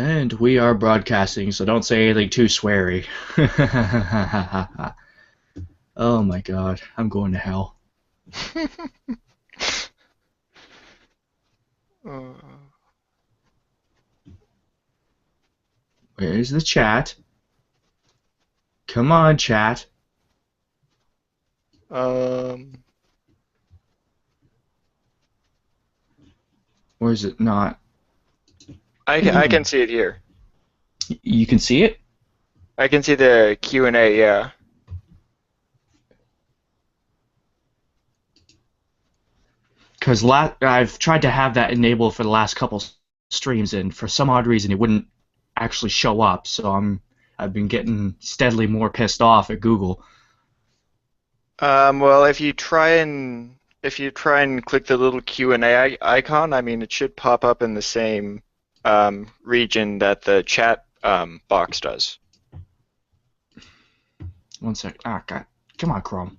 And we are broadcasting, so don't say anything too sweary. Oh my god, I'm going to hell. Uh, Where's the chat? Come on, chat. um, Or is it not? I can see it here. You can see it? I can see the Q&A, yeah. Because I've tried to have that enabled for the last couple streams, and for some odd reason it wouldn't actually show up. So I've been getting steadily more pissed off at Google. Well, if you try and click the little Q&A icon, I mean, it should pop up in the same region that the chat box does. One sec. Ah, God. Come on, Chrome.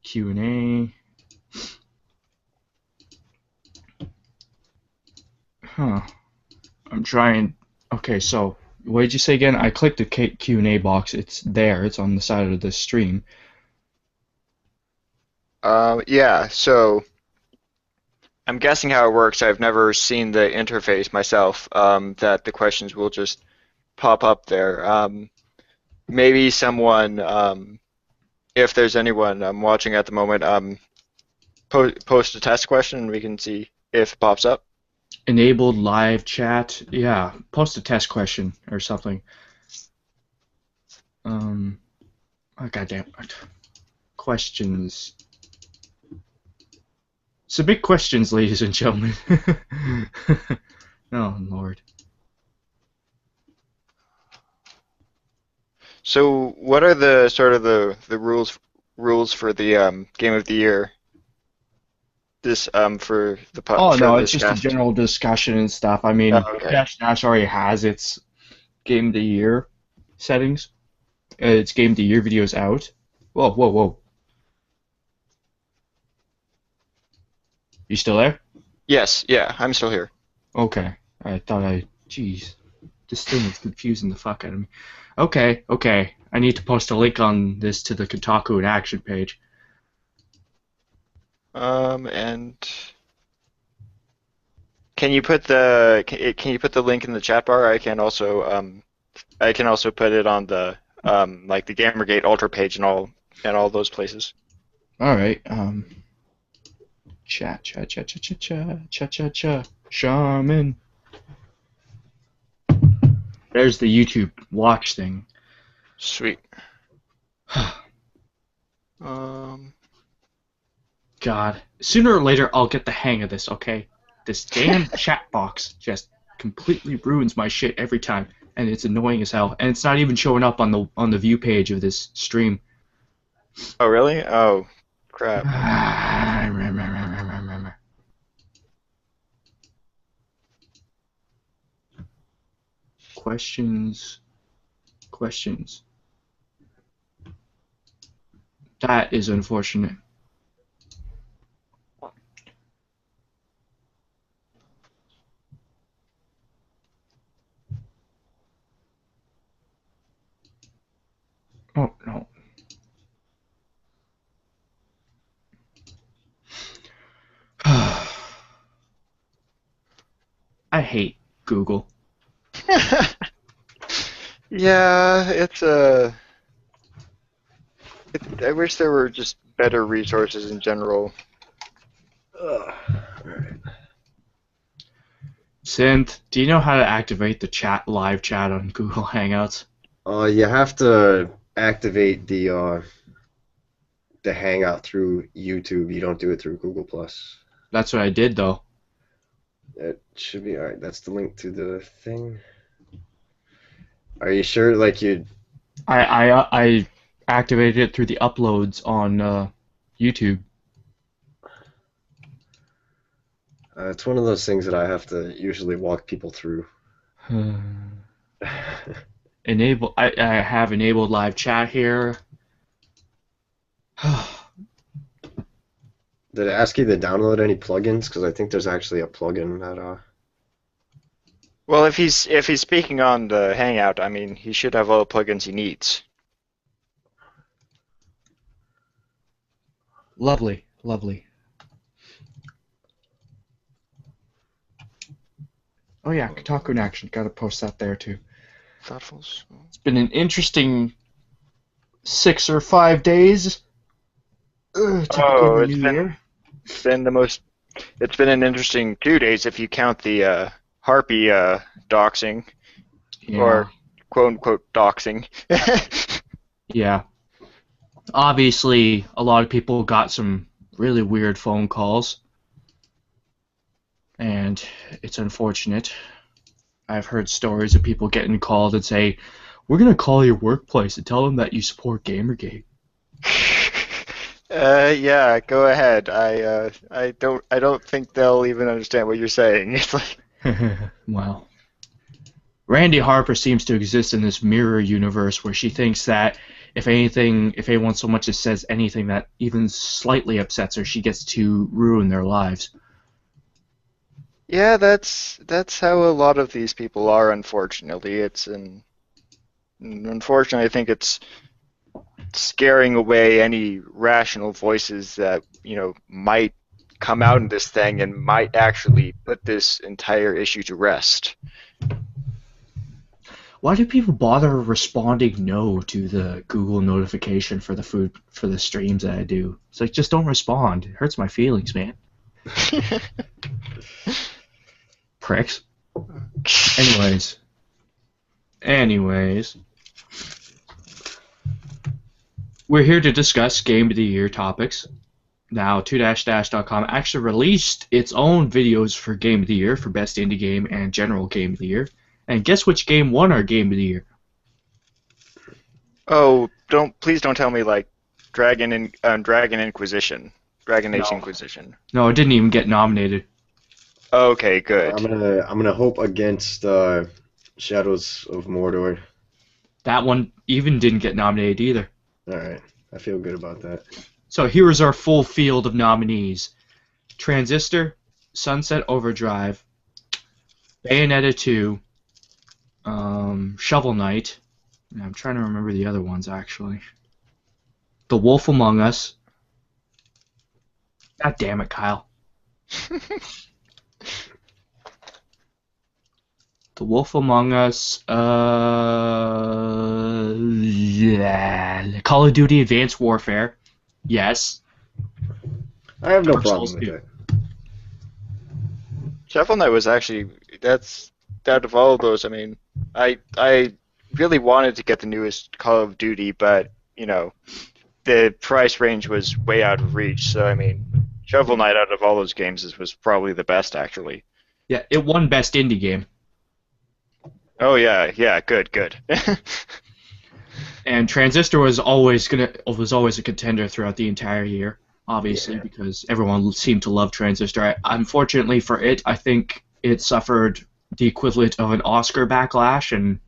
Q&A. Huh. I'm trying. Okay, so what did you say again? I clicked the Q&A box. It's there. It's on the side of the stream. Yeah, so I'm guessing how it works. I've never seen the interface myself, that the questions will just pop up there. Maybe someone, if there's anyone watching at the moment, post a test question and we can see if it pops up. Enabled live chat. Yeah, post a test question or something. Oh, goddamn. Questions. So big questions, ladies and gentlemen. Oh, Lord. So, what are the sort of the rules for the game of the year? This Oh, for no, it's this just a cast. general discussion and stuff. I mean, Oh, okay. Dash Dash already has its Game of the Year settings. Its Game of the Year videos out. Whoa, whoa, whoa. You still there? Yes, yeah, I'm still here. Okay. I thought I. Jeez. This thing is confusing the fuck out of me. Okay, okay. I need to post a link on this to the Kotaku and Action page. And can you put the link in the chat bar? I can also put it on the like the Gamergate Ultra page and all those places. Alright, chat, chat, chat, chat, chat, chat, chat, chat, chat. Shaman. There's the YouTube watch thing. Sweet. Um, God. Sooner or later, I'll get the hang of this, okay? This damn chat box just completely ruins my shit every time, and it's annoying as hell. And it's not even showing up on the view page of this stream. oh really? Oh, crap. Questions, questions. That is unfortunate. Oh no. I hate Google. Yeah, I wish there were just better resources in general. Ugh. Alright. Synth, do you know how to activate the live chat on Google Hangouts? You have to activate the Hangout through YouTube. You don't do it through Google Plus. That's what I did though. It should be alright. That's the link to the thing. Are you sure? Like you? I activated it through the uploads on YouTube. It's one of those things that I have to usually walk people through. Enable. I have enabled live chat here. Did it ask you to download any plugins? Because I think there's actually a plugin that Well, if he's speaking on the Hangout, I mean, he should have all the plugins he needs. Lovely, lovely. Oh yeah, Kotaku in action. Gotta post that there too. Thoughtful. It's been an interesting 6 or 5 days to begin Oh, the it's new been year. it's been the most. It's been an interesting 2 days if you count the Harpy doxing Yeah, or quote unquote doxing. yeah. Obviously, a lot of people got some really weird phone calls, and it's unfortunate. I've heard stories of people getting called and say, "We're gonna call your workplace and tell them that you support Gamergate." Yeah, go ahead. I don't think they'll even understand what you're saying. It's like, Well, Randy Harper seems to exist in this mirror universe where she thinks that if anyone so much as says anything that even slightly upsets her, she gets to ruin their lives. yeah, that's how a lot of these people are, unfortunately. Unfortunately, I think it's scaring away any rational voices that, might come out in this thing and might actually put this entire issue to rest. Why do people bother responding no to the Google notification for the streams that I do? It's like just don't respond. It hurts my feelings, man. Pricks. Anyways, we're here to discuss Game of the Year topics. Now, 2-dash.com actually released its own videos for Game of the Year, for Best Indie Game and General Game of the Year. And guess which game won our Game of the Year? Oh, please don't tell me like Dragon Inquisition, Dragon Age No. Inquisition. No, it didn't even get nominated. Okay, good. I'm gonna hope against Shadows of Mordor. That one even didn't get nominated either. All right, I feel good about that. So here is our full field of nominees. Transistor, Sunset Overdrive, Bayonetta 2, Shovel Knight. I'm trying to remember the other ones, actually. The Wolf Among Us. God damn it, Kyle. The Wolf Among Us, yeah. Call of Duty Advanced Warfare. Yes. I have no Dark problem Souls with 2. it. Shovel Knight was actually that's out of all of those. I mean, I really wanted to get the newest Call of Duty, but the price range was way out of reach. So I mean, Shovel Knight out of all those games was probably the best actually. Yeah, it won Best Indie Game. Oh yeah, good. And Transistor was always a contender throughout the entire year, obviously, Yeah. because everyone seemed to love Transistor. Unfortunately for it, I think it suffered the equivalent of an Oscar backlash, and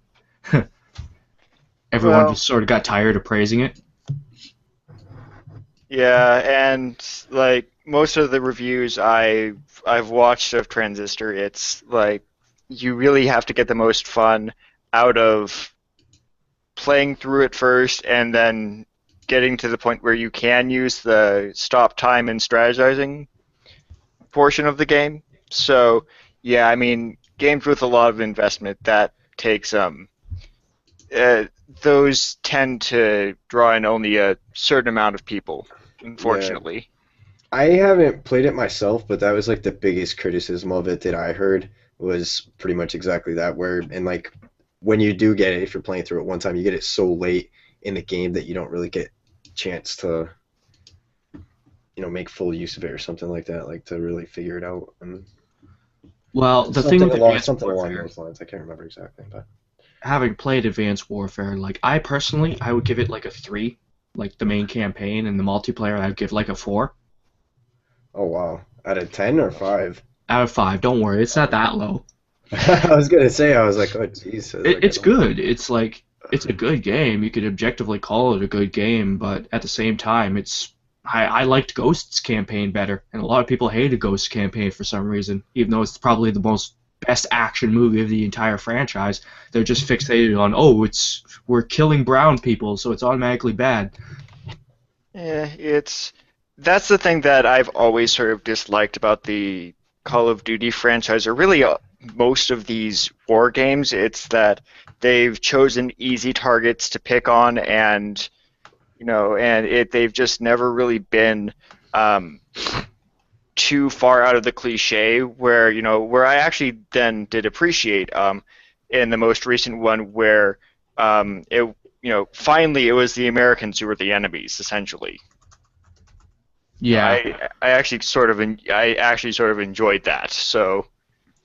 everyone Well, just sort of got tired of praising it. yeah, and like most of the reviews I've watched of Transistor, it's like you really have to get the most fun out of playing through it first and then getting to the point where you can use the stop time and strategizing portion of the game. So, yeah, I mean, games with a lot of investment that takes uh, those tend to draw in only a certain amount of people, unfortunately. I haven't played it myself, but that was like the biggest criticism of it that I heard was pretty much exactly that. And like when you do get it, if you're playing through it one time, you get it so late in the game that you don't really get a chance to, make full use of it or something like that, like to really figure it out. And Well, the thing with Advanced something along Warfare, those lines. I can't remember exactly, but having played Advanced Warfare, like I personally, I would give it like a 3, like the main campaign, and the multiplayer I'd give like a 4 oh wow, out of 10 or 5? out of 5. Don't worry, it's not that low. I was gonna say, I was like, oh jeez. It's good. It's like it's a good game. You could objectively call it a good game, but at the same time, I liked Ghost's campaign better, and a lot of people hated Ghost's campaign for some reason, even though it's probably the most best action movie of the entire franchise. They're just fixated on, oh, we're killing brown people, so it's automatically bad. Yeah, that's the thing that I've always sort of disliked about the Call of Duty franchise, or really most of these war games. It's that they've chosen easy targets to pick on, and they've just never really been too far out of the cliche. Where I actually then did appreciate in the most recent one where finally it was the Americans who were the enemies essentially. Yeah. I actually sort of enjoyed that. So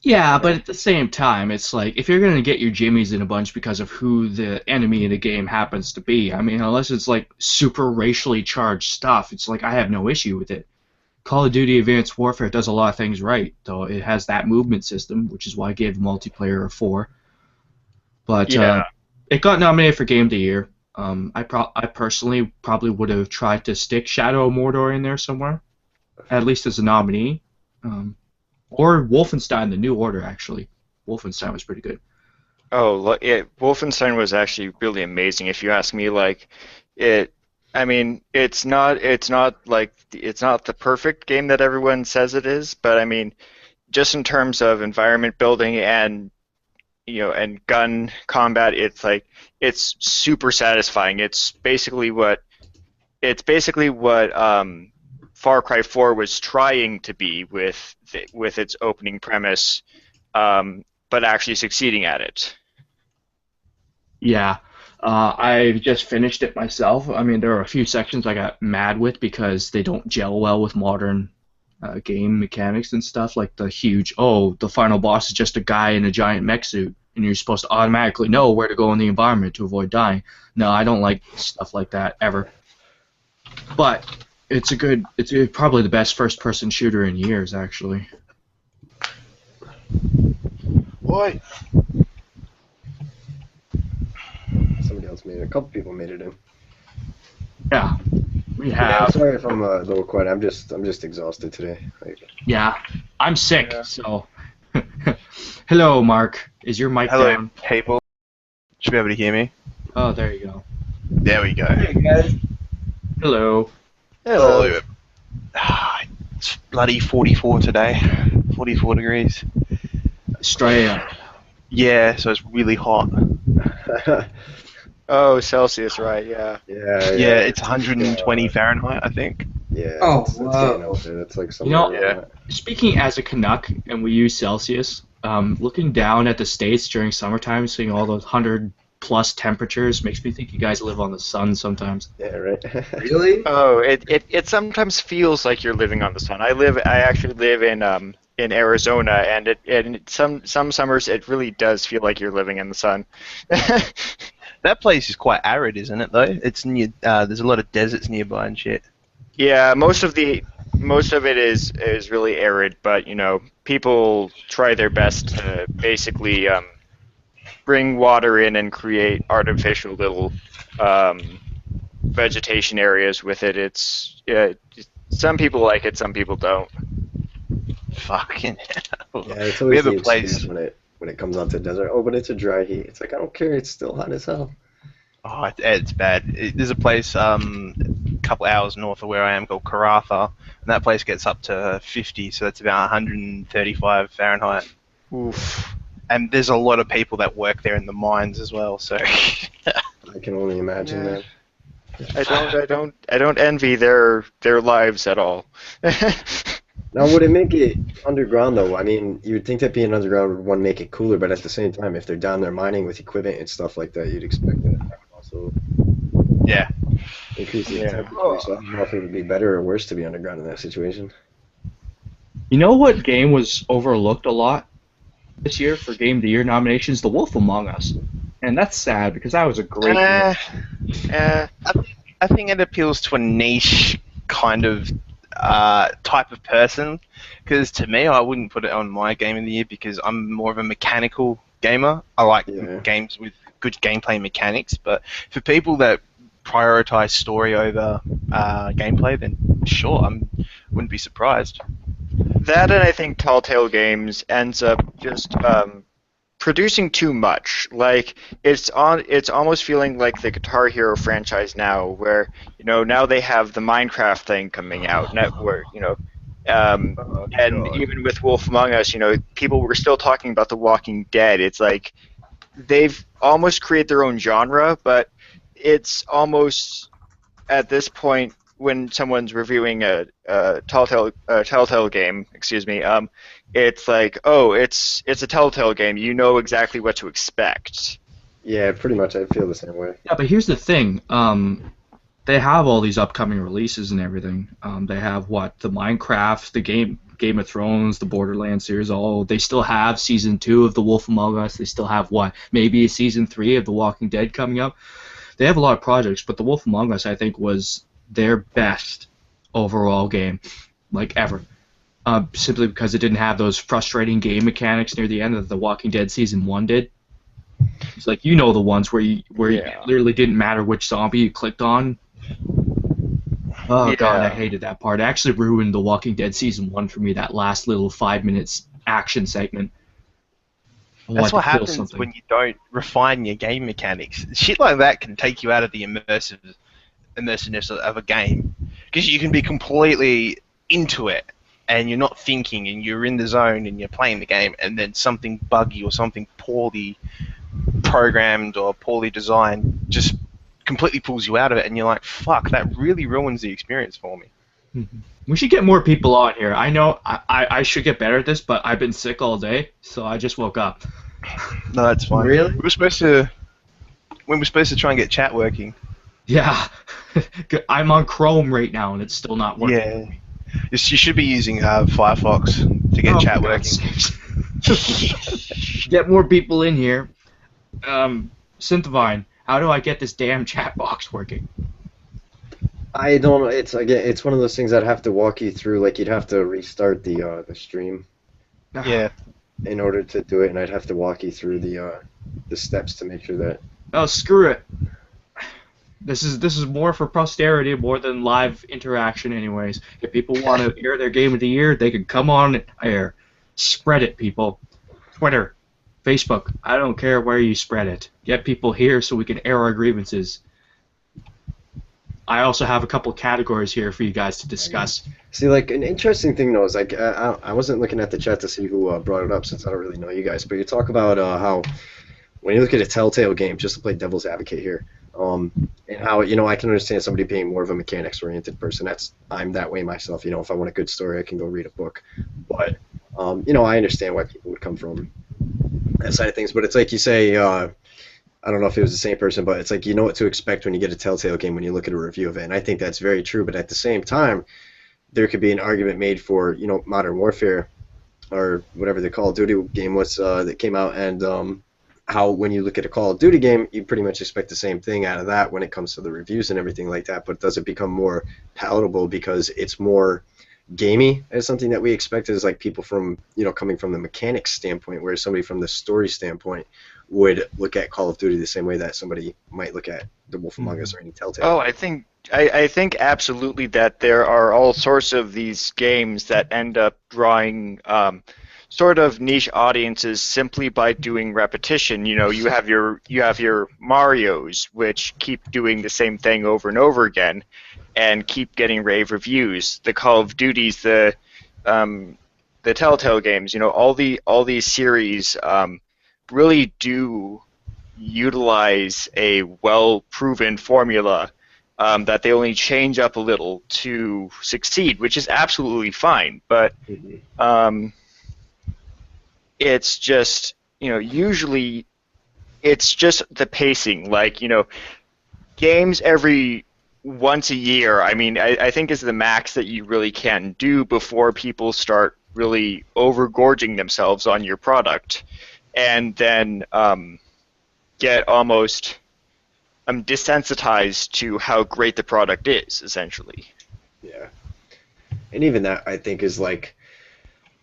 Yeah, but at the same time, it's like, if you're gonna get your jimmies in a bunch because of who the enemy in the game happens to be, I mean, unless it's like super racially charged stuff, it's like I have no issue with it. Call of Duty Advanced Warfare does a lot of things right, though. It has that movement system, which is why I gave the multiplayer a 4. But yeah, it got nominated for Game of the Year. I personally probably would have tried to stick Shadow of Mordor in there somewhere, at least as a nominee. Or Wolfenstein: The New Order, actually. Wolfenstein was pretty good. Wolfenstein was actually really amazing. If you ask me, like it. I mean, it's not the perfect game that everyone says it is, but I mean, just in terms of environment building and and gun combat, it's super satisfying. It's basically what Far Cry 4 was trying to be with its opening premise, but actually succeeding at it. Yeah. I just finished it myself. I mean, there are a few sections I got mad with because they don't gel well with modern game mechanics and stuff, like the huge, the final boss is just a guy in a giant mech suit, and you're supposed to automatically know where to go in the environment to avoid dying. No, I don't like stuff like that, ever. But it's probably the best first-person shooter in years, actually. Boy. Somebody else made it. A couple people made it in. Yeah, we Yeah, have. sorry if I'm a little quiet. I'm just exhausted today. Yeah, I'm sick, Yeah. so. Hello, Mark. Is your mic Hello, down? people. Should be able to hear me. Oh, there you go. There we go. Hello. Hello. It's bloody 44 today. 44 degrees. Australia. Yeah, so it's really hot. Oh, Celsius, right? Yeah. Yeah, it's 120 Fahrenheit, I think. Yeah. Oh, it's wow. getting out there. That's like something. Yeah. Speaking as a Canuck, and we use Celsius, looking down at the States during summertime, seeing all those 100-plus temperatures, makes me think you guys live on the sun sometimes. Yeah, right. Really? Oh, it sometimes feels like you're living on the sun. I actually live in Arizona, and some summers it really does feel like you're living in the sun. That place is quite arid, isn't it, though? It's near, there's a lot of deserts nearby and shit. Yeah, most of it is really arid, but people try their best to basically bring water in and create artificial little vegetation areas with it. Some people like it, some people don't. Fucking hell. Yeah, it's We always have the a place. excuse when it comes onto desert. Oh, but it's a dry heat. It's like, I don't care. It's still hot as hell. Oh, it's bad. There's a place a couple hours north of where I am called Karatha, and that place gets up to 50, so that's about 135 Fahrenheit. Oof. And there's a lot of people that work there in the mines as well, so I can only imagine, Yeah. man. I don't envy their lives at all. Now, would it make it underground, though? I mean, you would think that being underground would, one, make it cooler, but at the same time, if they're down there mining with equipment and stuff like that, you'd expect that to also yeah. increase the Yeah. temperature. So I don't know if it would be better or worse to be underground in that situation. You know what game was overlooked a lot this year for Game of the Year nominations? The Wolf Among Us. And that's sad, because that was a great game. I think it appeals to a niche kind of type of person, because to me, I wouldn't put it on my game of the year because I'm more of a mechanical gamer. I like games with good gameplay mechanics, but for people that prioritize story over gameplay, then sure, I wouldn't be surprised. That and I think Telltale Games ends up just producing too much. Like it's almost feeling like the Guitar Hero franchise now, where now they have the Minecraft thing coming out, where Oh and god. even with Wolf Among Us, people were still talking about The Walking Dead. It's like they've almost created their own genre, but it's almost at this point when someone's reviewing a Telltale game, excuse me, it's like, oh, it's a Telltale game. You know exactly what to expect. Yeah, pretty much. I feel the same way. Yeah, but here's the thing. They have all these upcoming releases and everything. They have the Minecraft, the Game of Thrones, the Borderlands series. They still have season 2 of The Wolf Among Us. They still have maybe a season 3 of The Walking Dead coming up. They have a lot of projects, but The Wolf Among Us, I think, was their best overall game, ever. Simply because it didn't have those frustrating game mechanics near the end that The Walking Dead season 1 did. It's like the ones where it literally didn't matter which zombie you clicked on. Oh god, I hated that part. It actually ruined The Walking Dead season 1 for me. That last little 5 minutes action segment. That's what happens when you don't refine your game mechanics. Shit like that can take you out of the immersiveness of a game, because you can be completely into it and you're not thinking and you're in the zone and you're playing the game, and then something buggy or something poorly programmed or poorly designed just completely pulls you out of it, and you're like, fuck, that really ruins the experience for me. We should get more people on here. I know I should get better at this, but I've been sick all day, so I just woke up. No, that's fine. Really? We were supposed to try and get chat working. Yeah. I'm on Chrome right now, and it's still not working. Yeah. You should be using Firefox to get chat for working. God's sakes. Get more people in here. Synthvine, how do I get this damn chat box working? I don't know. It's one of those things I'd have to walk you through. Like you'd have to restart the stream Yeah. in order to do it, and I'd have to walk you through the steps to make sure that. Oh, screw it. This is more for posterity, more than live interaction anyways. If people want to air their game of the year, they can come on air. Spread it, people. Twitter, Facebook, I don't care where you spread it. Get people here so we can air our grievances. I also have a couple categories here for you guys to discuss. See, like, an interesting thing, though, is, like, I wasn't looking at the chat to see who brought it up, since I don't really know you guys, but you talk about how when you look at a Telltale game, just to play devil's advocate here, and how, I can understand somebody being more of a mechanics-oriented person. I'm that way myself. If I want a good story, I can go read a book. But, I understand why people would come from that side of things. But it's like you say, I don't know if it was the same person, but it's like you know what to expect when you get a Telltale game when you look at a review of it. And I think that's very true. But at the same time, there could be an argument made for, Modern Warfare or whatever the Call of Duty game was that came out, and how when you look at a Call of Duty game, you pretty much expect the same thing out of that when it comes to the reviews and everything like that. But does it become more palatable because it's more gamey as something that we expect as like people from, coming from the mechanics standpoint, whereas somebody from the story standpoint would look at Call of Duty the same way that somebody might look at The Wolf Among Us or any Telltale. Oh, I think absolutely that there are all sorts of these games that end up drawing sort of niche audiences simply by doing repetition. You have your Marios, which keep doing the same thing over and over again, and keep getting rave reviews. The Call of Duties, the Telltale games, all these series really do utilize a well-proven formula that they only change up a little to succeed, which is absolutely fine. But it's just, usually it's just the pacing. Like, games every once a year, I think is the max that you really can do before people start really overgorging themselves on your product. And then get almost desensitized to how great the product is, essentially. Yeah. And even that, I think, is like,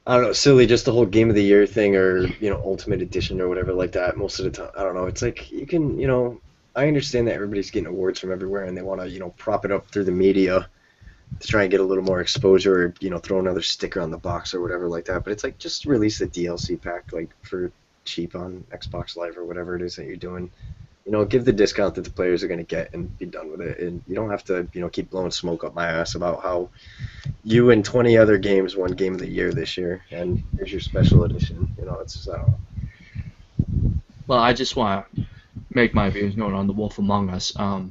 I don't know, silly, just the whole Game of the Year thing or, Ultimate Edition or whatever like that most of the time. I don't know. It's like, you can, I understand that everybody's getting awards from everywhere and they want to, prop it up through the media to try and get a little more exposure, or throw another sticker on the box or whatever like that. But it's like just release the DLC pack like for cheap on Xbox Live or whatever it is that you're doing. Give the discount that the players are going to get and be done with it. And you don't have to, keep blowing smoke up my ass about how you and 20 other games won Game of the Year this year, and here's your special edition. It's just, I don't know. Well, I just want to make my views known on The Wolf Among Us. The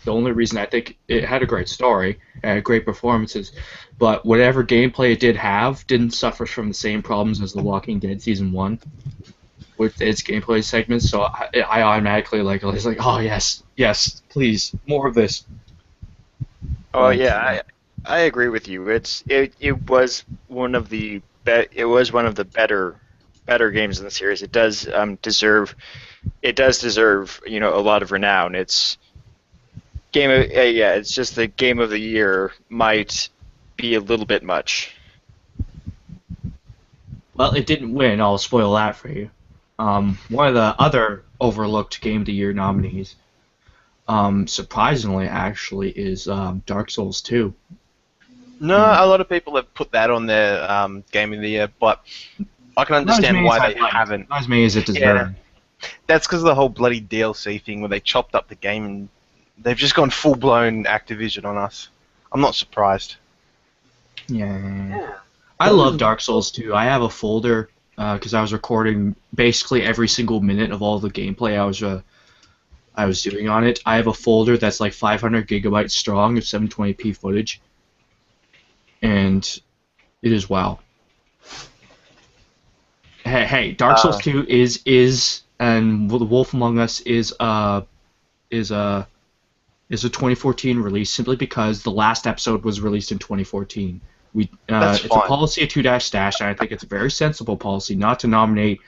only reason I think it had a great story, it had great performances, but whatever gameplay it did have didn't suffer from the same problems as The Walking Dead Season 1 with its gameplay segments, so I automatically was like, oh yes, please, more of this. Oh yeah, I agree with you. It was one of the better games in the series. It does deserve a lot of renown. It's just the game of the year might be a little bit much. Well, it didn't win. I'll spoil that for you. One of the other overlooked Game of the Year nominees, surprisingly, actually, is Dark Souls 2. No, a lot of people have put that on their Game of the Year, but I can understand why they haven't. Not as many as it deserved. Yeah, that's because of the whole bloody DLC thing where they chopped up the game and they've just gone full-blown Activision on us. I'm not surprised. Yeah. I love Dark Souls 2. I have a folder because I was recording basically every single minute of all the gameplay I was doing on it. I have a folder that's like 500 gigabytes strong of 720p footage, and it is wow. Hey, Dark Souls 2 is and The Wolf Among Us is a 2014 release simply because the last episode was released in 2014. It's a policy of 2-stash, and I think it's a very sensible policy not to nominate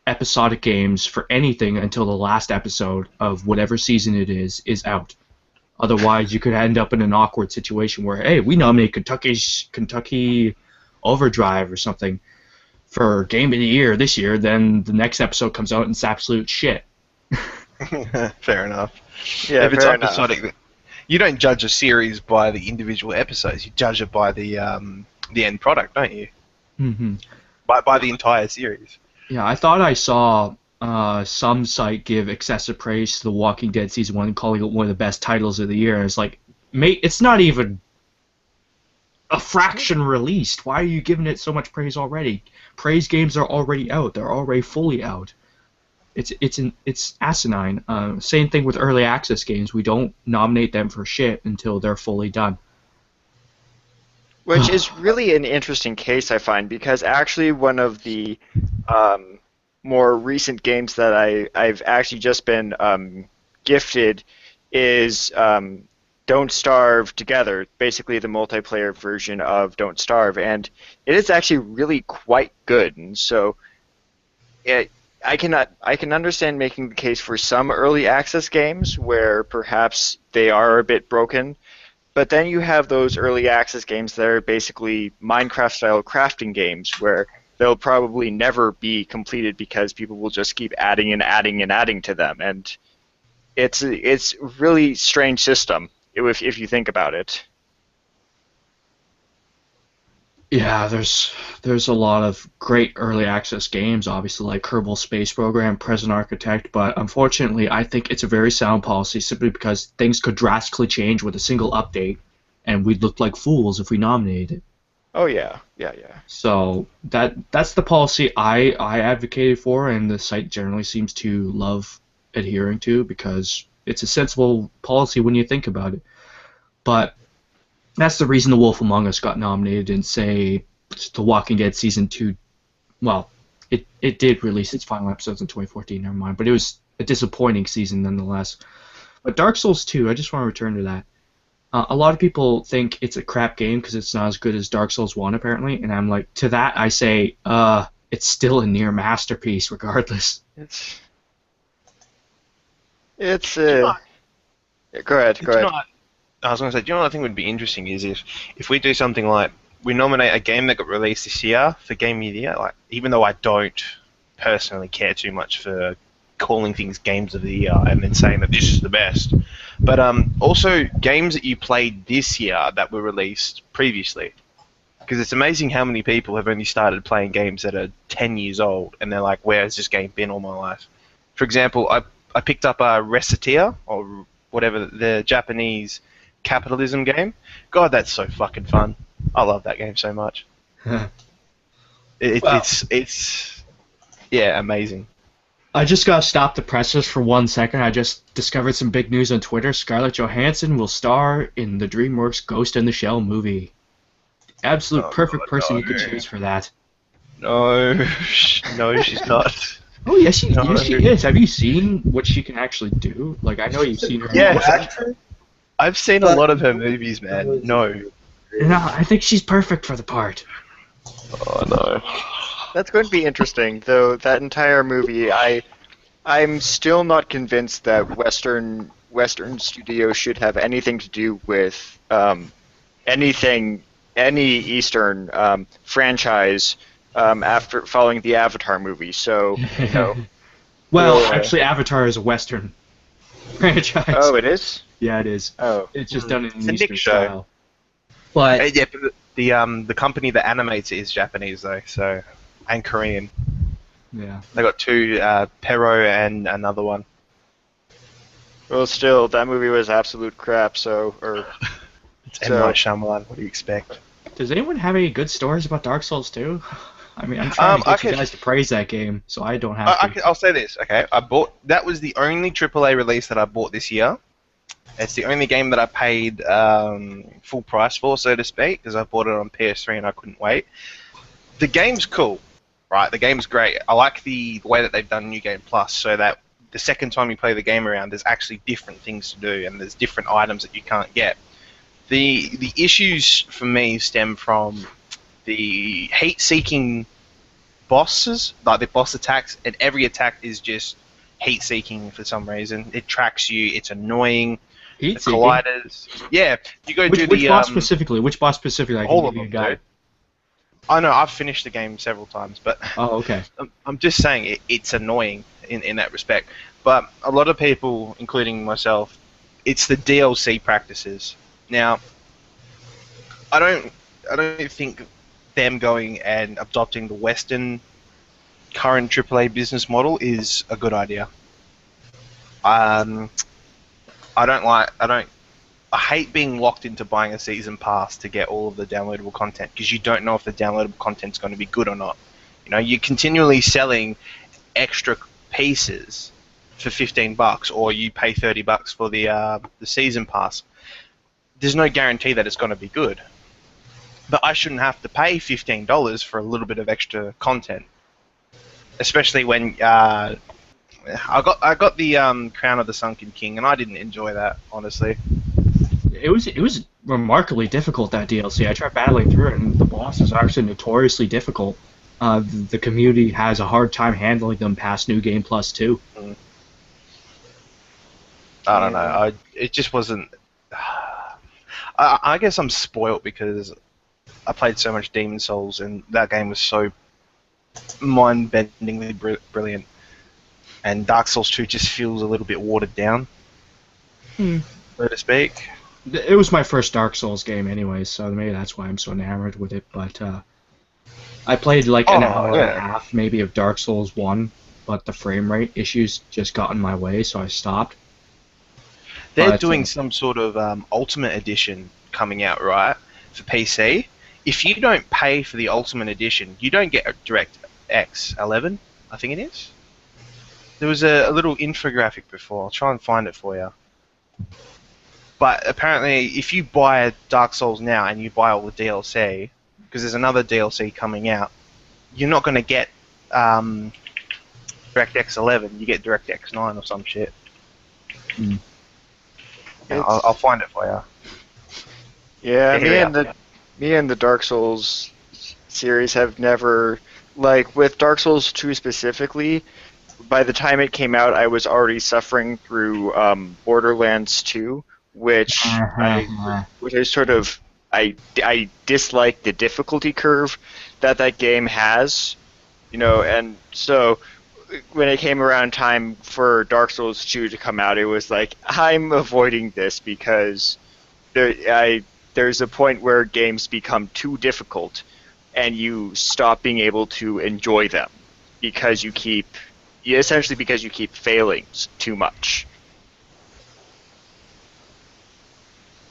episodic games for anything until the last episode of whatever season it is out. Otherwise, you could end up in an awkward situation where, hey, we nominate Kentucky Overdrive or something for Game of the Year this year, then the next episode comes out and it's absolute shit. Fair enough. Yeah, if it's fair episodic, enough. You don't judge a series by the individual episodes. You judge it by the end product, don't you? Mm-hmm. By the entire series. Yeah, I thought I saw some site give excessive praise to The Walking Dead Season 1, calling it one of the best titles of the year. And it's like, mate, it's not even a fraction released. Why are you giving it so much praise already? Praise games are already out. They're already fully out. It's asinine. Same thing with early access games. We don't nominate them for shit until they're fully done. Which is really an interesting case, I find, because actually one of the more recent games that I've actually just been gifted is Don't Starve Together, basically the multiplayer version of Don't Starve, and it is actually really quite good. And so I can understand making the case for some early access games where perhaps they are a bit broken, but then you have those early access games that are basically Minecraft-style crafting games where they'll probably never be completed because people will just keep adding and adding and adding to them, and it's a really strange system if you think about it. Yeah, there's a lot of great early access games, obviously, like Kerbal Space Program, Present Architect, but unfortunately I think it's a very sound policy simply because things could drastically change with a single update, and we'd look like fools if we nominated it. Oh yeah. So that's the policy I advocated for, and the site generally seems to love adhering to because it's a sensible policy when you think about it. But that's the reason The Wolf Among Us got nominated in, say, The Walking Dead Season 2. Well, it did release its final episodes in 2014, never mind, but it was a disappointing season nonetheless. But Dark Souls 2, I just want to return to that. A lot of people think it's a crap game because it's not as good as Dark Souls 1, apparently, and I'm like, to that I say, it's still a near masterpiece regardless. Go ahead. I was going to say, do you know what I think would be interesting is if we do something like we nominate a game that got released this year for Game of the Year, like even though I don't personally care too much for calling things Games of the Year and then saying that this is the best, But also games that you played this year that were released previously. Because it's amazing how many people have only started playing games that are 10 years old, and they're like, where has this game been all my life? For example, I picked up a Recettear, or whatever, the Japanese capitalism game. God, that's so fucking fun. I love that game so much. Well- It's yeah, amazing. I just gotta stop the presses for 1 second. I just discovered some big news on Twitter. Scarlett Johansson will star in the DreamWorks Ghost in the Shell movie. Absolute perfect person you could choose for that. No, no, she's not. Oh yes, she No. is. Have you seen what she can actually do? Like I know you've seen her. Yeah, I've seen a lot of her movies, man. No. No, I think she's perfect for the part. Oh no. That's going to be interesting, though. That entire movie, I'm still not convinced that Western studios should have anything to do with any Eastern franchise after following the Avatar movie. So, you know. Well, Yeah. actually, Avatar is a Western franchise. Oh, it is. Yeah, it is. Oh, It's just done in It's an a Nick Eastern show. style. But Yeah, but the company that animates it is Japanese though, so and Korean. yeah, They got two, Pero and another one. well, still, that movie was absolute crap. So, It's M. So- Night Shyamalan. What do you expect? does anyone have any good stories about Dark Souls 2? I mean, I'm trying to I get you could- guys to praise that game, so I don't have to. I'll say this, okay? That was the only AAA release that I bought this year. It's the only game that I paid full price for, so to speak, because I bought it on PS3 and I couldn't wait. The game's cool, right? The game's great. I like the way that they've done New Game Plus, so that the second time you play the game around, there's actually different things to do, and there's different items that you can't get. The issues for me stem from the heat-seeking bosses, like the boss attacks, and every attack is just heat-seeking for some reason. It tracks you. It's annoying. The Heat seeking? colliders. Yeah, you go do Which the boss specifically? Which boss specifically? I can all give of you a them. guide. Dude. I know I've finished the game several times, but Oh, okay. I'm just saying it's annoying in that respect. But a lot of people, including myself, it's the DLC practices. Now, I don't think them going and adopting the Western current AAA business model is a good idea. I hate being locked into buying a season pass to get all of the downloadable content because you don't know if the downloadable content's going to be good or not. You know, you're continually selling extra pieces for $15, or you pay $30 for the season pass. There's no guarantee that it's going to be good. But I shouldn't have to pay $15 for a little bit of extra content, especially when I got the Crown of the Sunken King, and I didn't enjoy that, honestly. It was remarkably difficult, that DLC. I tried battling through it, and the bosses are actually notoriously difficult. The community has a hard time handling them past New Game Plus 2. I don't know. It just wasn't. I guess I'm spoilt because I played so much Demon Souls, and that game was so mind-bendingly brilliant. And Dark Souls 2 just feels a little bit watered down, so to speak. It was my first Dark Souls game anyway, so maybe that's why I'm so enamored with it. But I played like an hour and a half maybe of Dark Souls 1, but the frame rate issues just got in my way, so I stopped. They're But, doing some sort of Ultimate Edition coming out, right, for PC. If you don't pay for the Ultimate Edition, you don't get a DirectX 11, I think it is. There was a little infographic before. I'll try and find it for you. But apparently, if you buy Dark Souls now and you buy all the DLC, because there's another DLC coming out, you're not going to get DirectX 11. You get DirectX 9 or some shit. Mm. Yeah, I'll find it for you. Yeah, Yeah. me and the Dark Souls series have never, like with Dark Souls 2 specifically, by the time it came out I was already suffering through Borderlands 2, which I sort of I dislike the difficulty curve that game has, you know, and so when it came around time for Dark Souls 2 to come out, it was like, I'm avoiding this because there's a point where games become too difficult and you stop being able to enjoy them because you keep failing too much.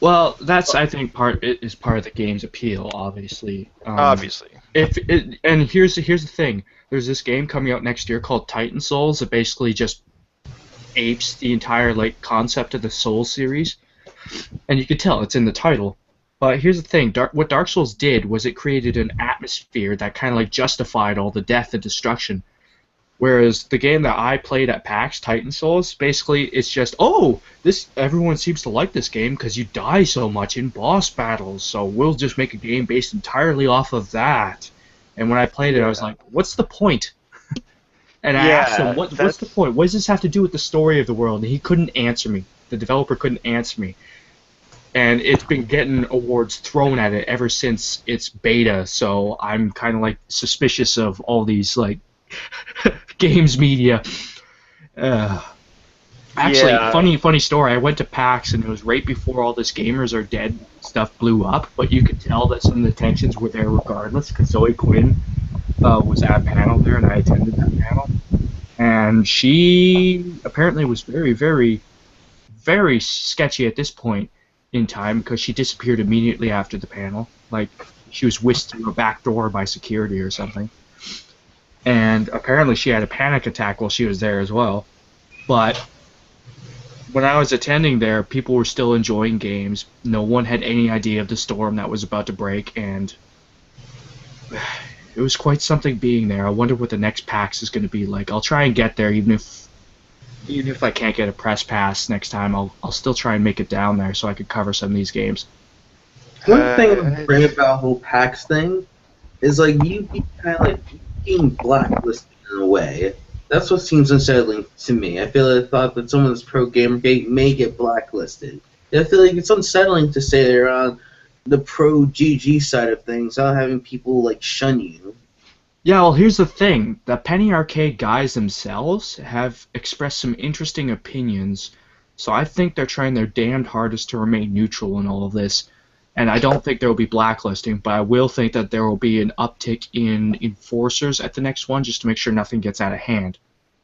Well, that's I think part of the game's appeal, obviously. Obviously. And here's the thing. There's this game coming out next year called Titan Souls that basically just apes the entire like concept of the Souls series, and you can tell it's in the title. But here's the thing: what Dark Souls did was it created an atmosphere that kind of like justified all the death and destruction. Whereas the game that I played at PAX, Titan Souls, basically it's just, oh, everyone seems to like this game because you die so much in boss battles, so we'll just make a game based entirely off of that. And when I played it, I was like, what's the point? And I asked him, what's the point? What does this have to do with the story of the world? And he couldn't answer me. The developer couldn't answer me. And it's been getting awards thrown at it ever since its beta, so I'm kind of like suspicious of all these like games media. Actually, funny story. I went to PAX and it was right before all this gamers are dead stuff blew up, but you could tell that some of the tensions were there regardless because Zoe Quinn was at a panel there and I attended that panel. And she apparently was very, very, very sketchy at this point in time because she disappeared immediately after the panel. Like, she was whisked through a back door by security or something. And apparently she had a panic attack while she was there as well. But when I was attending there, people were still enjoying games. No one had any idea of the storm that was about to break, and it was quite something being there. I wonder what the next PAX is going to be like. I'll try and get there, even if I can't get a press pass next time. I'll still try and make it down there so I could cover some of these games. One thing I'm great about the whole PAX thing is like you kind of like being blacklisted in a way. That's what seems unsettling to me. I thought that someone that's pro Gamergate may get blacklisted. I feel like it's unsettling to say they're on the pro GG side of things, without having people like shun you. Yeah, well, here's the thing. The Penny Arcade guys themselves have expressed some interesting opinions, so I think they're trying their damned hardest to remain neutral in all of this. And I don't think there will be blacklisting, but I will think that there will be an uptick in enforcers at the next one just to make sure nothing gets out of hand,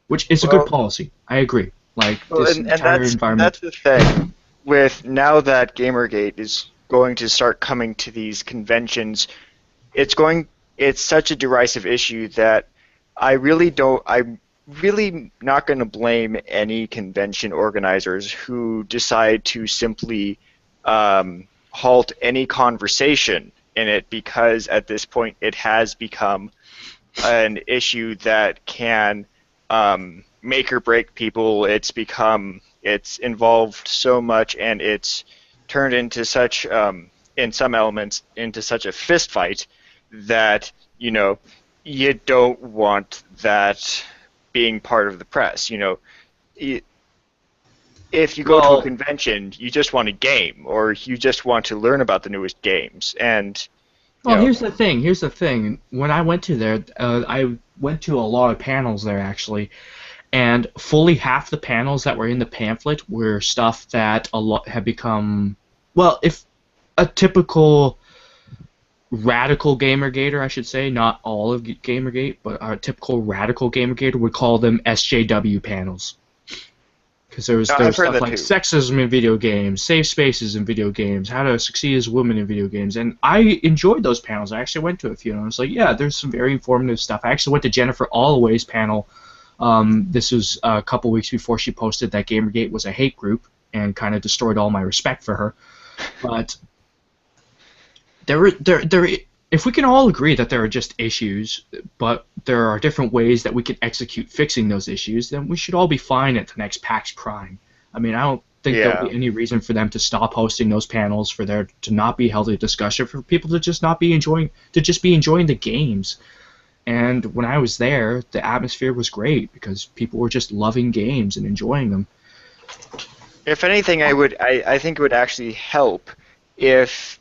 which is a good policy. I agree. Like, this entire environment. That's the thing. With now that Gamergate is going to start coming to these conventions, it's such a derisive issue that I'm really not going to blame any convention organizers who decide to simply halt any conversation in it, because at this point it has become an issue that can make or break people. It's involved so much, and it's turned into such, in some elements, into such a fist fight that, you don't want that being part of the press. If you go to a convention, you just want a game, or you just want to learn about the newest games. And here's the thing. When I went to there, I went to a lot of panels there actually, and fully half the panels that were in the pamphlet were stuff that a lot had become, well, if a typical radical Gamergater, I should say, not all of Gamergate, but a typical radical Gamergater would call them SJW panels. Because there was stuff like sexism in video games, safe spaces in video games, how to succeed as a woman in video games, and I enjoyed those panels. I actually went to a few, and I was like, yeah, there's some very informative stuff. I actually went to Jennifer Alloway's panel. This was a couple weeks before she posted that Gamergate was a hate group, and kind of destroyed all my respect for her. But if we can all agree that there are just issues, but there are different ways that we can execute fixing those issues, then we should all be fine at the next PAX Prime. I mean, I don't think there'll be any reason for them to stop hosting those panels, for there to not be healthy discussion, for people to just be enjoying the games. And when I was there, the atmosphere was great because people were just loving games and enjoying them. If anything, I think it would actually help if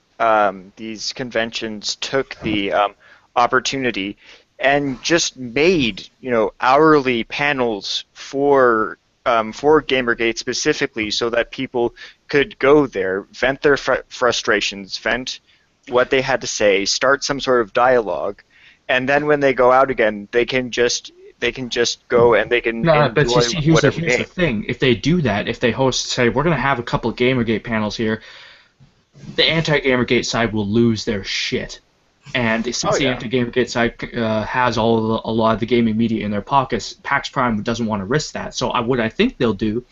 these conventions took the opportunity and just made, hourly panels for Gamergate specifically, so that people could go there, vent their frustrations, vent what they had to say, start some sort of dialogue, and then when they go out again, they can just go and they can No, but you enjoy see, here's whatever the game. thing. If they do that, if they say, we're going to have a couple of Gamergate panels here, the anti-Gamergate side will lose their shit. And since the anti-Gamergate side has a lot of the gaming media in their pockets, PAX Prime doesn't want to risk that. So what I think they'll do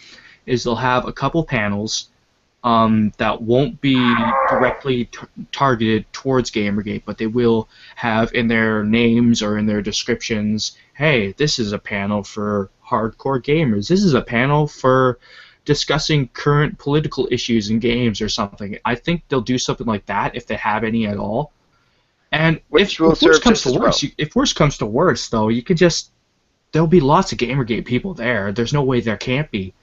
is they'll have a couple panels that won't be directly targeted towards Gamergate, but they will have in their names or in their descriptions, hey, this is a panel for hardcore gamers. This is a panel for discussing current political issues in games or something. I think they'll do something like that if they have any at all. And if worst comes to worst, though, you could there'll be lots of Gamergate people there. There's no way there can't be.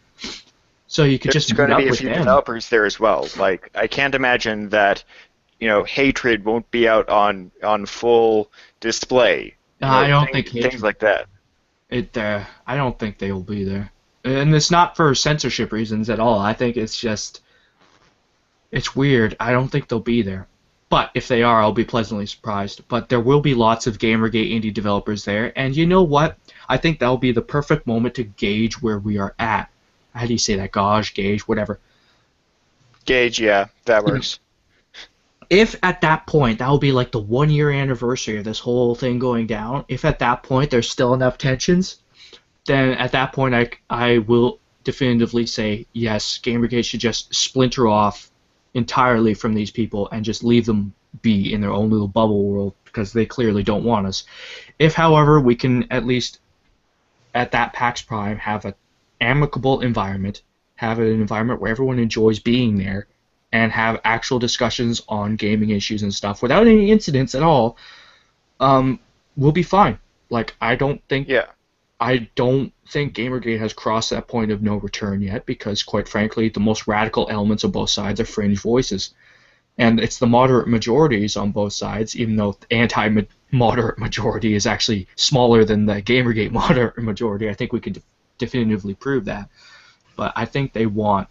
So you could just meet up with them. There's going to be a few developers there as well. Like, I can't imagine that, Hatred won't be out on full display. I don't think things like that. I don't think they will be there, and it's not for censorship reasons at all. I think it's weird. I don't think they'll be there. But if they are, I'll be pleasantly surprised. But there will be lots of Gamergate indie developers there, and you know what? I think that'll be the perfect moment to gauge where we are at. How do you say that? Gauge, whatever. Gauge, yeah, that works. If at that point, that will be like the 1 year anniversary of this whole thing going down, if at that point there's still enough tensions, then at that point I will definitively say, yes, Gamergate should just splinter off entirely from these people and just leave them be in their own little bubble world, because they clearly don't want us. If, however, we can at least at that PAX Prime have an amicable environment, have an environment where everyone enjoys being there, and have actual discussions on gaming issues and stuff without any incidents at all, we'll be fine. Like, I don't think Gamergate has crossed that point of no return yet, because, quite frankly, the most radical elements of both sides are fringe voices. And it's the moderate majorities on both sides, even though the anti-moderate majority is actually smaller than the Gamergate moderate majority. I think we could definitively prove that. But I think they want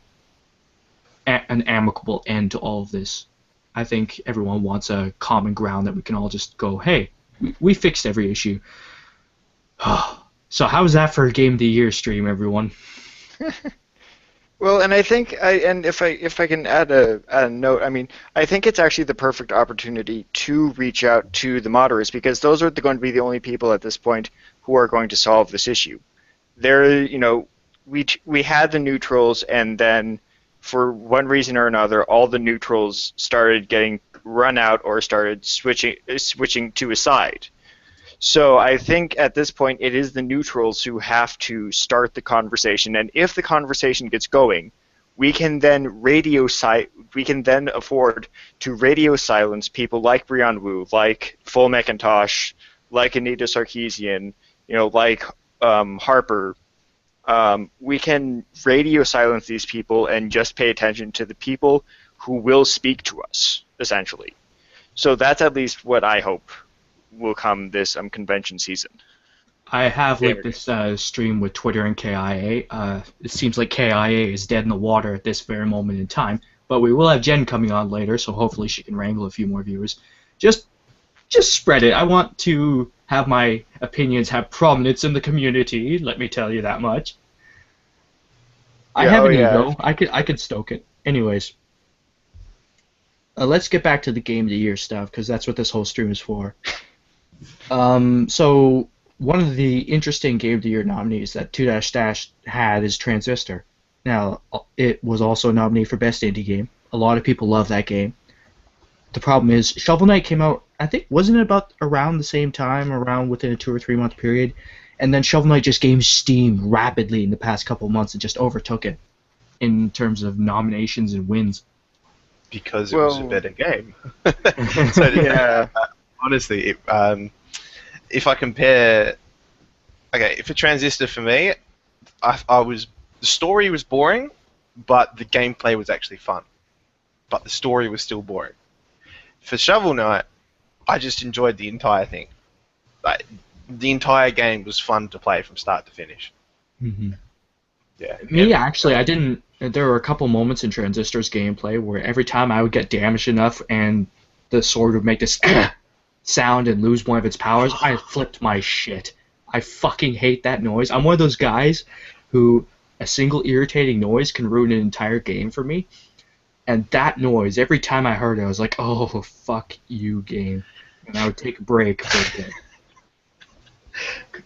an amicable end to all of this. I think everyone wants a common ground that we can all just go, hey, we fixed every issue. So how was that for a Game of the Year stream, everyone? Well, and I think, if I can add a note, I mean, I think it's actually the perfect opportunity to reach out to the moderates, because those are going to be the only people at this point who are going to solve this issue. We had the neutrals, and then for one reason or another, all the neutrals started getting run out or started switching to a side. So I think at this point it is the neutrals who have to start the conversation, and if the conversation gets going, we can then afford to radio silence people like Brian Wu, like Full Macintosh, like Anita Sarkeesian, like Harper. We can radio silence these people and just pay attention to the people who will speak to us, essentially. So that's at least what I hope will come this convention season. I have linked this stream with Twitter and KIA. It seems like KIA is dead in the water at this very moment in time, but we will have Jen coming on later, so hopefully she can wrangle a few more viewers. Just spread it. I want to have my opinions have prominence in the community, let me tell you that much. I have an ego. I could stoke it. Anyways, let's get back to the Game of the Year stuff, because that's what this whole stream is for. So one of the interesting Game of the Year nominees that 2-Dash had is Transistor. Now, it was also nominated for Best Indie Game. A lot of people love that game. The problem is, Shovel Knight came out, I think, wasn't it about around the same time, around within a 2 or 3 month period? And then Shovel Knight just gained steam rapidly in the past couple of months and just overtook it in terms of nominations and wins. Because it was a better game. So, yeah. Honestly, if I compare, for Transistor for me, the story was boring, but the gameplay was actually fun. But the story was still boring. For Shovel Knight, I just enjoyed the entire thing. the entire game was fun to play from start to finish. Mm-hmm. Yeah. Me, actually, I didn't. There were a couple moments in Transistor's gameplay where every time I would get damaged enough and the sword would make this sound and lose one of its powers, I flipped my shit. I fucking hate that noise. I'm one of those guys who a single irritating noise can ruin an entire game for me. And that noise, every time I heard it, I was like, oh, fuck you, game. And I would take a break for a bit.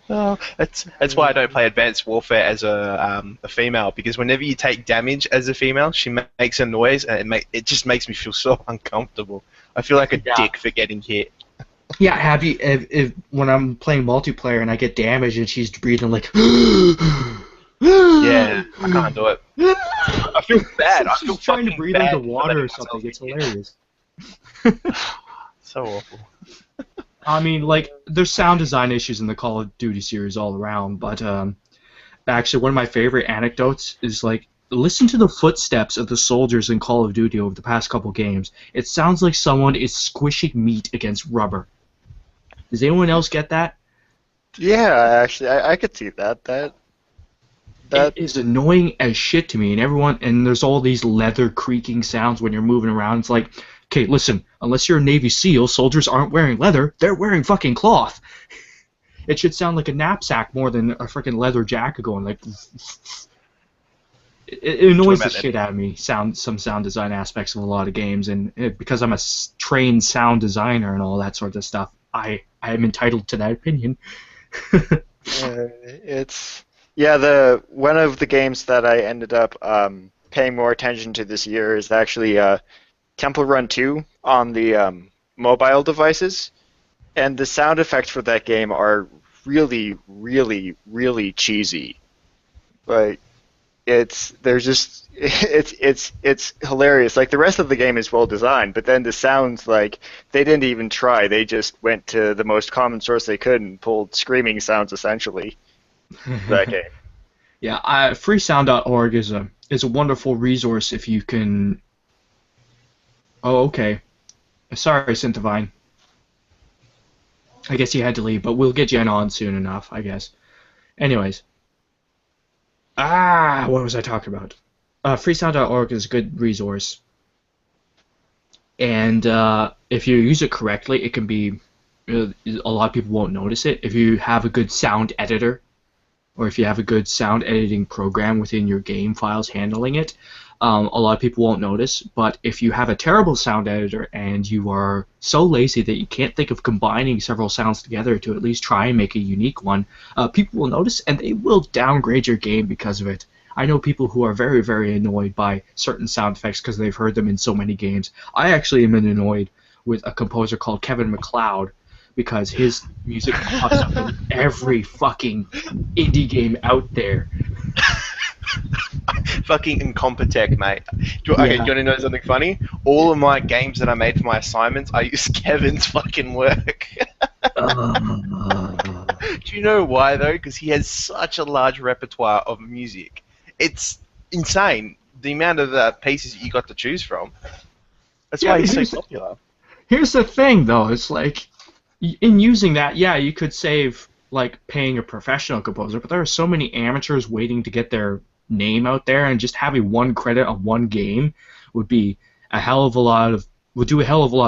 Oh, that's why I don't play Advanced Warfare as a female, because whenever you take damage as a female, she makes a noise and it just makes me feel so uncomfortable. I feel like a dick for getting hit. Yeah, have you if when I'm playing multiplayer and I get damaged and she's breathing like Yeah, I can't do it. I feel bad. I feel she's trying to fucking breathe bad under for water letting or something. myself It's hilarious. So awful. I mean, like, there's sound design issues in the Call of Duty series all around, but actually one of my favorite anecdotes is, like, listen to the footsteps of the soldiers in Call of Duty over the past couple games. It sounds like someone is squishing meat against rubber. Does anyone else get that? Yeah, actually, I could see that. That It is annoying as shit to me, and there's all these leather creaking sounds when you're moving around. It's like, okay, listen, unless you're a Navy SEAL, soldiers aren't wearing leather, they're wearing fucking cloth. It should sound like a knapsack more than a freaking leather jacket going like. It annoys the shit out of me. Some sound design aspects of a lot of games, and because I'm a trained sound designer and all that sort of stuff, I am entitled to that opinion. it's one of the games that I ended up paying more attention to this year is actually Temple Run 2 on the mobile devices, and the sound effects for that game are really, really, really cheesy. Like it's hilarious. Like the rest of the game is well designed, but then the sounds, like they didn't even try. They just went to the most common source they could and pulled screaming sounds essentially. That game. Yeah, freesound.org is a wonderful resource if you can. Oh, okay. Sorry, Synthivine. I guess you had to leave, but we'll get Jen on soon enough, I guess. Anyways. What was I talking about? Freesound.org is a good resource. And if you use it correctly, it can be... a lot of people won't notice it. If you have a good sound editor, or if you have a good sound editing program within your game files handling it, a lot of people won't notice. But if you have a terrible sound editor and you are so lazy that you can't think of combining several sounds together to at least try and make a unique one, people will notice and they will downgrade your game because of it. I know people who are very, very annoyed by certain sound effects because they've heard them in so many games. I actually am annoyed with a composer called Kevin MacLeod because his music pops up in every fucking indie game out there. Fucking Incompetech, mate. Do you want to know something funny? All of my games that I made for my assignments, I use Kevin's fucking work. Do you know why, though? Because he has such a large repertoire of music. It's insane, the amount of pieces you got to choose from. That's why he's so popular. Here's the thing, though. It's like, in using that, yeah, you could save, like, paying a professional composer, but there are so many amateurs waiting to get their name out there, and just having one credit on one game would do a hell of a lot of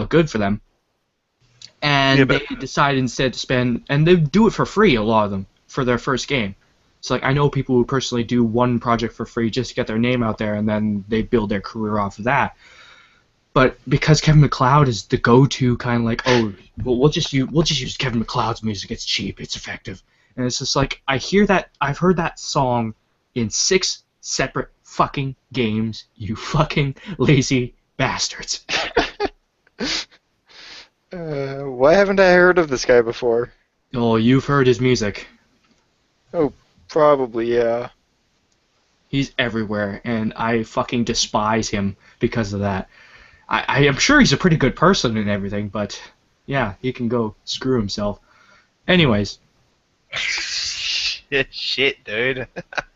good for them. And they decide instead to spend, and they do it for free, a lot of them, for their first game. So, like, I know people who personally do one project for free just to get their name out there, and then they build their career off of that. But because Kevin MacLeod is the go-to kind of like, oh, well, we'll just use Kevin MacLeod's music. It's cheap, it's effective, and it's just like I've heard that song in 6 separate fucking games. You fucking lazy bastards. Why haven't I heard of this guy before? Oh, you've heard his music. Oh, probably, yeah. He's everywhere, and I fucking despise him because of that. I am sure he's a pretty good person and everything, but yeah, he can go screw himself. Anyways. Shit, dude.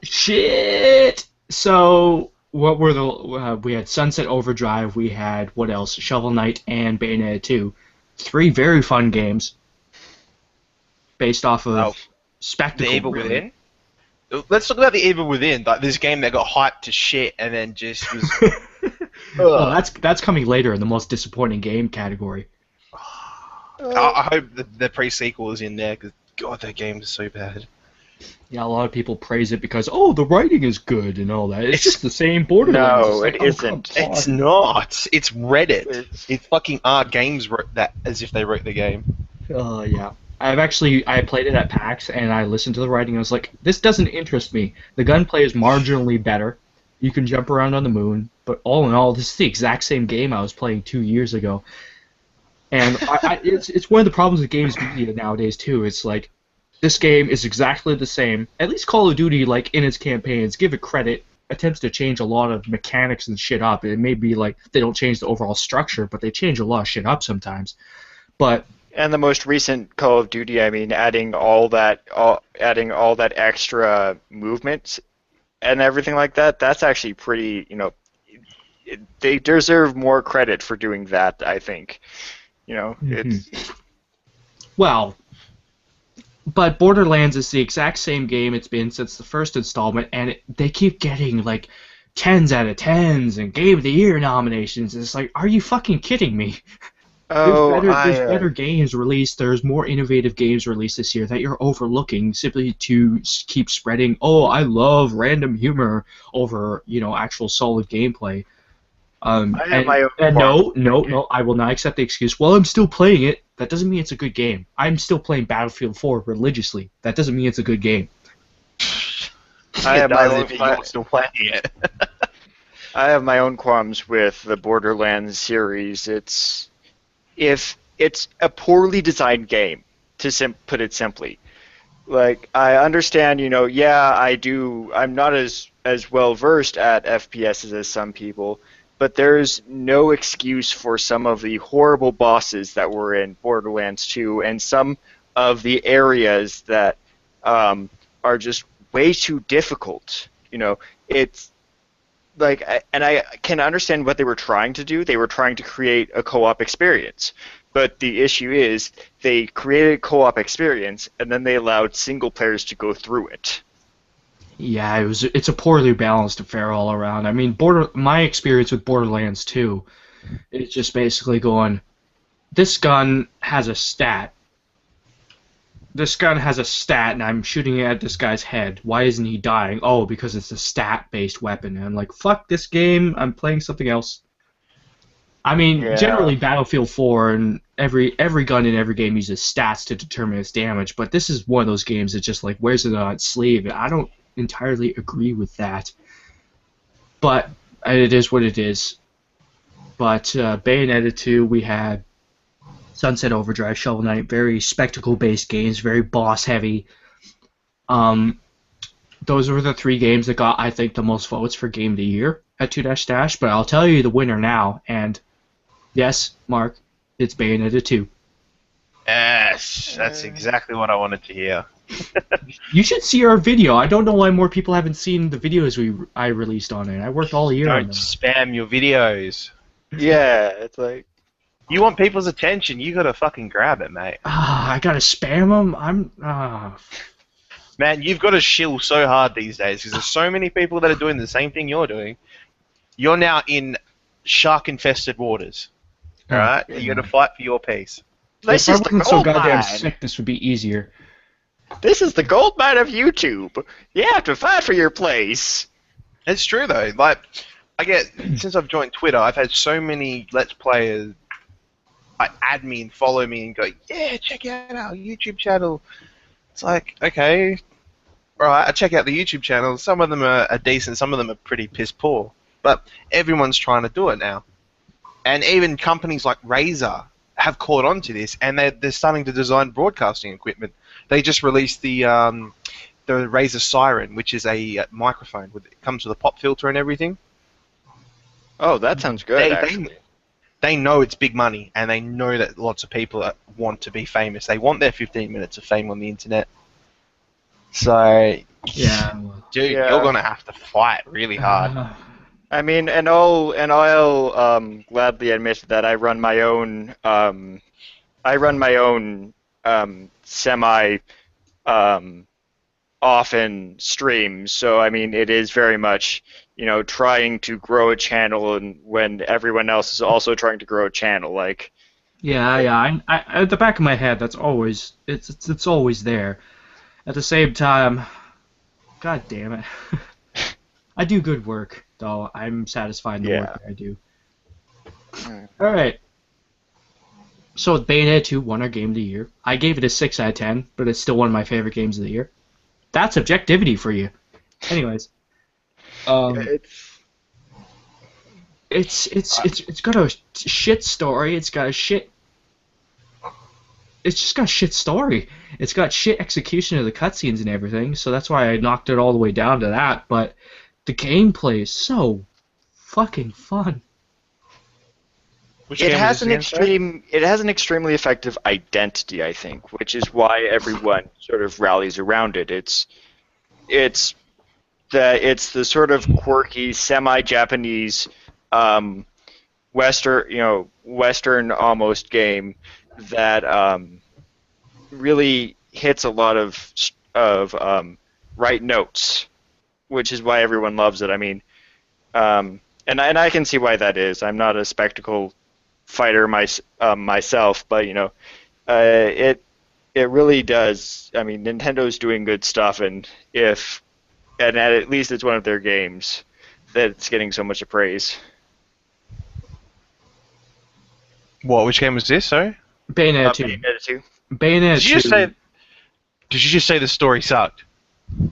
Shit! So, what were we had Sunset Overdrive, we had, what else? Shovel Knight and Bayonetta 2. 3 very fun games. based off of Oh, spectacle. The Evil really. Within. Let's talk about The Evil Within, like this game that got hyped to shit and then just was. Well, that's coming later in the most disappointing game category. I hope the pre-sequel is in there because God, that game is so bad. Yeah, a lot of people praise it because the writing is good and all that. It's just the same Borderlands. No, It's it like, isn't. come on. It's not. It's Reddit. It's- It's fucking R Games wrote that as if they wrote the game. Yeah. I played it at PAX and I listened to the writing and I was like, this doesn't interest me. The gunplay is marginally better. You can jump around on the moon, but all in all, this is the exact same game I was playing 2 years ago. And it's one of the problems with games media nowadays too. It's like this game is exactly the same. At least Call of Duty, like in its campaigns, give it credit, attempts to change a lot of mechanics and shit up. It may be like they don't change the overall structure, but they change a lot of shit up sometimes. But And the most recent Call of Duty, I mean, adding all that extra movement and everything like that, that's actually pretty, they deserve more credit for doing that, I think. It's well, but Borderlands is the exact same game it's been since the first installment, and they keep getting like 10s out of 10s and Game of the Year nominations. It's like, are you fucking kidding me? There's better games released. There's more innovative games released this year that you're overlooking simply to keep spreading. Oh, I love random humor over actual solid gameplay. I have my own and no, I will not accept the excuse. Well, I'm still playing it. That doesn't mean it's a good game. I'm still playing Battlefield 4 religiously. That doesn't mean it's a good game. I have my own if you're still playing it. I have my own qualms with the Borderlands series. If it's a poorly designed game, to put it simply. Like, I understand, I do. I'm not as well versed at FPSs as some people, but there's no excuse for some of the horrible bosses that were in Borderlands 2 and some of the areas that are just way too difficult. It's like, and I can understand what they were trying to do. They were trying to create a co-op experience. But the issue is they created a co-op experience and then they allowed single players to go through it. Yeah, it's a poorly balanced affair all around. I mean, my experience with Borderlands 2 is just basically going, this gun has a stat. This gun has a stat, and I'm shooting it at this guy's head. Why isn't he dying? Oh, because it's a stat-based weapon. And I'm like, fuck this game. I'm playing something else. I mean, Yeah. generally Battlefield 4 and every gun in every game uses stats to determine its damage, but this is one of those games that just like wears it on its sleeve. I don't entirely agree with that, but it is what it is. But Bayonetta 2, we had Sunset Overdrive, Shovel Knight, very spectacle-based games, very boss-heavy. Those were the three games that got, I think, the most votes for Game of the Year at 2-. But I'll tell you the winner now, and yes, Mark, it's Bayonetta 2. Yes, that's exactly what I wanted to hear. You should see our video. I don't know why more people haven't seen the videos I released on it. I worked all year on Don't them. spam your videos. Yeah, it's like, You want people's attention, you gotta fucking grab it, mate. I gotta spam them. Man, you've got to shill so hard these days because there's so many people that are doing the same thing you're doing. You're now in shark-infested waters. Alright? You gotta fight for your peace. this If I is the wasn't so gold goddamn mine. sick, this would be easier. This is the gold mine of YouTube. You have to fight for your place. It's true though. Like, since I've joined Twitter, I've had so many Let's Players like add me and follow me and go, yeah, check out our YouTube channel. It's like, okay, right, I check out the YouTube channel. Some of them are decent, some of them are pretty piss poor. But everyone's trying to do it now. And even companies like Razer have caught on to this, and they're starting to design broadcasting equipment. They just released the Razer Siren, which is a microphone. It comes with a pop filter and everything. Oh, that sounds good, actually. They know it's big money, and they know that lots of people want to be famous. They want their 15 minutes of fame on the internet. So, Yeah. dude, Yeah. you're gonna have to fight really hard. I mean, and I'll gladly admit that I run my own semi often streams. So I mean, it is very much, trying to grow a channel, and when everyone else is also trying to grow a channel, like. Yeah, yeah. At the back of my head, that's always it's always there. At the same time, God damn it, I do good work, though. I'm satisfied in the work that I do. All right. So Bayonetta 2 won our game of the year. I gave it a 6 out of 10, but it's still one of my favorite games of the year. That's objectivity for you. Anyways, it's got a shit story. It's just got a shit story. It's got shit execution of the cutscenes and everything, so that's why I knocked it all the way down to that. But the gameplay is so fucking fun. It has an extremely effective identity, I think, which is why everyone sort of rallies around it. It's the sort of quirky, semi-Japanese, Western almost game that really hits a lot of right notes, which is why everyone loves it. I mean, and I can see why that is. I'm not a spectacle fighter myself, but it really does. I mean, Nintendo's doing good stuff, and at least it's one of their games that it's getting so much praise. What? Which game was this? Sorry. Bayonetta 2. Bayonetta 2. Bayonetta 2. Did you just say the story sucked?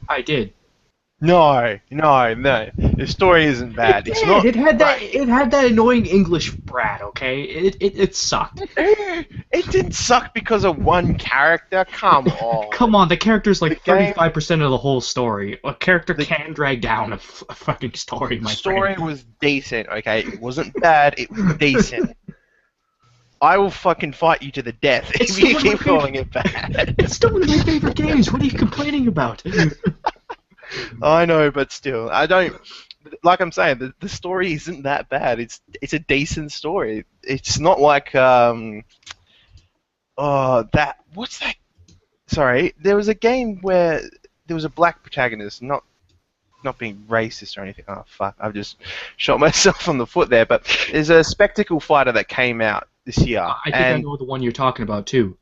I did. No. The story isn't bad. It's not. It had that annoying English brat. Okay, it sucked. It didn't suck because of one character. Come on. Come on, the character's like 35% of the whole story. A character can drag down a fucking story. The story was decent. Okay, it wasn't bad. It was decent. I will fucking fight you to the death if you keep calling it bad. It's still one of my favorite games. What are you complaining about? I know, but still, I don't. Like I'm saying, the story isn't that bad. It's a decent story. It's not like what's that? Sorry, there was a game where there was a black protagonist, not being racist or anything. Oh fuck, I've just shot myself on the foot there. But there's a spectacle fighter that came out this year. I think I know the one you're talking about too.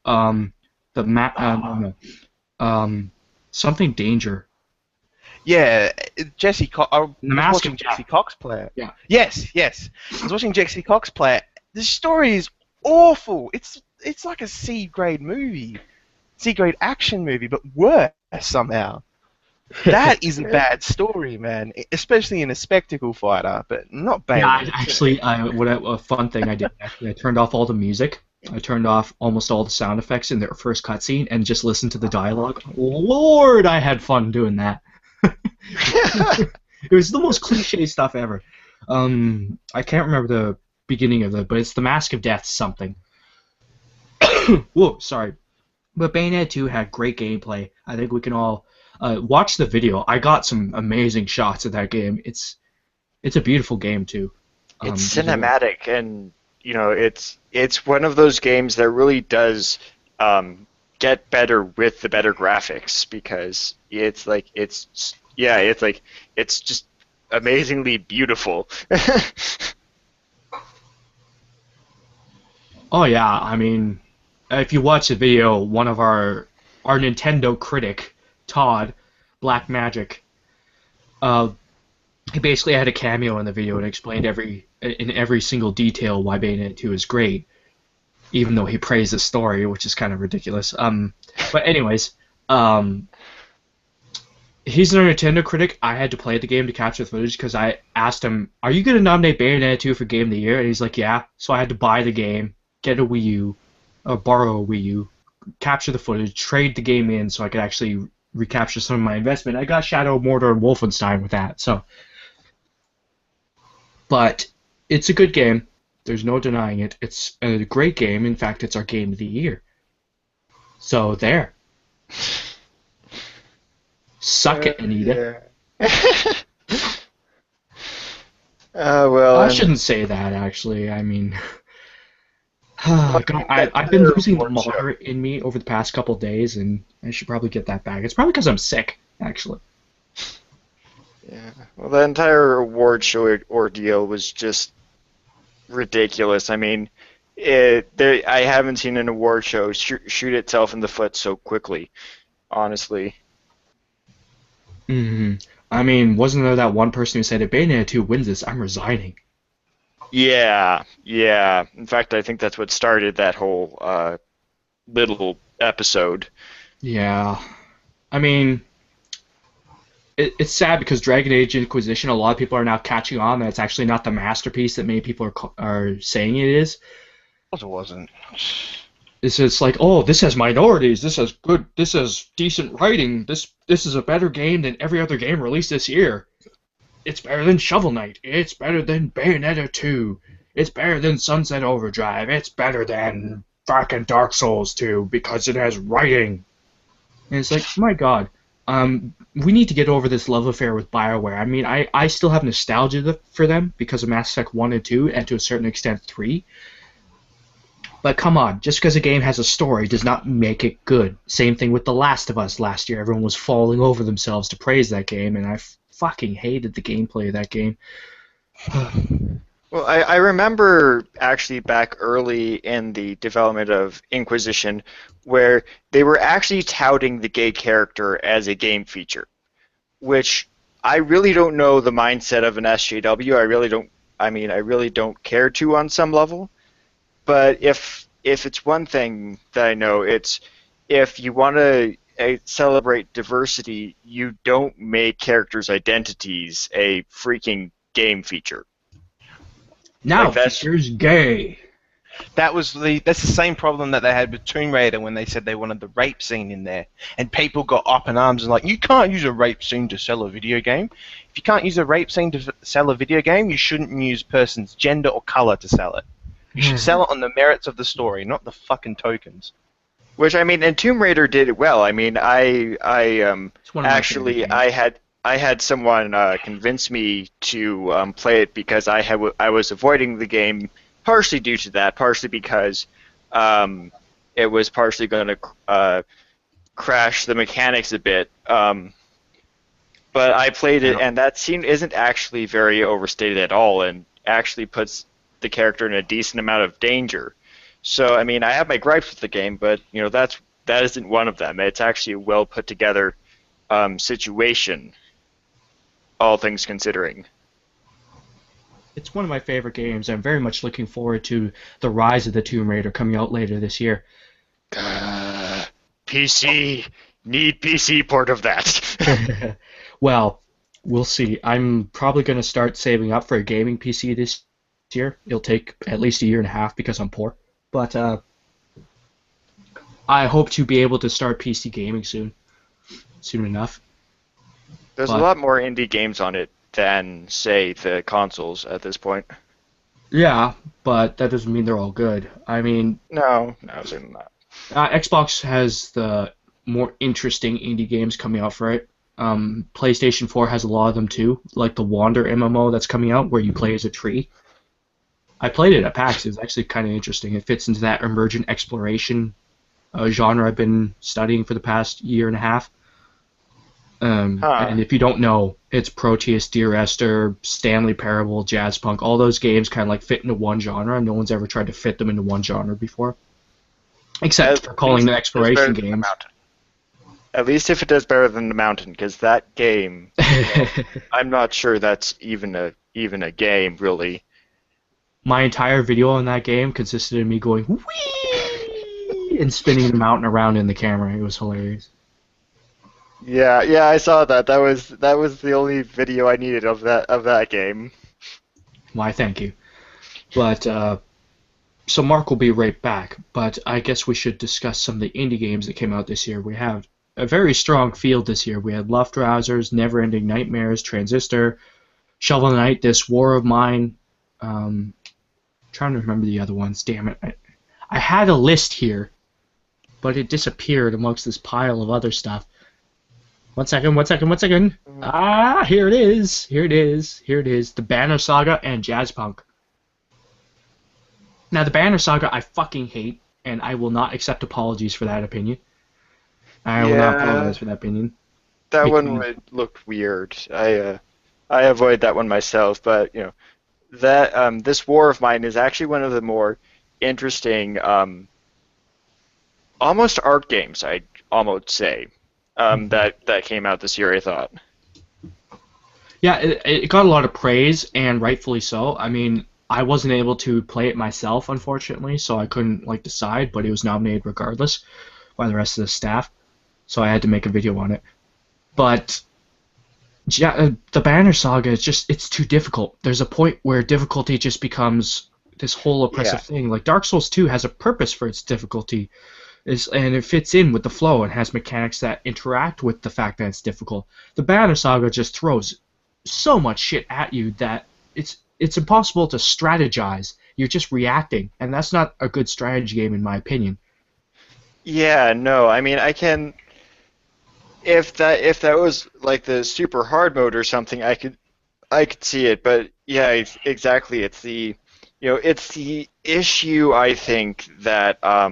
Something Danger. Yeah, Jesse Cox. I was Mask watching of Jesse Cox play it. Yeah. Yes. I was watching Jesse Cox play it. The story is awful. It's like a C-grade movie, C-grade action movie, but worse somehow. That is a bad story, man. Especially in a spectacle fighter, but not bad. Yeah, actually, a fun thing I did. Actually, I turned off all the music. I turned off almost all the sound effects in their first cutscene and just listened to the dialogue. Lord, I had fun doing that. It was the most cliche stuff ever. I can't remember the beginning of it, but it's the Mask of Death something. Whoa, sorry. But Bayonetta 2 had great gameplay. I think we can all watch the video. I got some amazing shots of that game. It's a beautiful game too. It's cinematic, and it's one of those games that really does get better with the better graphics, because it's just amazingly beautiful. Oh yeah, I mean, if you watch the video, one of our Nintendo critic, Todd Black Magic, he basically had a cameo in the video and explained in every single detail why Bayonetta 2 is great, even though he praised the story, which is kind of ridiculous. But anyways, he's a Nintendo critic. I had to play the game to capture the footage because I asked him, "Are you going to nominate Bayonetta 2 for Game of the Year?" And he's like, "Yeah." So I had to buy the game, get a Wii U, or borrow a Wii U, capture the footage, trade the game in so I could actually recapture some of my investment. I got Shadow of Mordor and Wolfenstein with that. But it's a good game. There's no denying it. It's a great game. In fact, it's our Game of the Year. So there. Suck it, Anita. Yeah. Well, I shouldn't say that, actually. I mean, God, I've been losing the moderate in me over the past couple days, and I should probably get that back. It's probably because I'm sick, actually. Yeah. Well, the entire award show ordeal was just ridiculous. I mean, I haven't seen an award show shoot itself in the foot so quickly, honestly. Hmm. I mean, wasn't there that one person who said, if Bayonetta 2 wins this, I'm resigning? Yeah, yeah. In fact, I think that's what started that whole little episode. Yeah. I mean, it's sad because Dragon Age Inquisition, a lot of people are now catching on that it's actually not the masterpiece that many people are saying it is. It wasn't. It's just like, oh, this has minorities, this has decent writing, this is a better game than every other game released this year. It's better than Shovel Knight, it's better than Bayonetta 2, it's better than Sunset Overdrive, it's better than fucking Dark Souls 2 because it has writing. And it's like, my god, we need to get over this love affair with BioWare. I mean, I still have nostalgia for them because of Mass Effect 1 and 2, and to a certain extent 3. But come on, just because a game has a story does not make it good. Same thing with The Last of Us last year. Everyone was falling over themselves to praise that game, and I fucking hated the gameplay of that game. Well, I remember actually back early in the development of Inquisition where they were actually touting the gay character as a game feature, which I really don't know the mindset of an SJW. I really don't care to on some level. But if it's one thing that I know, it's if you want to celebrate diversity, you don't make characters' identities a freaking game feature. Now, Like features gay. That's the same problem that they had with Tomb Raider when they said they wanted the rape scene in there, and people got up in arms and like, you can't use a rape scene to sell a video game. If you can't use a rape scene to sell a video game, you shouldn't use person's gender or color to sell it. You should sell it on the merits of the story, not the fucking tokens. Which I mean, and Tomb Raider did it well. I mean, I It's one of my favorite games. I had someone convince me to play it because I was avoiding the game partially due to that, partially because it was partially going to crash the mechanics a bit. But I played it, and that scene isn't actually very overstated at all, and actually puts the character in a decent amount of danger. So I mean, I have my gripes with the game, but you know that isn't one of them. It's actually a well put together situation, all things considering. It's one of my favorite games. I'm very much looking forward to the Rise of the Tomb Raider coming out later this year. PC, need PC port of that. Well, we'll see. I'm probably going to start saving up for a gaming PC this year. It'll take at least a year and a half because I'm poor. But I hope to be able to start PC gaming soon enough. There's a lot more indie games on it than, say, the consoles at this point. Yeah, but that doesn't mean they're all good. I mean, No, certainly not. Xbox has the more interesting indie games coming out for it. PlayStation 4 has a lot of them too, like the Wander MMO that's coming out where you play as a tree. I played it at PAX. It's actually kind of interesting. It fits into that emergent exploration genre I've been studying for the past year and a half. And if you don't know, it's Proteus, Dear Esther, Stanley Parable, Jazzpunk. All those games kind of like fit into one genre, and no one's ever tried to fit them into one genre before. Except for calling them exploration games. At least if it does better than The Mountain, because that game, I'm not sure that's even a game, really. My entire video on that game consisted of me going, whee! And spinning the mountain around in the camera. It was hilarious. Yeah, I saw that. That was the only video I needed of that game. Why, thank you. But, so Mark will be right back, but I guess we should discuss some of the indie games that came out this year. We have a very strong field this year. We had Luftrausers, Neverending Nightmares, Transistor, Shovel Knight, This War of Mine. Trying to remember the other ones. Damn it. I had a list here, but it disappeared amongst this pile of other stuff. One second. Ah, here it is. The Banner Saga and Jazzpunk. Now, the Banner Saga I fucking hate, and I will not accept apologies for that opinion. I will not Yeah, apologize for that opinion. that one Because, would look weird. I avoid that one myself, but that this War of Mine is actually one of the more interesting, almost art games. I'd almost say that came out this year. I thought. yeah, it got a lot of praise, and rightfully so. I mean, I wasn't able to play it myself, unfortunately, so I couldn't decide, but it was nominated regardless by the rest of the staff, so I had to make a video on it. But yeah, the Banner Saga is it's too difficult. There's a point where difficulty just becomes this whole oppressive Yeah. thing. Like Dark Souls 2 has a purpose for its difficulty, and it fits in with the flow and has mechanics that interact with the fact that it's difficult. The Banner Saga just throws so much shit at you that it's impossible to strategize. You're just reacting, and that's not a good strategy game in my opinion. Yeah, no, I mean I can if that was like the super hard mode or something, I could see it, but yeah, exactly. It's the issue I think that a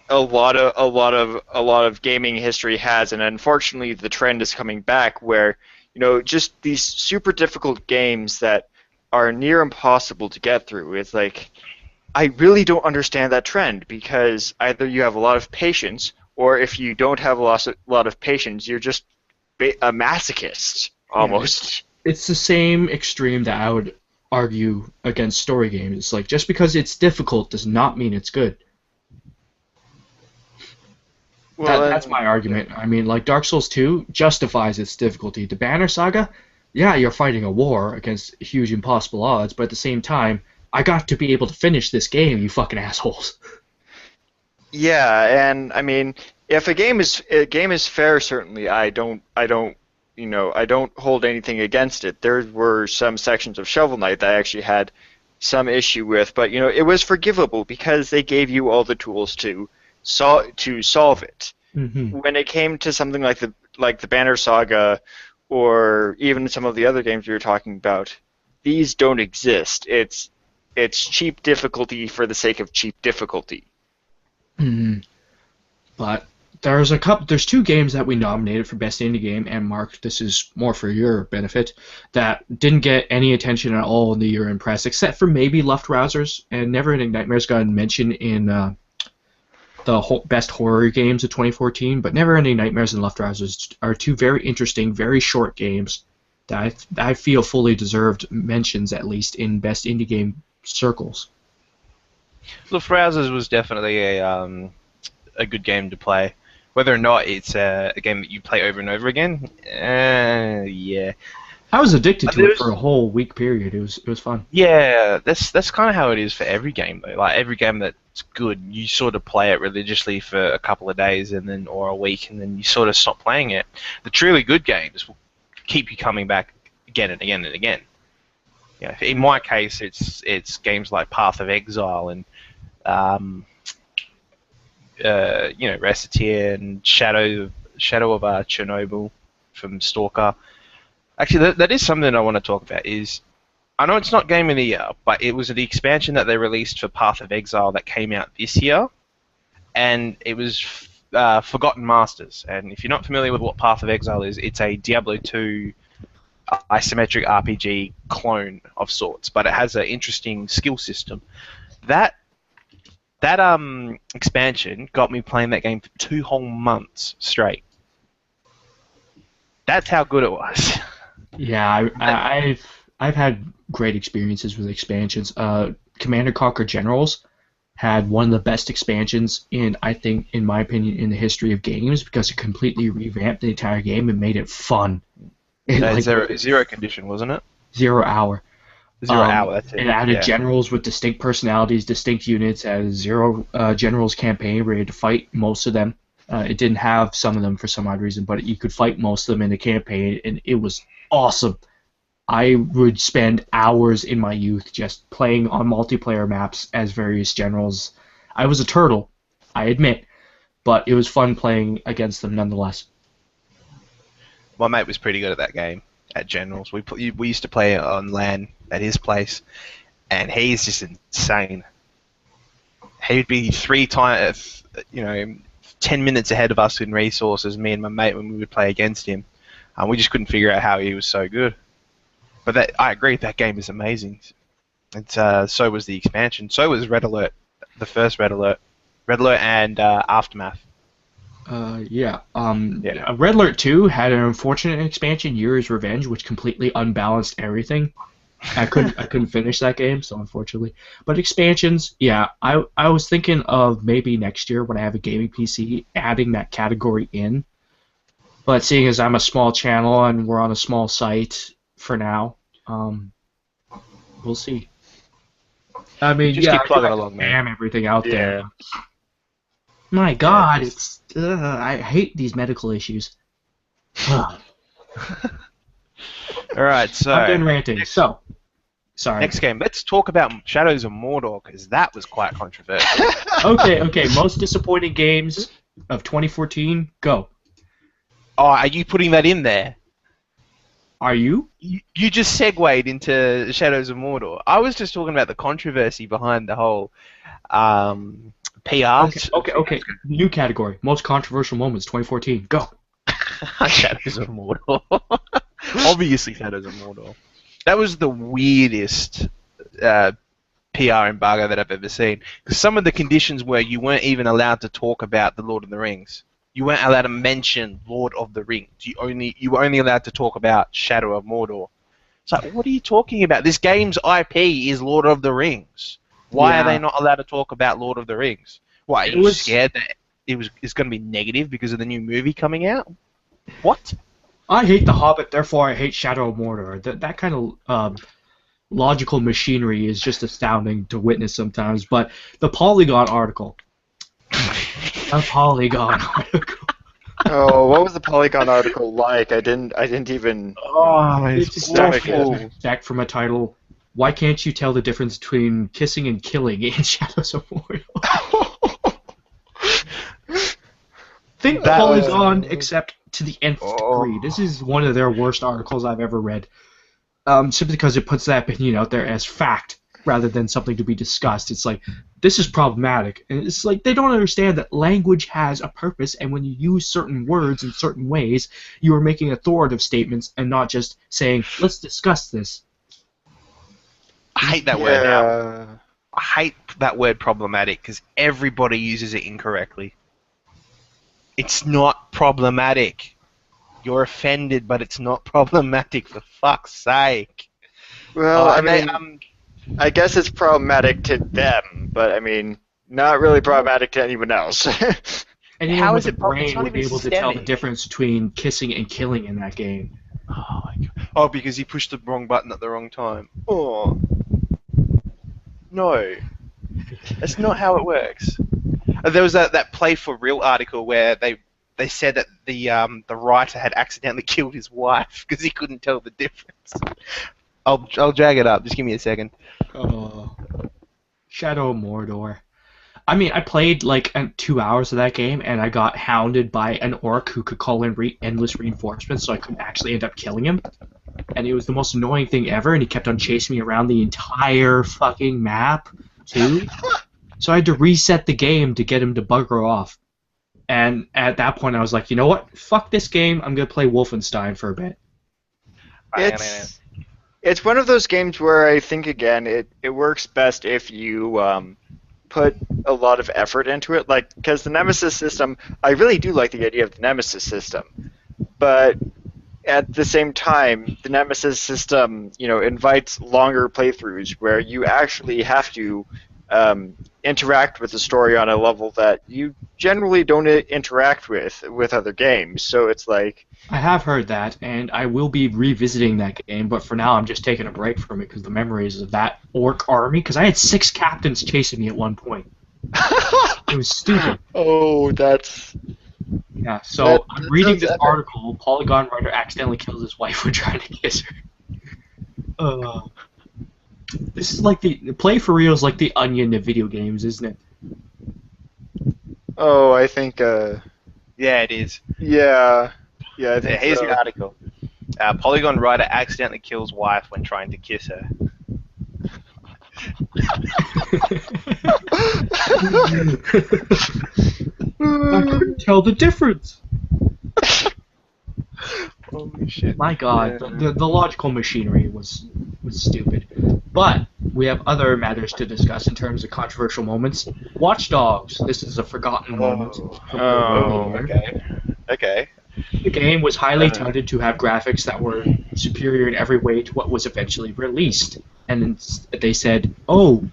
lot of gaming history has, and unfortunately the trend is coming back where just these super difficult games that are near impossible to get through. It's like I really don't understand that trend because either you have a lot of patience, or if you don't have a lot of patience, you're just a masochist Yeah, almost. it's the same extreme that I would argue against story games. It's like just because it's difficult does not mean it's good. Well, That's my argument. I mean, like Dark Souls 2 justifies its difficulty. The Banner Saga, yeah, you're fighting a war against huge impossible odds, but at the same time, I got to be able to finish this game, you fucking assholes. yeah, and I mean, if a game is fair, certainly I don't hold anything against it. There were some sections of Shovel Knight that I actually had some issue with, but it was forgivable because they gave you all the tools to solve it. Hmm. When it came to something like the Banner Saga, or even some of the other games we were talking about, these don't exist. It's cheap difficulty for the sake of cheap difficulty. Hmm. But there's two games that we nominated for Best Indie Game, and Mark, this is more for your benefit, that didn't get any attention at all in the year-end press, except for maybe Luftrausers, and Neverending Nightmares got mentioned in the best horror games of 2014, but Neverending Nightmares and Luftrausers are two very interesting, very short games that I feel fully deserved mentions, at least in best indie game circles. Look, Rousers was definitely a good game to play. Whether or not it's a game that you play over and over again, yeah. I was addicted to it There's- for a whole week period. It was fun. Yeah, that's kind of how it is for every game though. Like every game that's good, you sort of play it religiously for a couple of days or a week, and then you sort of stop playing it. The truly good games will keep you coming back again and again and again. Yeah, in my case, it's games like Path of Exile and Recetier and Shadow of Chernobyl from Stalker. Actually, that is something I want to talk about. I know it's not Game of the Year, but it was the expansion that they released for Path of Exile that came out this year, and it was Forgotten Masters. And if you're not familiar with what Path of Exile is, it's a Diablo 2 isometric RPG clone of sorts, but it has an interesting skill system. That expansion got me playing that game for 2 whole months straight. That's how good it was. Yeah, I've had great experiences with expansions. Command & Conquer Generals had one of the best expansions I think, in my opinion, in the history of games, because it completely revamped the entire game and made it fun. Zero Condition, wasn't it? 0 Hour. Zero Hour, that's it. It added yeah. generals with distinct personalities, distinct units. As Zero Generals campaign where you had to fight most of them. It didn't have some of them for some odd reason, but you could fight most of them in the campaign, and it was awesome. I would spend hours in my youth just playing on multiplayer maps as various generals. I was a turtle, I admit, but it was fun playing against them nonetheless. My mate was pretty good at that game, at Generals. We used to play it on LAN at his place, and he's just insane. He'd be 3 times, 10 minutes ahead of us in resources, me and my mate, when we would play against him. We just couldn't figure out how he was so good. But I agree, that game is amazing. And so was the expansion. So was Red Alert, the first Red Alert. Red Alert and Aftermath. Yeah. Red Alert 2 had an unfortunate expansion, Yuri's Revenge, which completely unbalanced everything. I couldn't finish that game, so unfortunately. But expansions, yeah, I was thinking of maybe next year when I have a gaming PC adding that category in. But seeing as I'm a small channel and we're on a small site for now, we'll see. I mean, Just keep plugging along, man. Spam everything out there. My God, it's I hate these medical issues. All right, so I'm done ranting. So, sorry. Next game, let's talk about Shadows of Mordor, because that was quite controversial. Okay. Most disappointing games of 2014. Go. Oh, are you putting that in there? Are you? You just segued into Shadows of Mordor. I was just talking about the controversy behind the whole PR. Okay. New category. Most controversial moments 2014. Go. Shadows of Mordor. Obviously, Shadows of Mordor. That was the weirdest PR embargo that I've ever seen. Because some of the conditions were you weren't even allowed to talk about the Lord of the Rings. You weren't allowed to mention Lord of the Rings. You were only allowed to talk about Shadow of Mordor. It's like, what are you talking about? This game's IP is Lord of the Rings. Why are they not allowed to talk about Lord of the Rings? Why, are you scared that it's going to be negative because of the new movie coming out? What? I hate The Hobbit, therefore I hate Shadow of Mordor. That kind of logical machinery is just astounding to witness sometimes. But the Polygon article. A Polygon article. Oh, what was the Polygon article like? I didn't even. Oh, It's awful. Back from a title. Why can't you tell the difference between kissing and killing in Shadows of Mordor? Think Polygon, except to the nth degree. This is one of their worst articles I've ever read. Simply because it puts that opinion out there as fact rather than something to be discussed. It's like, this is problematic. And it's like, they don't understand that language has a purpose, and when you use certain words in certain ways, you are making authoritative statements and not just saying, let's discuss this. I hate that word now. I hate that word problematic because everybody uses it incorrectly. It's not problematic. You're offended, but it's not problematic, for fuck's sake. Well, I mean, I guess it's problematic to them, but I mean, not really problematic to anyone else. Anyone How with is a it brain would be able to tell the systemic? difference between kissing and killing in that game. Oh my God. Oh, because he pushed the wrong button at the wrong time. Oh. No. That's not how it works. There was that Play for Real article where they said that the writer had accidentally killed his wife because he couldn't tell the difference. I'll drag it up. Just give me a second. Oh. Shadow of Mordor. I mean, I played like 2 hours of that game, and I got hounded by an orc who could call in endless reinforcements, so I couldn't actually end up killing him. And it was the most annoying thing ever, and he kept on chasing me around the entire fucking map, too. So I had to reset the game to get him to bugger off. And at that point, I was like, you know what? Fuck this game. I'm going to play Wolfenstein for a bit. It's one of those games where I think, again, it works best if you put a lot of effort into it. Like, because the Nemesis system, I really do like the idea of the Nemesis system. But at the same time, the Nemesis system, invites longer playthroughs where you actually have to interact with the story on a level that you generally don't interact with other games. So it's like... I have heard that, and I will be revisiting that game, but for now I'm just taking a break from it because the memories of that orc army, because I had 6 captains chasing me at one point. It was stupid. Oh, that's... Yeah, so I'm reading this article, Polygon writer accidentally kills his wife when trying to kiss her. This is like the Play for Real is like the Onion of video games, isn't it? Oh, I think, Yeah, it is. yeah, I think Here's so. the article. Polygon writer accidentally kills wife when trying to kiss her. I couldn't tell the difference. Holy shit. My God, Yeah. the logical machinery was stupid. But we have other matters to discuss in terms of controversial moments. Watch Dogs. This is a forgotten moment from Oh, earlier. Okay. Okay. The game was highly touted to have graphics that were superior in every way to what was eventually released. And they said, oh,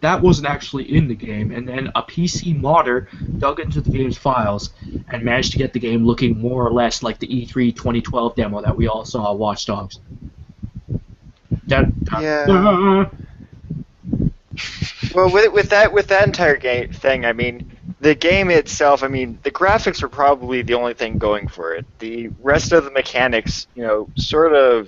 that wasn't actually in the game. And then a PC modder dug into the game's files and managed to get the game looking more or less like the E3 2012 demo that we all saw at Watch Dogs. Yeah. Well, with that entire game thing, I mean, the game itself, I mean, the graphics were probably the only thing going for it. The rest of the mechanics, sort of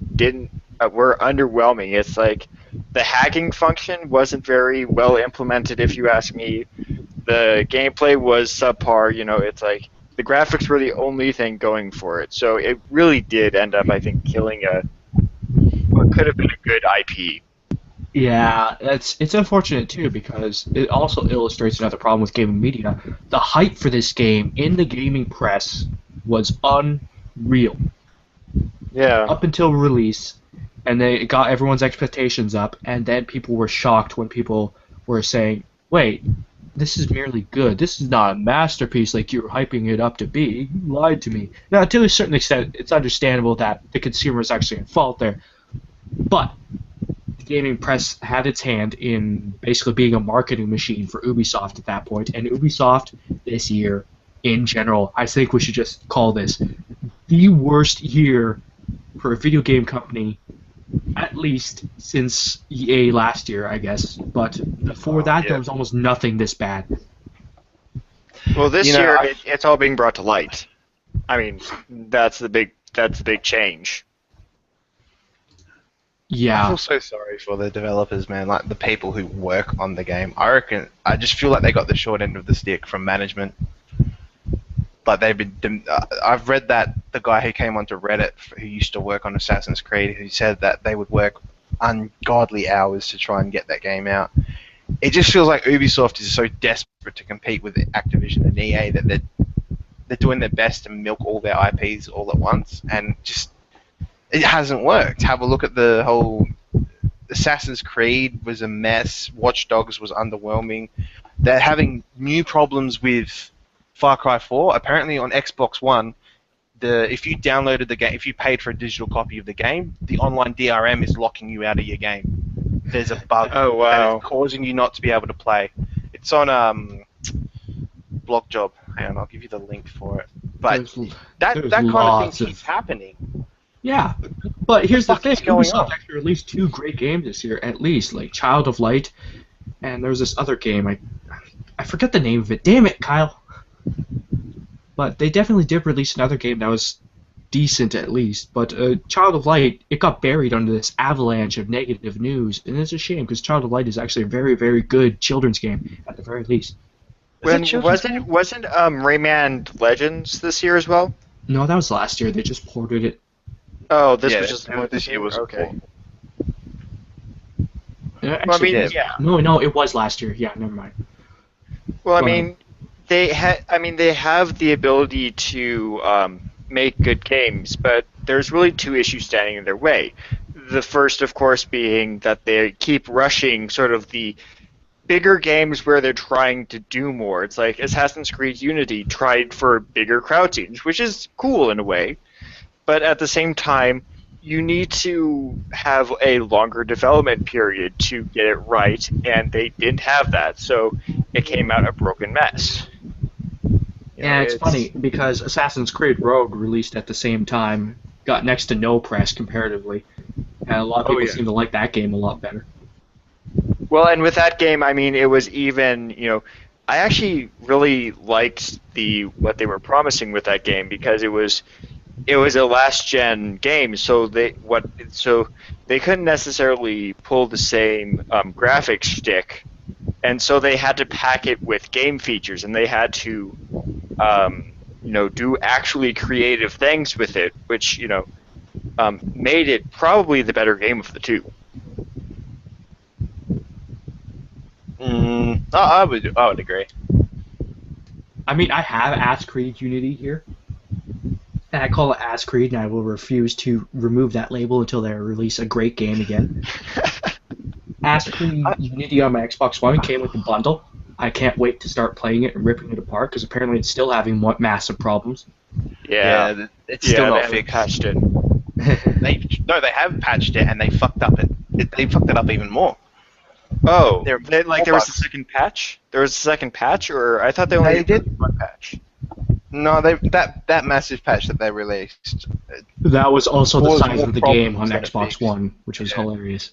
were underwhelming. It's like the hacking function wasn't very well implemented, if you ask me. The gameplay was subpar. It's like the graphics were the only thing going for it. So it really did end up, I think, killing what could have been a good IP. Yeah, it's unfortunate too because it also illustrates another problem with gaming media. The hype for this game in the gaming press was unreal Yeah. up until release, and they got everyone's expectations up, and then people were shocked when people were saying, "Wait, this is merely good. This is not a masterpiece like you were hyping it up to be. You lied to me." Now, to a certain extent, it's understandable that the consumer is actually at fault there, but the gaming press had its hand in basically being a marketing machine for Ubisoft at that point, and Ubisoft this year, in general, I think we should just call this the worst year for a video game company, at least since EA last year, I guess. But before that, yeah. there was almost nothing this bad. Well, this You know, year I- it's all being brought to light. I mean, that's the big change. I Yeah, feel so sorry for the developers, man. Like the people who work on the game. I just feel like they got the short end of the stick from management. Like they've been. I've read that the guy who came onto Reddit, who used to work on Assassin's Creed, who said that they would work ungodly hours to try and get that game out. It just feels like Ubisoft is so desperate to compete with Activision and EA that they're doing their best to milk all their IPs all at once, and just it hasn't worked. Have a look at the whole Assassin's Creed was a mess. Watch Dogs was underwhelming. They're having new problems with Far Cry 4. Apparently on Xbox One, if you downloaded the game, if you paid for a digital copy of the game, the online DRM is locking you out of your game. There's a bug Oh, wow. that is causing you not to be able to play. It's on BlogJob. Hang on, I'll give you the link for it. But there's that there's kind of lots thing of- keeps happening. yeah. But here's the What thing: the fuck is going Ubisoft on? actually released 2 great games this year, at least, like Child of Light, and there was this other game. I forget the name of it. Damn it, Kyle. But they definitely did release another game that was decent at least. But Child of Light, it got buried under this avalanche of negative news, and it's a shame because Child of Light is actually a very, very good children's game at the very least. When Is it children's wasn't Rayman Legends this year as well? No, that was last year. They just ported it. Oh, this Yeah, was just this year was okay. Yeah, Well, I actually, mean, yeah. no, it was last year. Yeah, never mind. Well, I Go mean, they have the ability to make good games, but there's really 2 issues standing in their way. The first, of course, being that they keep rushing sort of the bigger games where they're trying to do more. It's like Assassin's Creed Unity tried for bigger crowd scenes, which is cool in a way, but at the same time, you need to have a longer development period to get it right, and they didn't have that, so it came out a broken mess. Yeah, it's funny because Assassin's Creed Rogue released at the same time, got next to no press comparatively, and a lot of Oh, people yeah. seem to like that game a lot better. Well, and with that game, I mean, it was even, I actually really liked what they were promising with that game because it was a last gen game, so they couldn't necessarily pull the same graphics shtick, and so they had to pack it with game features, and they had to do actually creative things with it, which made it probably the better game of the 2. I would agree. I mean, I have Ass Creed Unity here, and I call it Ass Creed, and I will refuse to remove that label until they release a great game again. Ass Creed Unity on my Xbox One came with the bundle. I can't wait to start playing it and ripping it apart because apparently it's still having massive problems. Yeah, It's still they not haven't fixed. patched it. They have patched it and they fucked up it. They fucked it up even more. Oh, There- there was a bugs. second patch? There was a second patch, or I thought they only They did. one patch. No, that massive patch that they released, That was also the Caused size more of the game on problems than it Xbox fixed. One, which was Yeah. hilarious.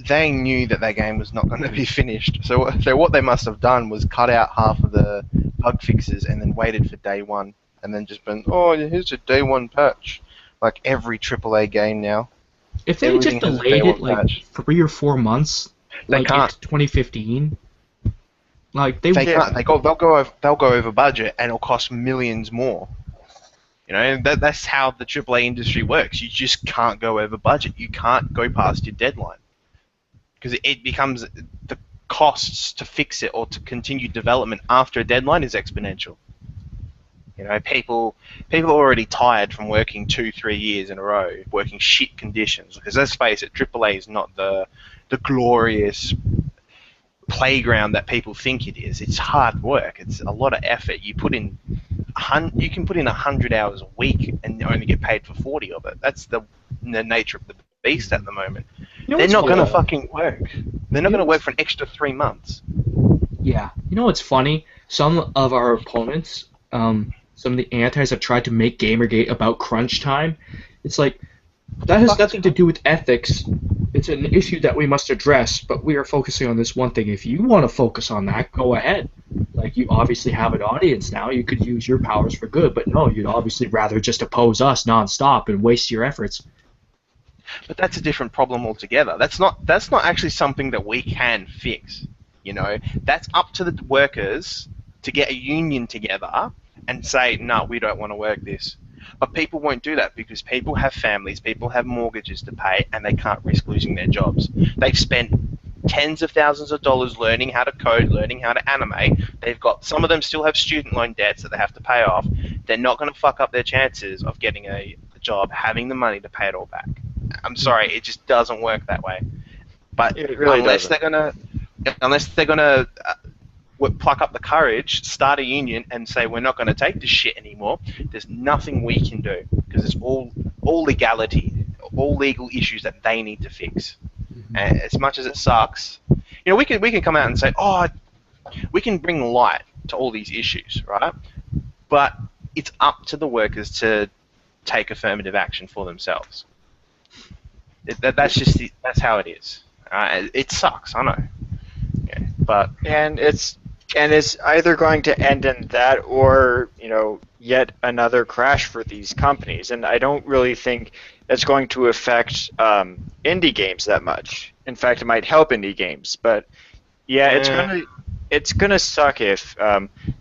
they knew that their game was not going to be finished. So what they must have done was cut out half of the bug fixes and then waited for day one, and then just been, oh, here's a day one patch, like every AAA game now. If they Everything just has a delayed day it one like patch. 3 or 4 months, They like can't. into 2015, like They would- can't. They'll go over budget, and it'll cost millions more. You know, that's how the AAA industry works. You just can't go over budget. You can't go past your deadline because it becomes the costs to fix it or to continue development after a deadline is exponential. You know, people are already tired from working 2-3 years in a row, working shit conditions. Because let's face it, AAA is not the glorious playground that people think it is. It's hard work. It's a lot of effort. You can put in 100 hours a week and only get paid for 40 of it. That's the nature of the beast at the moment. You know They're what's not going to funny? fucking work. They're not going to work for an extra 3 months. Yeah, you know what's funny? Some of our opponents, some of the antis have tried to make Gamergate about crunch time. It's like that has nothing to do with ethics. It's an issue that we must address, but we are focusing on this one thing. If you want to focus on that, go ahead. Like, you obviously have an audience now. You could use your powers for good, but no, you'd obviously rather just oppose us nonstop and waste your efforts. But that's a different problem altogether. That's not actually something that we can fix. You know, that's up to the workers to get a union together and say, no, we don't want to work this. But people won't do that because people have families, people have mortgages to pay, and they can't risk losing their jobs. They've spent tens of thousands of dollars learning how to code, learning how to animate. Some of them still have student loan debts that they have to pay off. They're not going to fuck up their chances of getting a job, having the money to pay it all back. I'm sorry, it just doesn't work that way. But It really unless doesn't. they're gonna pluck up the courage, start a union, and say we're not going to take this shit anymore, there's nothing we can do because it's all legality, all legal issues that they need to fix. And as much as it sucks, you know, we can come out and say, oh, we can bring light to all these issues, right? But it's up to the workers to take affirmative action for themselves. That's how it is. It sucks, I know. Yeah, but And it's either going to end in that or, you know, yet another crash for these companies. And I don't really think that's going to affect indie games that much. In fact, it might help indie games. But yeah, it's gonna suck if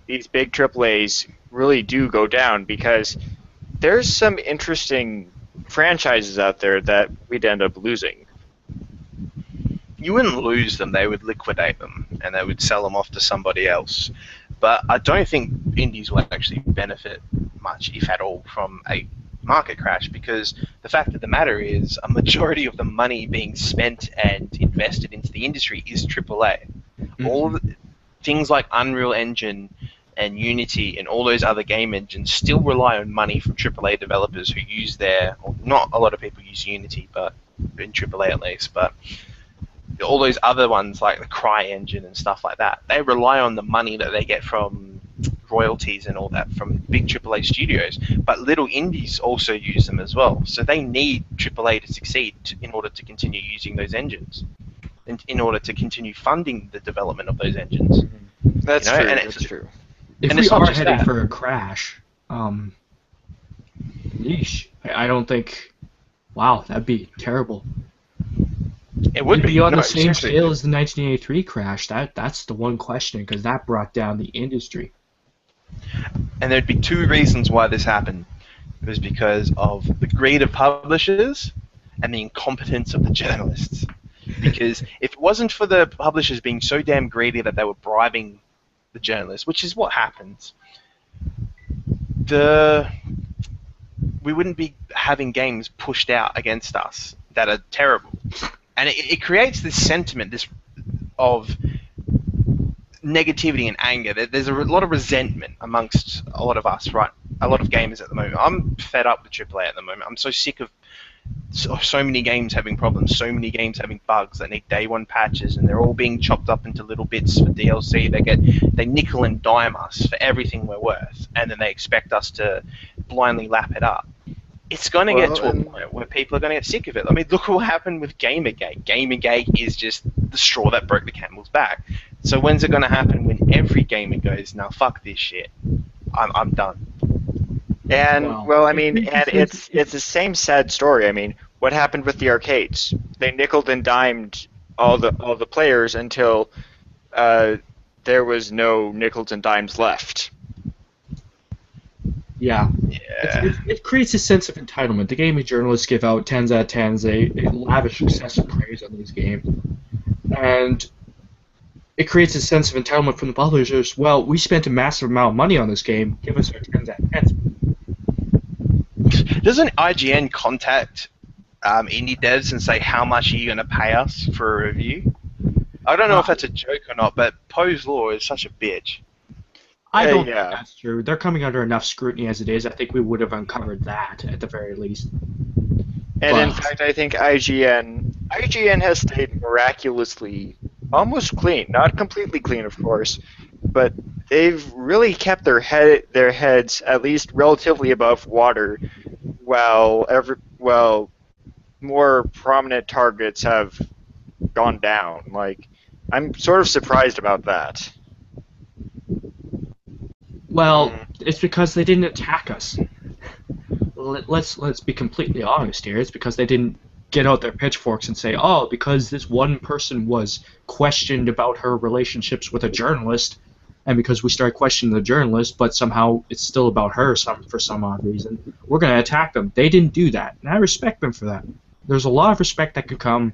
these big AAAs really do go down because there's some interesting franchises out there that we'd end up losing. you wouldn't lose them, they would liquidate them and they would sell them off to somebody else. But I don't think indies will actually benefit much, if at all, from a market crash because the fact of the matter is a majority of the money being spent and invested into the industry is AAA. All of the, things like Unreal Engine and Unity and all those other game engines still rely on money from AAA developers who use not a lot of people use Unity, but in AAA at least, but all those other ones like the CryEngine and stuff like that, they rely on the money that they get from royalties and all that from big AAA studios. But little indies also use them as well. So they need AAA to succeed in order to continue using those engines and in order to continue funding the development of those engines. That's You know, true. and That's true. If And we it's not are just heading that. for a crash, yeesh, I don't think. Wow, that'd be terrible. It would It'd be on No, the same seriously. scale as the 1983 crash. That's the one question because that brought down the industry. And there'd be two reasons why this happened. It was because of the greed of publishers and the incompetence of the journalists. Because if it wasn't for the publishers being so damn greedy that they were bribing the journalists, which is what happens, we wouldn't be having games pushed out against us that are terrible. And it creates this sentiment of negativity and anger. There's a lot of resentment amongst a lot of us, right? A lot of gamers at the moment. I'm fed up with AAA at the moment. I'm so sick of so many games having problems, so many games having bugs that need day one patches, and they're all being chopped up into little bits for DLC. They nickel and dime us for everything we're worth, and then they expect us to blindly lap it up. It's going to get to a point where people are going to get sick of it. I mean, look what happened with Gamergate. Gamergate is just the straw that broke the camel's back. So when's it going to happen when every gamer goes, "Now fuck this shit, I'm done"? And well, I mean, and it's the same sad story. I mean, what happened with the arcades? They nickeled and dimed all the players until there was no nickels and dimes left. Yeah. It creates a sense of entitlement. The gaming journalists give out 10s out of 10s. They lavish excessive praise on these games. And it creates a sense of entitlement from the publishers. Well, we spent a massive amount of money on this game. Give us our 10s out of 10s. Doesn't IGN contact indie devs and say, how much are you going to pay us for a review? I don't know if that's a joke or not, but Poe's Law is such a bitch. I don't think that's true. They're coming under enough scrutiny as it is. I think we would have uncovered that at the very least. And in fact, I think IGN has stayed miraculously almost clean. Not completely clean, of course, but they've really kept their heads at least relatively above water, while more prominent targets have gone down. Like, I'm sort of surprised about that. Well, it's because they didn't attack us. Let's be completely honest here. It's because they didn't get out their pitchforks and say, oh, because this one person was questioned about her relationships with a journalist, and because we started questioning the journalist, but somehow it's still about her for some odd reason, we're going to attack them. They didn't do that, and I respect them for that. There's a lot of respect that could come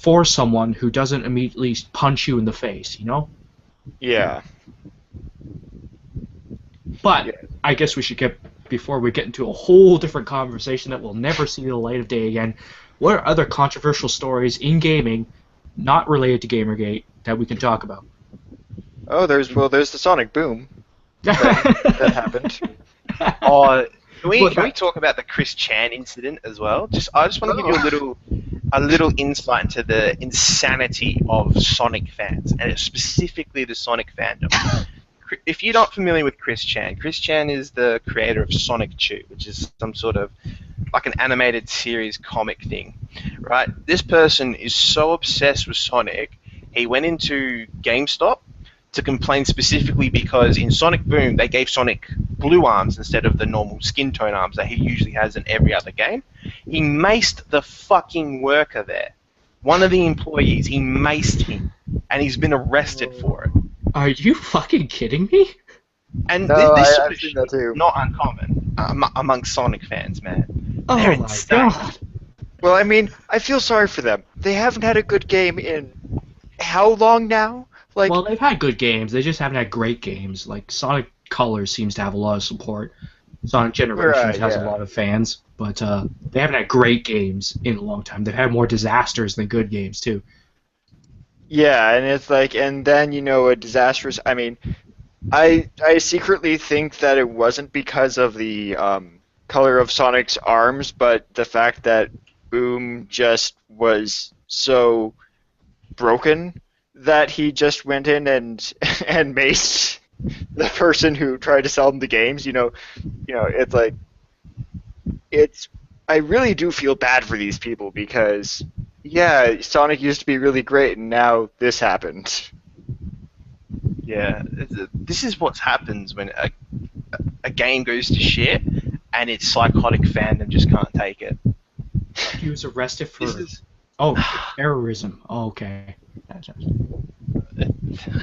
for someone who doesn't immediately punch you in the face, you know? Yeah. But I guess we should before we get into a whole different conversation that will never see the light of day again, what are other controversial stories in gaming, not related to Gamergate, that we can talk about? Oh, there's the Sonic Boom that happened. Can we talk about the Chris Chan incident as well? I just want to give you a little insight into the insanity of Sonic fans, and specifically the Sonic fandom. If you're not familiar with Chris Chan is the creator of Sonic 2, which is some sort of like an animated series comic thing, right? This person is so obsessed with Sonic, he went into GameStop to complain specifically because in Sonic Boom they gave Sonic blue arms instead of the normal skin tone arms that he usually has in every other game. He maced the fucking worker there. One of the employees, he maced him, and he's been arrested for it. Are you fucking kidding me? And No, this sort I've of seen shit that too. is not uncommon amongst Sonic fans, man. Oh They're my insane. god. Well, I mean, I feel sorry for them. They haven't had a good game in how long now? Like, Well, they've had good games. They just haven't had great games. Like Sonic Colors seems to have a lot of support. Sonic Generations has a lot of fans, but they haven't had great games in a long time. They've had more disasters than good games too. yeah, and it's like, and then a disastrous. I mean, I secretly think that it wasn't because of the color of Sonic's arms, but the fact that Boom just was so broken that he just went in and maced the person who tried to sell him the games. It's like I really do feel bad for these people because yeah, Sonic used to be really great and now this happened. Yeah, this is what happens when a game goes to shit and its psychotic fandom just can't take it. He was arrested for This is terrorism. Oh, okay.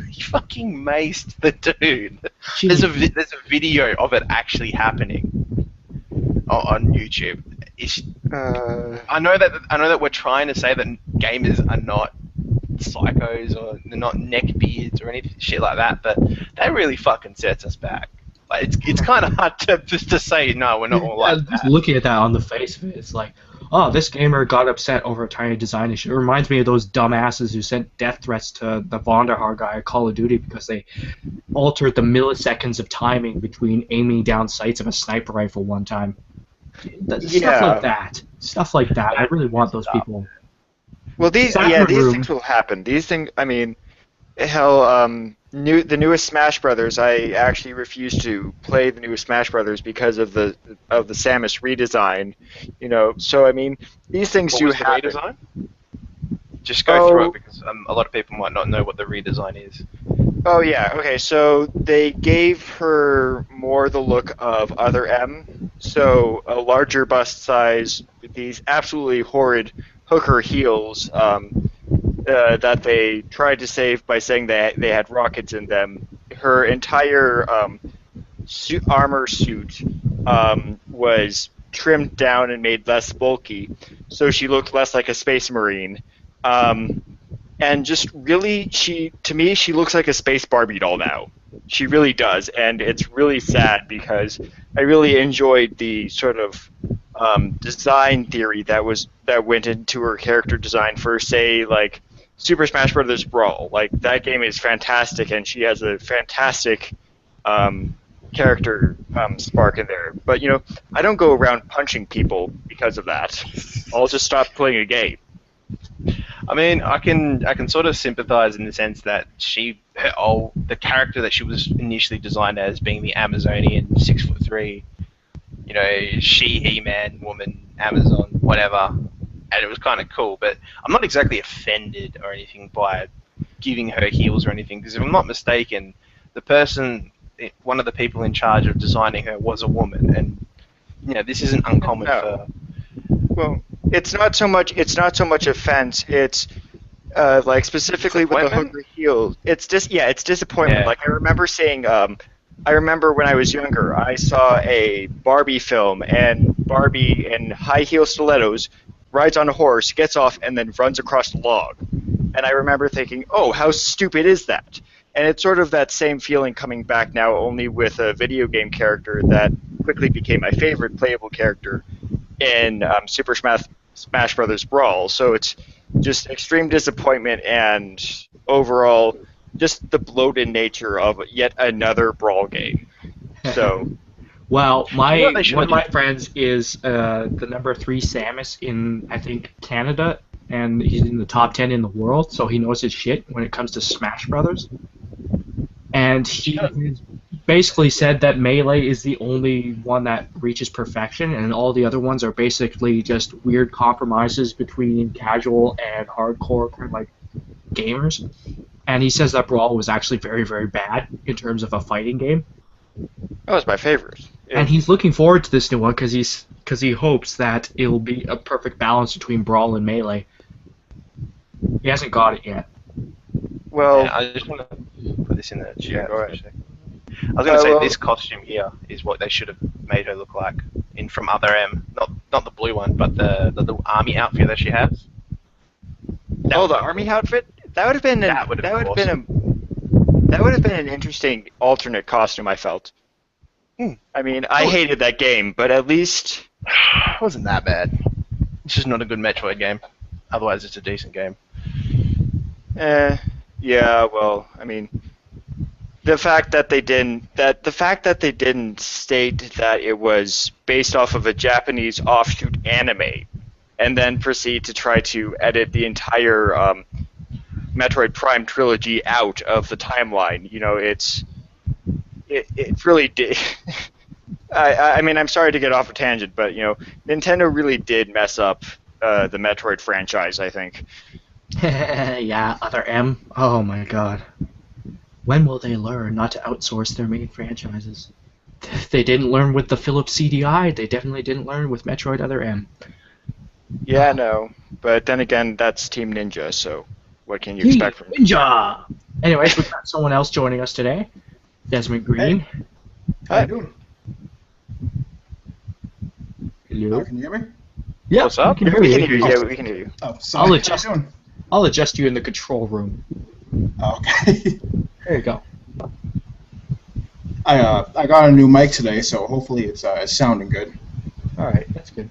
he fucking maced the dude. Jeez. There's a video of it actually happening on YouTube. I know that we're trying to say that gamers are not psychos or they're not neckbeards or anything shit like that, but that really fucking sets us back. Like it's kind of hard to just to say no, we're not all like Just that. looking at that on the face of it, it's like, oh, this gamer got upset over a tiny design issue. It reminds me of those dumbasses who sent death threats to the Vonderhaar guy at Call of Duty because they altered the milliseconds of timing between aiming down sights of a sniper rifle one time. Stuff like that. Stuff like that. I really want those people. Well, these Sat in a room. things will happen. These things, I mean, hell, the newest Smash Brothers. I actually refused to play the newest Smash Brothers because of the Samus redesign. You know, so I mean, these things What do was the happen. redesign? Just go through it because a lot of people might not know what the redesign is. Oh yeah, okay. So they gave her more the look of Other M. So a larger bust size with these absolutely horrid hooker heels that they tried to save by saying that they had rockets in them. Her entire armor suit was trimmed down and made less bulky, so she looked less like a space marine. And just really, to me, she looks like a space Barbie doll now. She really does, and it's really sad because I really enjoyed the sort of design theory that went into her character design for, say, like Super Smash Bros. Brawl. Like that game is fantastic, and she has a fantastic character spark in there. But you know, I don't go around punching people because of that. I'll just stop playing a game. I mean, I can sort of sympathize in the sense that the character that she was initially designed as, being the Amazonian 6'3", you know, He-Man, woman, Amazon, whatever, and it was kind of cool. But I'm not exactly offended or anything by giving her heels or anything, because if I'm not mistaken, one of the people in charge of designing her was a woman, and you know, this isn't uncommon for. Well, it's not so much offense. It's like specifically with the hooker heels. It's disappointment. Yeah. Like I remember seeing. I remember when I was younger, I saw a Barbie film, and Barbie in high heel stilettos rides on a horse, gets off, and then runs across the log. And I remember thinking, oh, how stupid is that? And it's sort of that same feeling coming back now, only with a video game character that quickly became my favorite playable character in Super Smash Bros. Brawl. So it's just extreme disappointment and overall just the bloated nature of yet another Brawl game. So, well, one of do? my friends is the number 3 Samus in, I think, Canada, and he's in the top 10 in the world, so he knows his shit when it comes to Smash Brothers. And he basically said that Melee is the only one that reaches perfection, and all the other ones are basically just weird compromises between casual and hardcore kind of like gamers. And he says that Brawl was actually very, very bad in terms of a fighting game. that was my favorite. Yeah. And he's looking forward to this new one because he hopes that it'll be a perfect balance between Brawl and Melee. He hasn't got it yet. Well, Yeah, I just want to put this in the chat. Yeah, go for a ahead. sec. I was going to say well- this costume here is what they should have made her look like from Other M, not the blue one, but the little army outfit that she has. the army outfit? That would have been That would have been an interesting alternate costume, I felt. I mean, I hated that game, but at least It wasn't that bad. It's just not a good Metroid game. Otherwise, it's a decent game. yeah, well, I mean, the fact that they didn't state that it was based off of a Japanese offshoot anime, and then proceed to try to edit the entire Metroid Prime trilogy out of the timeline, you know, it really did. I mean, I'm sorry to get off a tangent, but you know, Nintendo really did mess up the Metroid franchise, I think. Yeah, Other M. Oh my god. When will they learn not to outsource their main franchises? They didn't learn with the Philips CDI. They definitely didn't learn with Metroid Other M. Yeah, no, but then again, that's Team Ninja, so what can you expect from Ninja! Anyways, we've got someone else joining us today. Desmond Green. How you doing? Hello. Can you hear me? Yeah, What's up? we can We hear can you. hear you. Yeah, we can hear you. Oh, sorry. I'll How adjust. you doing? I'll adjust you in the control room. Okay. There you go. I got a new mic today, so hopefully it's sounding good. All right, that's good.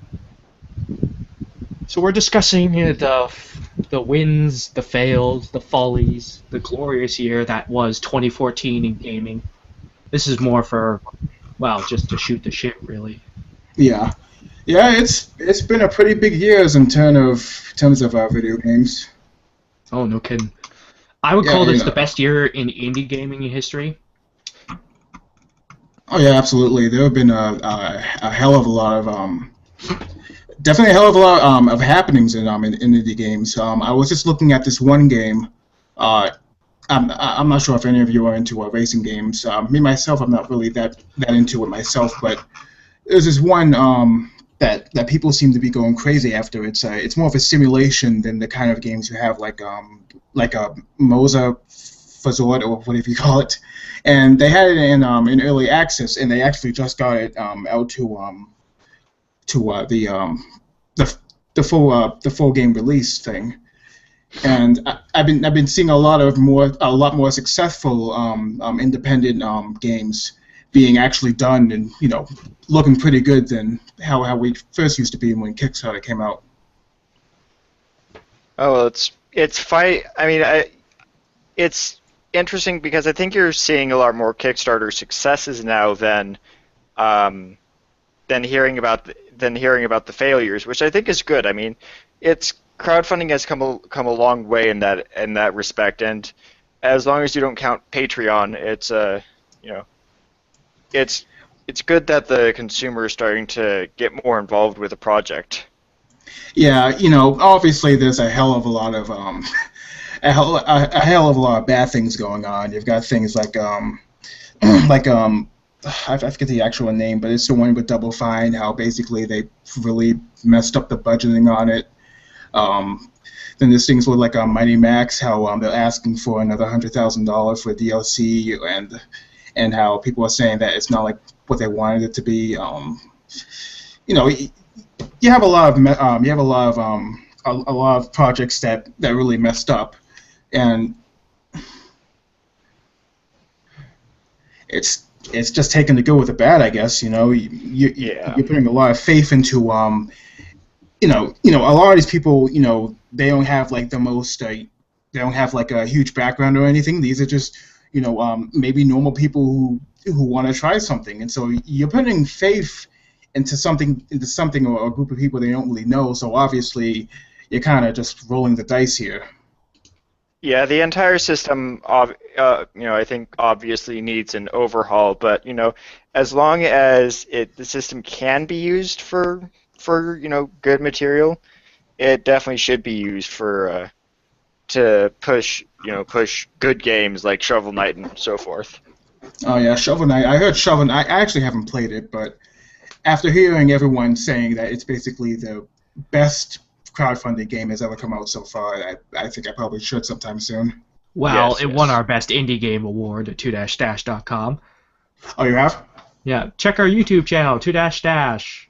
So we're discussing the wins, the fails, the follies, the glorious year that was 2014 in gaming. This is more for, well, just to shoot the shit, really. Yeah. Yeah, it's been a pretty big year in terms of video games. Oh, no kidding. I would Yeah, call this you the know. best year in indie gaming history. Oh yeah, absolutely. There have been a hell of a lot of definitely a hell of a lot of happenings in indie games. I was just looking at this one game. I'm not sure if any of you are into racing games. Me myself, I'm not really that into it myself, but there's this one that people seem to be going crazy after. It's more of a simulation than the kind of games you have like a Moza Fazord or whatever you call it. And they had it in early access, and they actually just got it out to the full game release thing. And I've been seeing a lot more successful independent games being actually done and looking pretty good than how we first used to be when Kickstarter came out. Oh, well, it's fight. I mean, it's interesting because I think you're seeing a lot more Kickstarter successes now than hearing about the failures, which I think is good. I mean, it's crowdfunding has come a long way in that respect, and as long as you don't count Patreon, it's good that the consumer is starting to get more involved with the project. Yeah, obviously there's a hell of a lot of a hell of a lot of bad things going on. You've got things like I forget the actual name, but it's the one with Double Fine. How basically they really messed up the budgeting on it. Then there's things with like Mighty Max, how they're asking for another $100,000 for DLC, and how people are saying that it's not like what they wanted it to be. You have a lot of projects that really messed up, and it's just taking the good with the bad, I guess. Yeah. You're putting a lot of faith into a lot of these people, they don't have like they don't have like a huge background or anything. These are just maybe normal people who want to try something, and so you're putting faith into something or a group of people they don't really know. So obviously, you're kind of just rolling the dice here. Yeah, the entire system, I think obviously needs an overhaul. But as long as the system can be used for good material, it definitely should be used for to push good games like Shovel Knight and so forth. Oh yeah, Shovel Knight. I heard Shovel Knight. I actually haven't played it, but after hearing everyone saying that it's basically the best crowdfunding game has ever come out so far, I think I probably should sometime soon. Well, Yes, it won yes. our best indie game award at 2-dash.com. Oh, you have? Yeah, check our YouTube channel, 2-dash.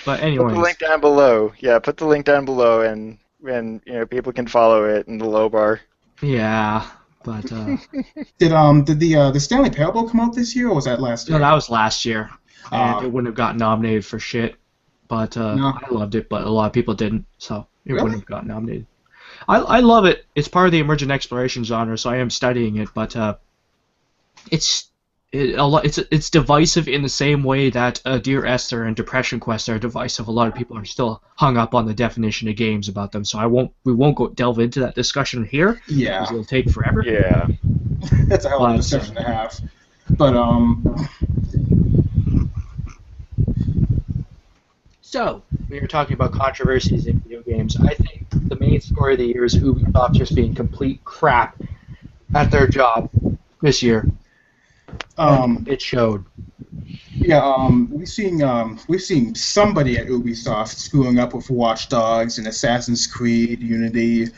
But Put anyways, the link down below. Yeah, put the link down below, and people can follow it in the low bar. yeah, but Did the Stanley Parable come out this year, or was that last no, year? that was last year, and Ah. it wouldn't have gotten nominated for shit. But No. I loved it, but a lot of people didn't, so it Really? wouldn't have gotten nominated. I love it. It's part of the emergent exploration genre, so I am studying it. But it's divisive in the same way that Dear Esther and Depression Quest are divisive. A lot of people are still hung up on the definition of games about them. So we won't delve into that discussion here. Yeah, Because it'll take forever. Yeah. that's a hell of a But, discussion to have. But So, we were talking about controversies in video games. I think the main story of the year is Ubisoft just being complete crap at their job this year. It showed. yeah, we've seen somebody at Ubisoft screwing up with Watch Dogs and Assassin's Creed Unity.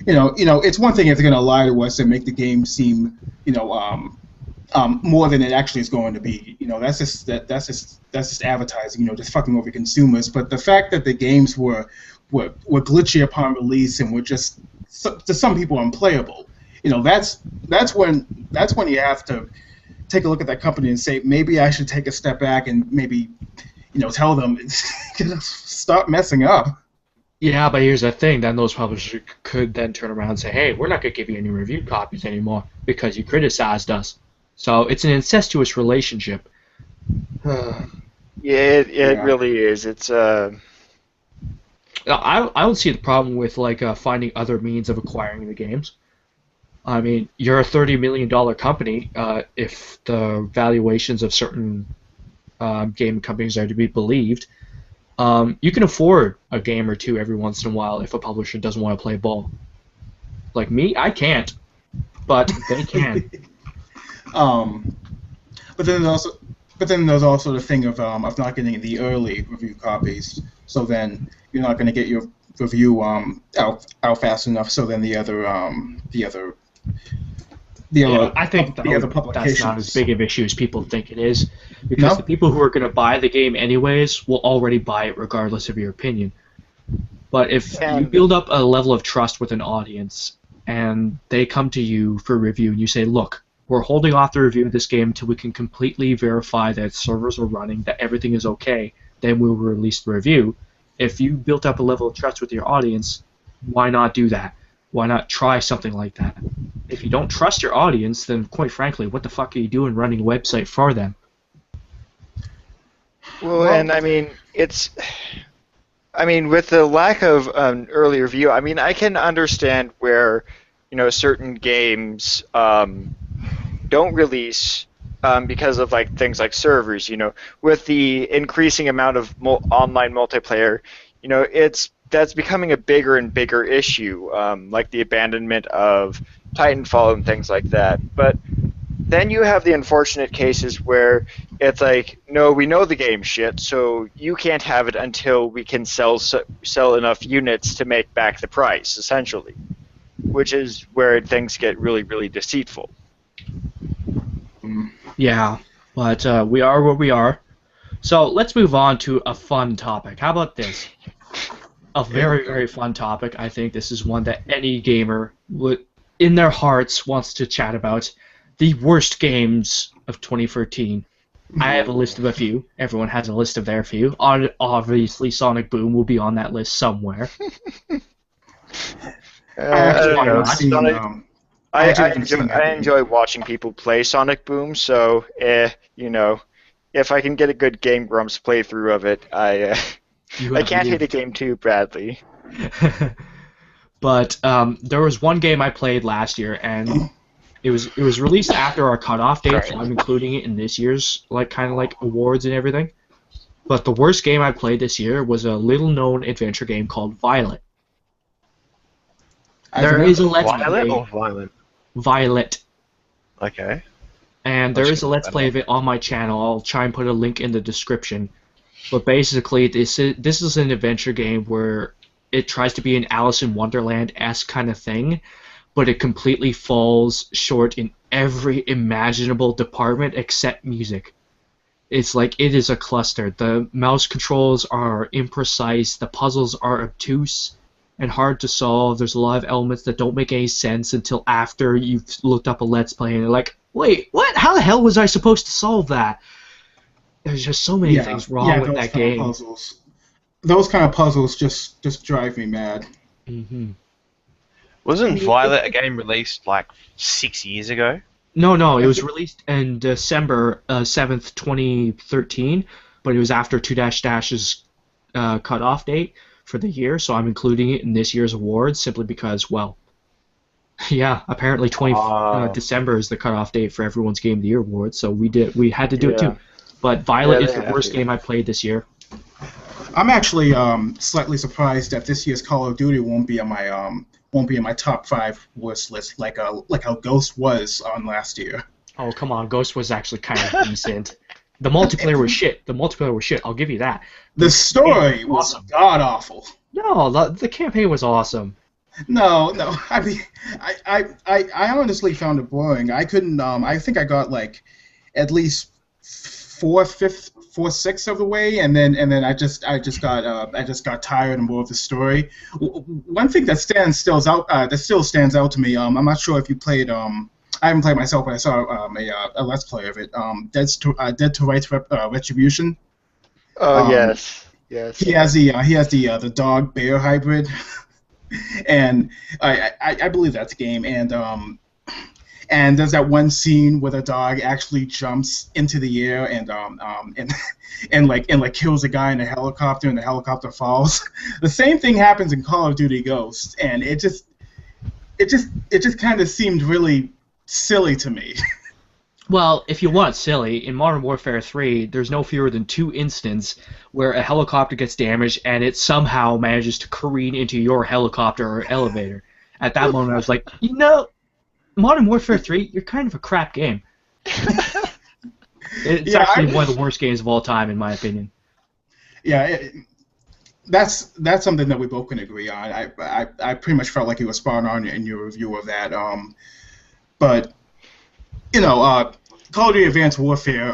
It's one thing if they're gonna lie to us and make the game seem, more than it actually is going to be. You know, that's just advertising. You know, just fucking over consumers. But the fact that the games were glitchy upon release and were just to some people unplayable. You know, that's when you have to take a look at that company and say, maybe I should take a step back and maybe, you know, tell them stop messing up. Yeah, but here's the thing. Then those publishers could then turn around and say, hey, we're not going to give you any review copies anymore because you criticized us. So it's an incestuous relationship. Yeah, it really is. It's I don't see the problem with finding other means of acquiring the games. I mean, you're a $30 million company. If the valuations of certain game companies are to be believed, you can afford a game or two every once in a while if a publisher doesn't want to play ball. Like me, I can't, but they can. But then there's also the thing of not getting the early review copies. So then you're not going to get your review out fast enough. So then the other I think the other publications. That's not as big of an issue as people think it is, because the people who are going to buy the game anyways will already buy it regardless of your opinion. But if you build up a level of trust with an audience and they come to you for review and you say, look, we're holding off the review of this game until we can completely verify that servers are running, that everything is okay, then we'll release the review. If you built up a level of trust with your audience, why not do that? Why not try something like that? If you don't trust your audience, then quite frankly, what the fuck are you doing running a website for them? Well, and I mean, with the lack of an early review, I mean, I can understand where, you know, certain games don't release because of things like servers. You know, with the increasing amount of online multiplayer, you know, that's becoming a bigger and bigger issue, like the abandonment of Titanfall and things like that. But then you have the unfortunate cases where it's like, no, we know the game's shit, so you can't have it until we can sell enough units to make back the price, essentially, which is where things get really, really deceitful. Yeah, but we are where we are. So let's move on to a fun topic. How about this? A very, very fun topic. I think this is one that any gamer in their hearts wants to chat about. The worst games of 2013. I have a list of a few. Everyone has a list of their few. Obviously, Sonic Boom will be on that list somewhere. I enjoy watching people play Sonic Boom, so you know, if I can get a good Game Grumps playthrough of it, I can't hate a game too badly. But there was one game I played last year, and it was released after our cutoff date, so I'm including it in this year's awards and everything. But the worst game I played this year was a little-known adventure game called Violet. There is a Let's Play. Violet or Violent? Violet. Okay. And there is a Let's Play of it on my channel. I'll try and put a link in the description. But basically, this is an adventure game where it tries to be an Alice in Wonderland-esque kind of thing, but it completely falls short in every imaginable department except music. It's like it is a cluster. The mouse controls are imprecise, the puzzles are obtuse and hard to solve. There's a lot of elements that don't make any sense until after you've looked up a Let's Play and you're like, wait, what? How the hell was I supposed to solve that? There's just so many things wrong with that game. Those kind of puzzles just drive me mad. Mm-hmm. Wasn't Violet a game released 6 years ago? No, it was released in December 7th, 2013, but it was after 2-Dash's cutoff date for the year, so I'm including it in this year's awards simply because, well, yeah, apparently December is the cutoff date for everyone's Game of the Year awards, so we had to do it too. But Violet is the worst game I played this year. I'm actually slightly surprised that this year's Call of Duty won't be on my top 5 worst list like how Ghost was on last year. Oh come on, Ghost was actually kind of decent. The multiplayer was shit. I'll give you that. The story was god awful. No, the campaign was awesome. No, no. I mean, I honestly found it boring. I couldn't. I think I got like at least four sixths of the way, and then I just got tired and more of the story. One thing that still stands out to me. I'm not sure if you played. I haven't played myself, but I saw a let's play of it. Dead to Rights Retribution. Oh, Um, yes. Yes. he has the dog bear hybrid. And I believe that's a game. And there's that one scene where the dog actually jumps into the air and kills a guy in a helicopter, and the helicopter falls. The same thing happens in Call of Duty Ghosts, and it just kind of seemed really silly to me. Well, if you want silly, in Modern Warfare 3, there's no fewer than 2 instances where a helicopter gets damaged and it somehow manages to careen into your helicopter or elevator. At that moment, I was like, Modern Warfare 3, you're kind of a crap game. It's actually one of the worst games of all time, in my opinion. Yeah, that's something that we both can agree on. I pretty much felt like you were spot on in your review of that. But Call of Duty Advanced Warfare.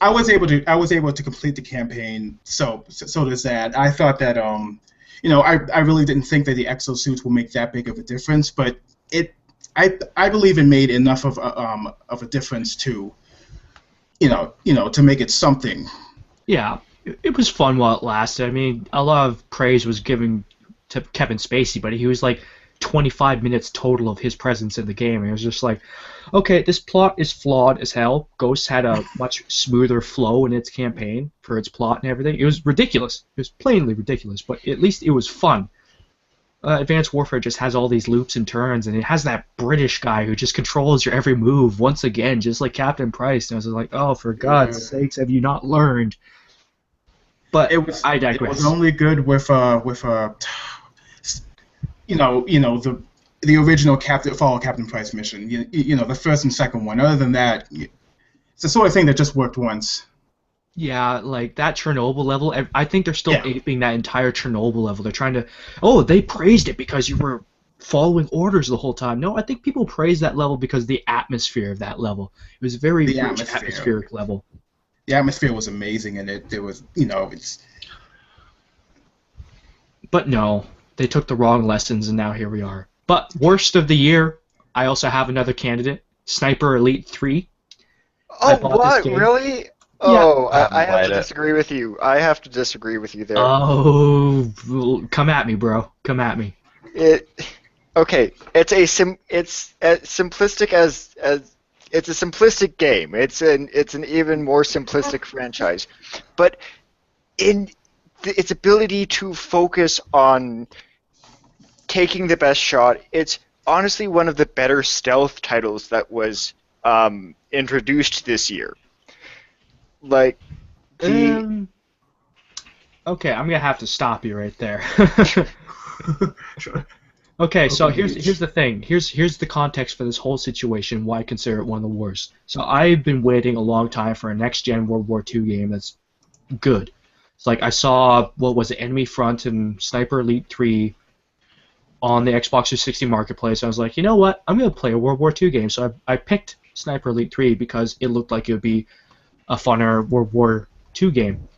I was able to complete the campaign. So there's that. I thought that I really didn't think that the exosuits will make that big of a difference, but I believe it made enough of a difference to to make it something. Yeah, it was fun while it lasted. I mean, a lot of praise was given to Kevin Spacey, but he was like 25 minutes total of his presence in the game. And it was just like, okay, this plot is flawed as hell. Ghosts had a much smoother flow in its campaign for its plot and everything. It was ridiculous. It was plainly ridiculous, but at least it was fun. Advanced Warfare just has all these loops and turns, and it has that British guy who just controls your every move once again, just like Captain Price. And I was like, oh, for God's sakes, have you not learned? But I digress. It was only good with the original Follow Captain Price mission. The first and second one. Other than that, it's the sort of thing that just worked once. Yeah, like that Chernobyl level, I think they're still aping that entire Chernobyl level. They're trying to, they praised it because you were following orders the whole time. No, I think people praised that level because of the atmosphere of that level. It was a very rich atmospheric level. The atmosphere was amazing, and it was, it's... But no, they took the wrong lessons, and now here we are. But worst of the year, I also have another candidate, Sniper Elite 3. Oh, what? Really? Oh, I have to disagree with you. I have to disagree with you there. Oh, come at me, bro. Come at me. Okay, it's as simplistic as it's a simplistic game. It's an even more simplistic franchise, but in its ability to focus on taking the best shot, it's honestly one of the better stealth titles that was introduced this year. Like, okay, I'm gonna have to stop you right there. Okay, so here's the thing. Here's the context for this whole situation. Why I consider it one of the worst. So I've been waiting a long time for a next-gen World War II game that's good. It's like I saw Enemy Front and Sniper Elite 3 on the Xbox 360 Marketplace. I was like, you know what? I'm gonna play a World War II game. So I picked Sniper Elite 3 because it looked like it would be a funner World War II game.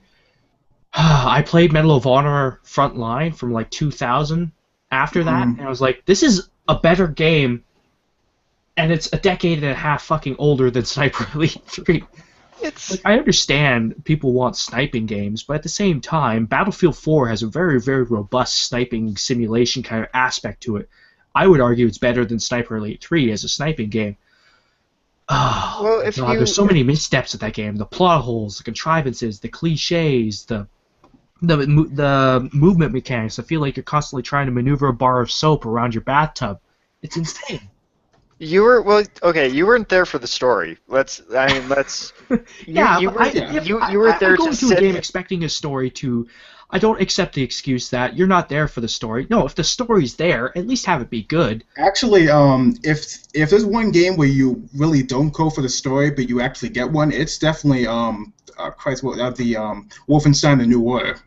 I played Medal of Honor Frontline from like 2000 after that, and I was like, this is a better game, and it's a decade and a half fucking older than Sniper Elite 3. I understand people want sniping games, but at the same time, Battlefield 4 has a very, very robust sniping simulation kind of aspect to it. I would argue it's better than Sniper Elite 3 as a sniping game. Oh, well, God, there's so many missteps at that game. The plot holes, the contrivances, the cliches, the movement mechanics. I feel like you're constantly trying to maneuver a bar of soap around your bathtub. It's insane. You weren't there for the story. You were there to sit. A game expecting a story to. I don't accept the excuse that you're not there for the story. No, if the story's there, at least have it be good. Actually, if there's one game where you really don't go for the story, but you actually get one, it's definitely the Wolfenstein: The New Order.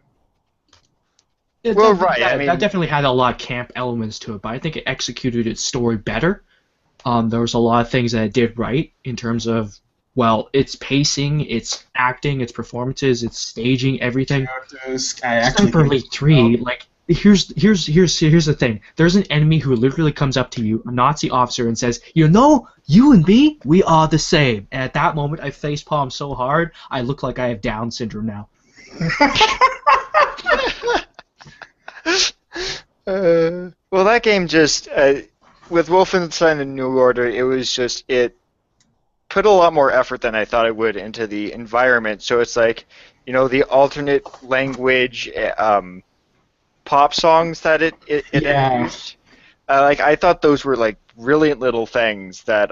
Well, right, I mean- that definitely had a lot of camp elements to it, but I think it executed its story better. There was a lot of things that it did right in terms of, well, its pacing, its acting, its performances, its staging, everything. Characters, I actually Sniper Elite 3, like, here's the thing. There's an enemy who literally comes up to you, a Nazi officer, and says, "You know, you and me, we are the same." And at that moment, I facepalm so hard, I look like I have Down syndrome now. Well, that game just with Wolfenstein: The New Order, it put a lot more effort than I thought it would into the environment. So it's like, the alternate language pop songs that it Yeah. introduced. Like, I thought those were like brilliant little things that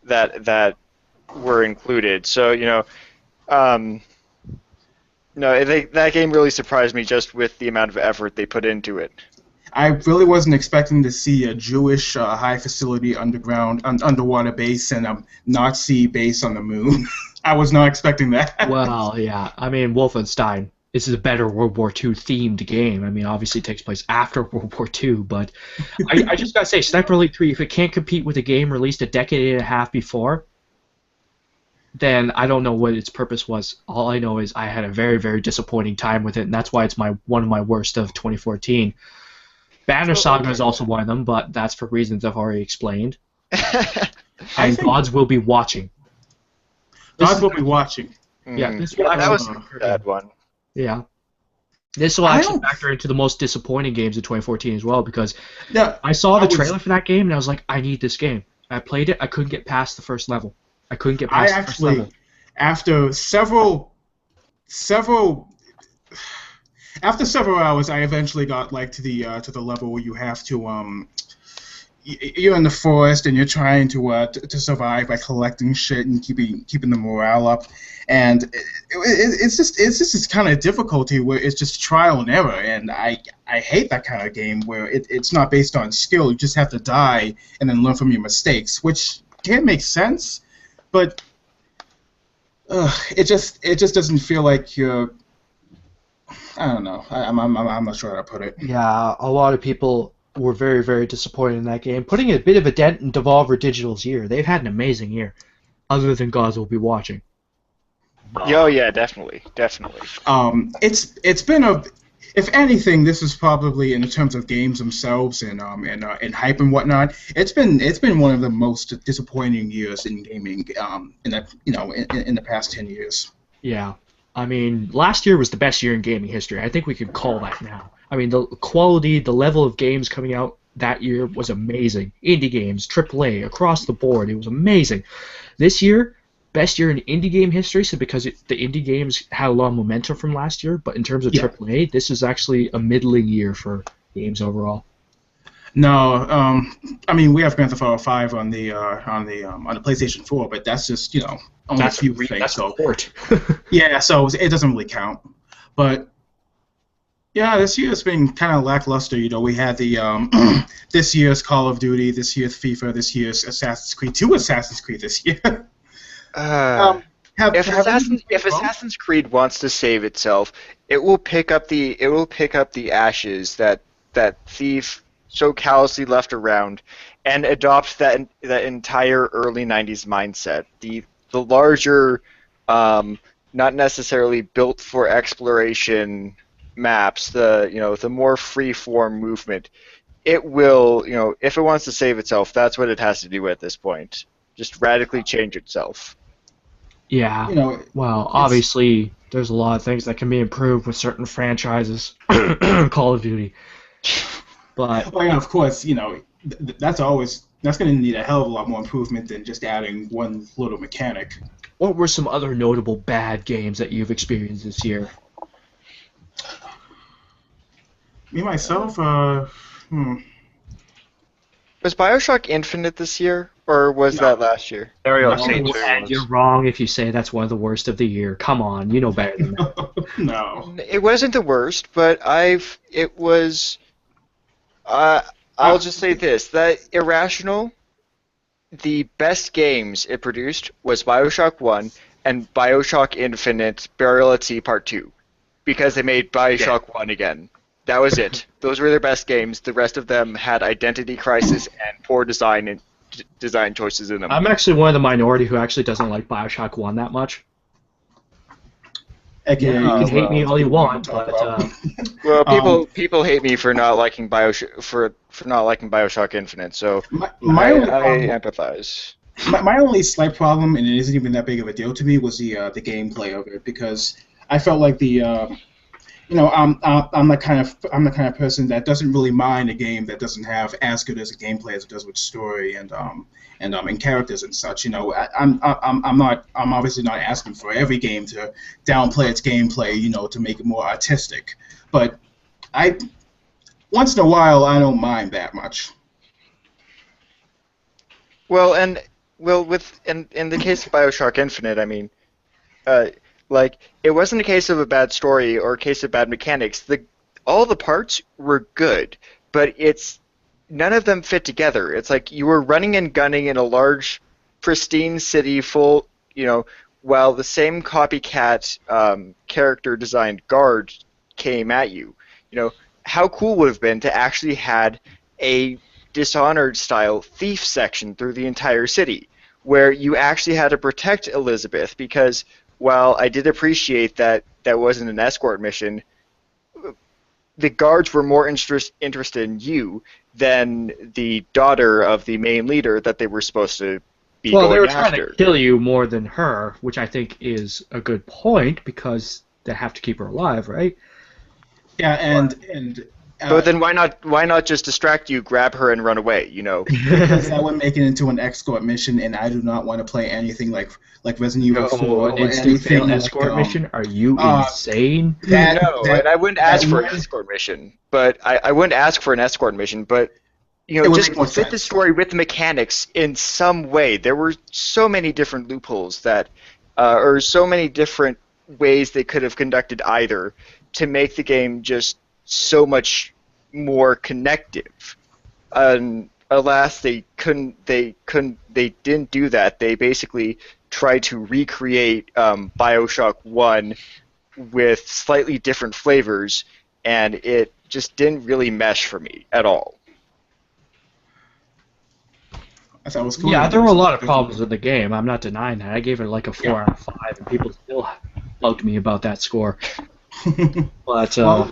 that were included. So no, that game really surprised me just with the amount of effort they put into it. I really wasn't expecting to see a Jewish high facility underwater base and a Nazi base on the moon. I was not expecting that. Well, yeah. I mean, Wolfenstein. This is a better World War II themed game. I mean, obviously it takes place after World War II, but I just gotta say, Sniper Elite 3, if it can't compete with a game released a decade and a half before, then I don't know what its purpose was. All I know is I had a very, very disappointing time with it, and that's why it's one of my worst of 2014. Banner Saga is also one of them, but that's for reasons I've already explained. And Gods Will Be Watching. Gods will be watching. Yeah, this Yeah, will that was actually, that one. yeah. This will actually factor into the most disappointing games of 2014 as well, because Yeah, I saw the I was- trailer for that game and I was like, I need this game. I played it. I couldn't get past the first level. I couldn't get I past the first actually, level. after several hours, I eventually got to the level where you have to you're in the forest and you're trying to survive by collecting shit and keeping the morale up, and it's just kind of difficulty where it's just trial and error, and I hate that kind of game where it's not based on skill. You just have to die and then learn from your mistakes, which can make sense, but it just doesn't feel like you're. I don't know. I'm not sure how to put it. Yeah, a lot of people were very, very disappointed in that game, putting a bit of a dent in Devolver Digital's year. They've had an amazing year, other than Gods Will Be Watching. Oh yeah, definitely. It's been if anything, this is probably in terms of games themselves and hype and whatnot. It's been one of the most disappointing years in gaming in the past 10 years. Yeah. I mean, last year was the best year in gaming history. I think we could call that now. I mean, the quality, the level of games coming out that year was amazing. Indie games, AAA, across the board, it was amazing. This year, best year in indie game history, so because the indie games had a lot of momentum from last year, but in terms of AAA, this is actually a middling year for games overall. No, I mean we have Grand Theft Auto 5 on the PlayStation 4, but that's just only That's a few re- things. that's So a port. yeah, so it doesn't really count. But yeah, this year's been kind of lackluster. We had the this year's Call of Duty, this year's FIFA, this year's Assassin's Creed, 2 Assassin's Creed this year. If Assassin's Creed wants to save itself, it will pick up the ashes that Thief so callously left around, and adopt that entire early '90s mindset. The larger, not necessarily built for exploration maps. The more free form movement. It will, if it wants to save itself, that's what it has to do at this point. Just radically change itself. Yeah. Well, obviously, there's a lot of things that can be improved with certain franchises. Call of Duty. But Well, yeah, of course, that's going to need a hell of a lot more improvement than just adding one little mechanic. what were some other notable bad games that you've experienced this year? Me, myself, Was BioShock Infinite this year, or was that last year? Burial No, Saints. And you're wrong if you say that's one of the worst of the year. Come on, you know better than that. no. It wasn't the worst, but it was. I'll just say this: that Irrational, the best games it produced was BioShock 1 and BioShock Infinite: Burial at Sea Part 2. because they made Bioshock 1 again. That was it. Those were their best games. The rest of them had identity crisis and poor design and design choices in them. I'm actually one of the minority who actually doesn't like Bioshock 1 that much. Okay, You can hate me all you want, but Well, people hate me for not liking Bioshock Infinite, so my I only empathize. my only slight problem, and it isn't even that big of a deal to me, was the gameplay of it, because I felt like I'm the kind of person that doesn't really mind a game that doesn't have as good as a gameplay as it does with story and characters and such. I'm obviously not asking for every game to downplay its gameplay, to make it more artistic, but once in a while I don't mind that much. Well, in the case of Bioshock Infinite, I mean, it wasn't a case of a bad story or a case of bad mechanics. All the parts were good, but none of them fit together. It's like you were running and gunning in a large, pristine city full, while the same copycat character-designed guard came at you. How cool would it have been to actually had a Dishonored-style thief section through the entire city, where you actually had to protect Elizabeth, because while I did appreciate that wasn't an escort mission, the guards were more interested in you than the daughter of the main leader that they were supposed to be going they were after. trying to kill you more than her, which I think is a good point, because they have to keep her alive, right? Yeah, and but then why not just distract you, grab her, and run away? Because that would make it into an escort mission, and I do not want to play anything like Resident Evil 4 an or anything like escort mission? Are you insane? And I wouldn't ask for an escort mission, but I wouldn't ask for an escort mission, but just fit the story with the mechanics in some way. There were so many different loopholes that, or so many different ways they could have conducted either to make the game just so much more connective. Alas, they didn't do that. They basically tried to recreate Bioshock 1 with slightly different flavors, and it just didn't really mesh for me at all. I thought it was cool. Yeah, there were a lot of problems with the game. I'm not denying that. I gave it like a 4 out of 5, and people still bugged me about that score. But well,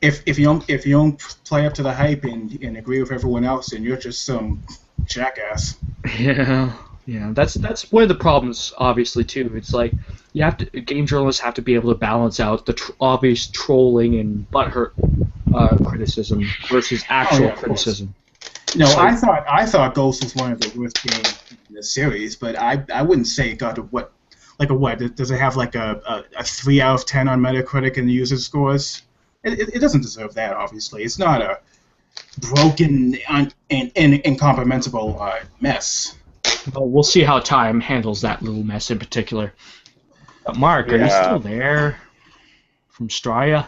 if you don't play up to the hype and agree with everyone else, then you're just some jackass. Yeah, that's one of the problems, obviously, too. It's like game journalists have to be able to balance out the obvious trolling and butthurt criticism versus actual criticism. I thought Ghost was one of the worst games in the series, but I wouldn't say it got to what. Like a what? Does it have like a 3 out of 10 on Metacritic and the user scores? It doesn't deserve that, obviously. It's not a broken and incomprehensible mess. Well, we'll see how time handles that little mess in particular. But Mark, are you still there? From Straya?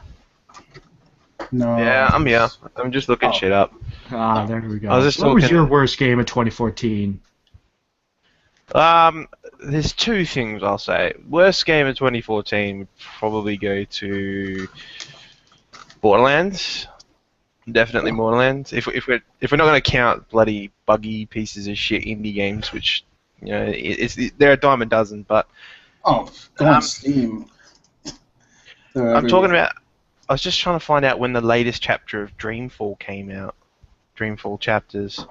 No. Yeah, I'm here. I'm just looking shit up. Ah, there we go. I was just what was talking- your worst game of 2014? There's two things I'll say. Worst game of 2014 would probably go to Borderlands. Definitely Borderlands. If we're not going to count bloody buggy pieces of shit indie games, which they're a dime a dozen, but go on Steam. I'm talking about. I was just trying to find out when the latest chapter of Dreamfall came out. Dreamfall chapters.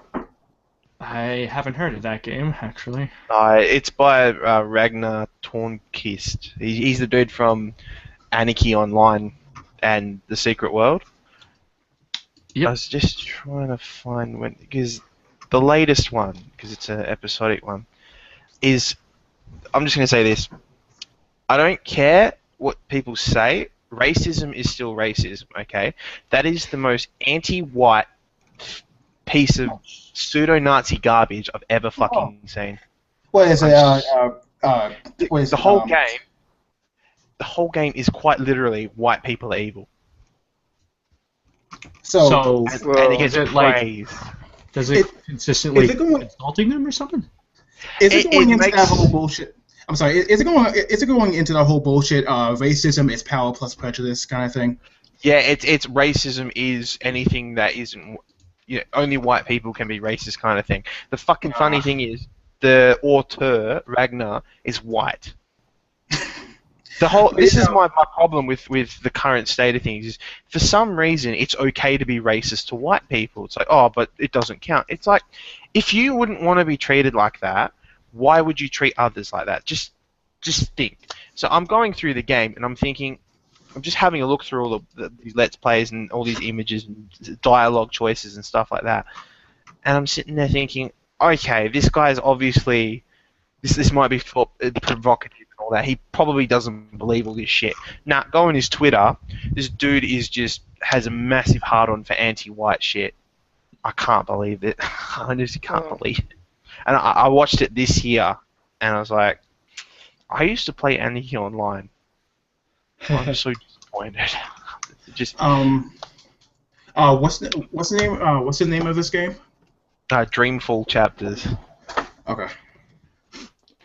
I haven't heard of that game, actually. It's by Ragnar Tornquist. He's the dude from Anarchy Online and The Secret World. Yep. I was just trying to find when, because the latest one, because it's an episodic one, is, I'm just going to say this. I don't care what people say. Racism is still racism, okay? That is the most anti-white piece of pseudo-Nazi garbage I've ever fucking seen. What is it? The whole game. The whole game is quite literally white people are evil. So And it gets praised. Does it consistently insulting them or something? Is it going into makes- that whole bullshit? I'm sorry. Is it going into the whole bullshit? Racism is power plus prejudice kind of thing. Yeah, it's racism is anything that isn't. Only white people can be racist kind of thing. The fucking funny thing is, the auteur Ragnar is white. This is my problem with the current state of things. Is for some reason it's okay to be racist to white people. It's like, oh, but it doesn't count. It's like, if you wouldn't want to be treated like that, why would you treat others like that? Just think. So I'm going through the game and I'm thinking, I'm just having a look through all these Let's Plays and all these images and dialogue choices and stuff like that, and I'm sitting there thinking, okay, this guy's obviously this might be provocative and all that. He probably doesn't believe all this shit. Nah, go on his Twitter. This dude has a massive hard-on for anti-white shit. I can't believe it. I just can't believe it. And I watched it this year, and I was like, I used to play Anarchy Online. I'm so disappointed. Just what's the name of this game? Dreamfall Chapters. Okay.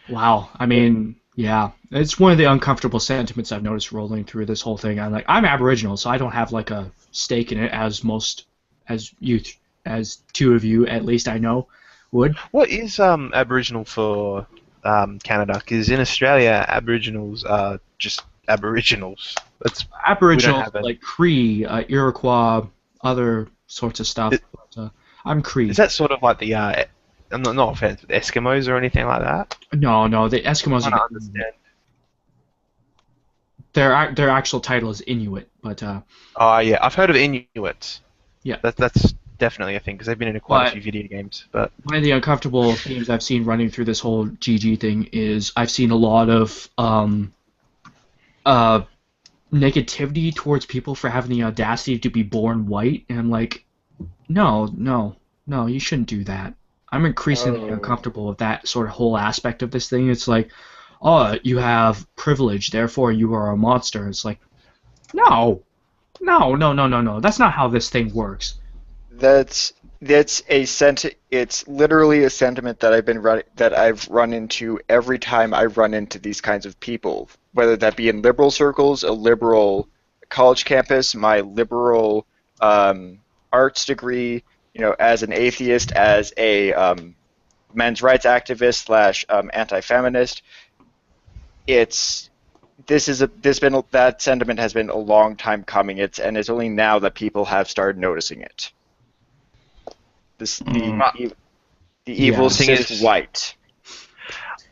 Wow. I mean, yeah, it's one of the uncomfortable sentiments I've noticed rolling through this whole thing. I'm Aboriginal, so I don't have like a stake in it as two of you at least I know would. What is Aboriginal for Canada? Because in Australia, Aboriginals are just Aboriginals. That's Aboriginal, like Cree, Iroquois, other sorts of stuff. But, I'm Cree. Is that sort of like the I'm not offense, but Eskimos or anything like that? No, the Eskimos. I don't understand. Their actual title is Inuit, but. Oh yeah, I've heard of Inuits. Yeah. That's definitely a thing because they've been in quite a few video games. But one of the uncomfortable themes I've seen running through this whole GG thing is I've seen a lot of negativity towards people for having the audacity to be born white, and I'm like, no, you shouldn't do that. I'm increasingly uncomfortable with that sort of whole aspect of this thing. It's like, oh, you have privilege, therefore you are a monster. It's like, no. That's not how this thing works. It's literally a sentiment that I've run into every time I run into these kinds of people, whether that be in liberal circles, a liberal college campus, my liberal arts degree, as an atheist, as a men's rights activist / anti-feminist. That sentiment has been a long time coming. It's only now that people have started noticing it. The evil thing is white.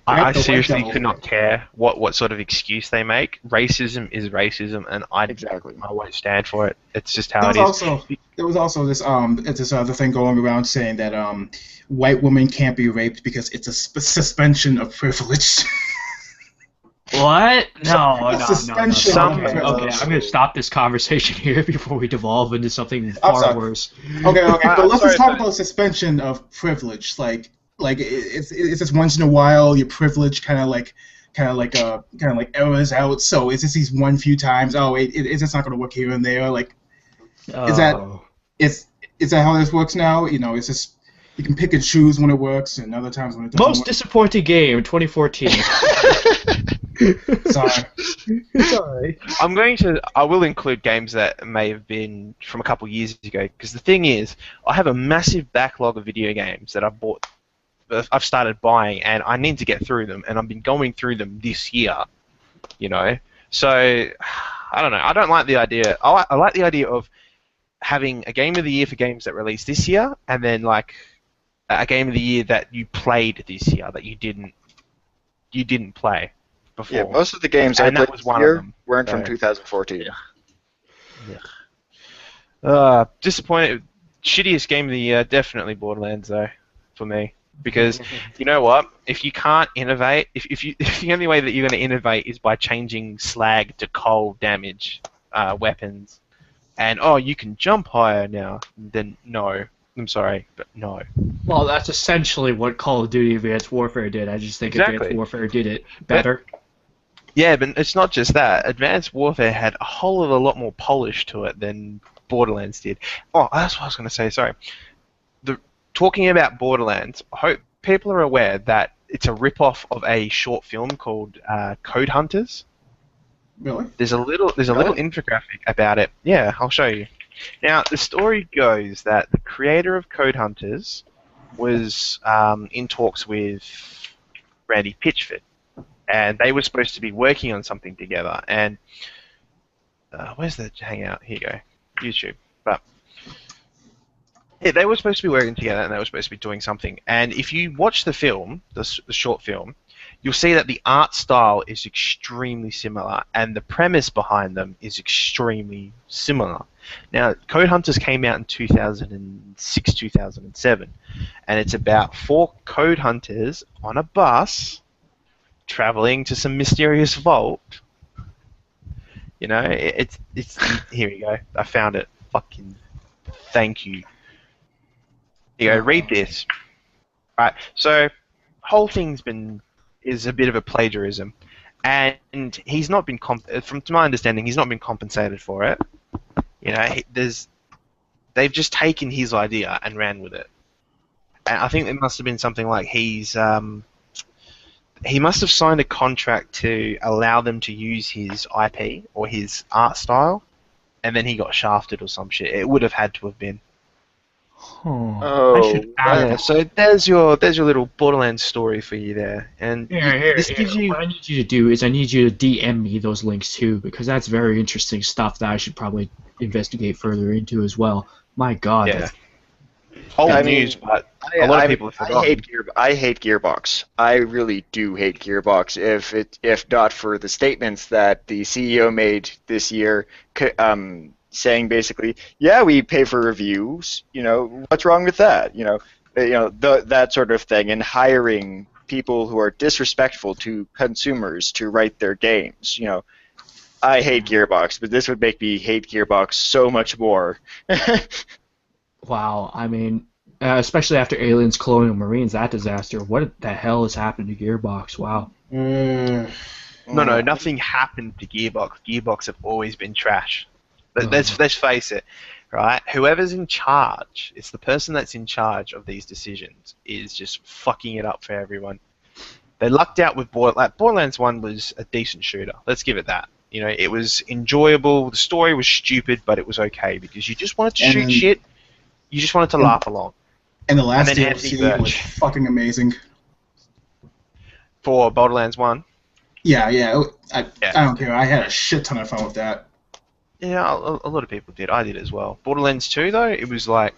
I seriously could not care what sort of excuse they make. Racism is racism, and I won't stand for it. It's just how it is. There was also this other thing going around saying that white women can't be raped because it's a suspension of privilege. What? No. Okay, I'm going to stop this conversation here before we devolve into something far worse. Okay, but let's just talk about suspension of privilege. Like it's just once in a while your privilege kind of like errors out. So it's just these few times. Oh, it's just not going to work here and there. Like, is that how this works now? It's just you can pick and choose when it works, and other times when it doesn't. Most disappointing game 2014. Sorry. I will include games that may have been from a couple of years ago, because the thing is, I have a massive backlog of video games that I've started buying, and I need to get through them, and I've been going through them this year, So, I don't know. I don't like the idea. I like the idea of having a game of the year for games that released this year, and then like a game of the year that you played this year that you didn't play before. Yeah, most of the games I played this year weren't from 2014. Disappointed. Shittiest game of the year, definitely Borderlands though, for me. Because you know what? If you can't innovate, if the only way that you're going to innovate is by changing slag to cold damage weapons, and you can jump higher now, then no. I'm sorry, but no. Well, that's essentially what Call of Duty Advanced Warfare did. I just think Advanced Warfare did it better. But it's not just that. Advanced Warfare had a whole lot more polish to it than Borderlands did. Oh, that's what I was going to say, sorry. Talking about Borderlands, I hope people are aware that it's a rip-off of a short film called Code Hunters. Really? There's a little infographic about it. Yeah, I'll show you. Now, the story goes that the creator of Code Hunters was in talks with Randy Pitchford, and they were supposed to be working on something together. And where's the hangout? Here you go, YouTube. But yeah, they were supposed to be working together, and they were supposed to be doing something. And if you watch the film, the short film, you'll see that the art style is extremely similar, and the premise behind them is extremely similar. Now, Code Hunters came out in 2006, 2007, and it's about 4 code hunters on a bus traveling to some mysterious vault. You know, it's here we go. I found it. Fucking thank you. Here you go. Read this. Right. So, whole thing's is a bit of a plagiarism, and he's not been from to my understanding, he's not been compensated for it. You know, they've just taken his idea and ran with it. And I think it must have been something like he must have signed a contract to allow them to use his IP or his art style, and then he got shafted or some shit. It would have had to have been. Oh, I should add Yeah, so there's your little Borderlands story for you there, and this gives you. What I need you to do is I need you to DM me those links too, because that's very interesting stuff that I should probably investigate further into as well. My God, Yeah. that's Old I mean, news, but a lot of people have forgotten. I hate Gearbox. I really do hate Gearbox. If not for the statements that the CEO made this year, saying basically, yeah, we pay for reviews. You know, what's wrong with that? That sort of thing, and hiring people who are disrespectful to consumers to write their games. You know, I hate Gearbox, but this would make me hate Gearbox so much more. wow. I mean, especially after Aliens: Colonial Marines, that disaster. What the hell has happened to Gearbox? Wow. No, nothing happened to Gearbox. Gearbox have always been trash. Let's face it, right? Whoever's in charge, it's the person that's in charge of these decisions, is just fucking it up for everyone. They lucked out with Borderlands 1 was a decent shooter. Let's give it that. You know, it was enjoyable. The story was stupid, but it was okay because you just wanted to shoot shit. You just wanted to laugh along. And the last And then Anthony DLC was Birch. fucking amazing. For Borderlands 1. Yeah. I don't care. I had a shit ton of fun with that. Yeah, a lot of people did. I did as well. Borderlands 2, though, it was like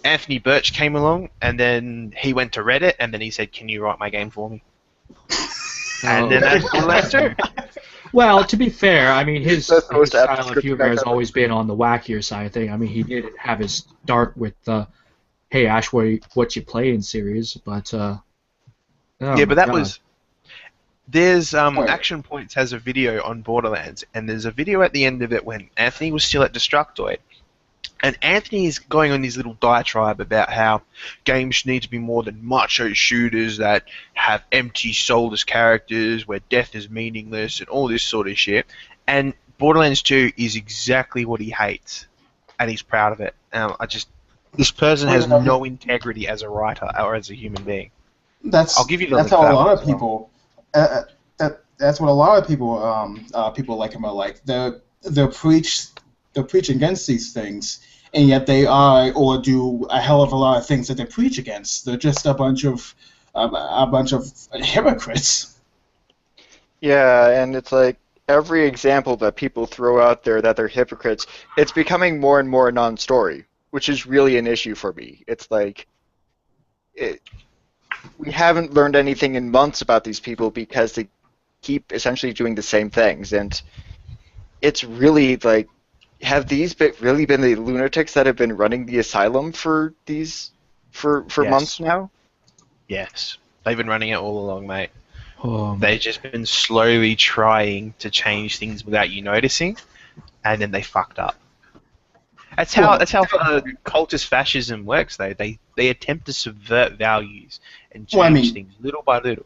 Anthony Birch came along, and then he went to Reddit, and then he said, "Can you write my game for me?" And then that's Borderlands 2. Well, to be fair, I mean, his That's supposed to have style of script humor has back up. always been on the wackier side of thing. I mean, he did have his start with the "Hey Ash, what you playing" series, but oh Yeah, but my that God. was... There's Action Points has a video on Borderlands, and there's a video at the end of it when Anthony was still at Destructoid, and Anthony is going on his little diatribe about how games need to be more than macho shooters that have empty, soulless characters where death is meaningless and all this sort of shit. And Borderlands 2 is exactly what he hates, and he's proud of it. This person has no integrity as a writer or as a human being. I'll give you the that's link how to a that lot one of as well. people. That's what a lot of people like him are like. They preach against these things, and yet they are or do a hell of a lot of things that they preach against. They're just a bunch of hypocrites. Yeah, and it's like every example that people throw out there that they're hypocrites, it's becoming more and more a non-story, which is really an issue for me. It's like we haven't learned anything in months about these people because they keep essentially doing the same things, and it's really like, have these really been the lunatics that have been running the asylum for Yes. months now? Yes. They've been running it all along, mate. Oh, They've just been slowly trying to change things without you noticing, and then they fucked up. That's how cultist fascism works, though. They attempt to subvert values and change things little by little.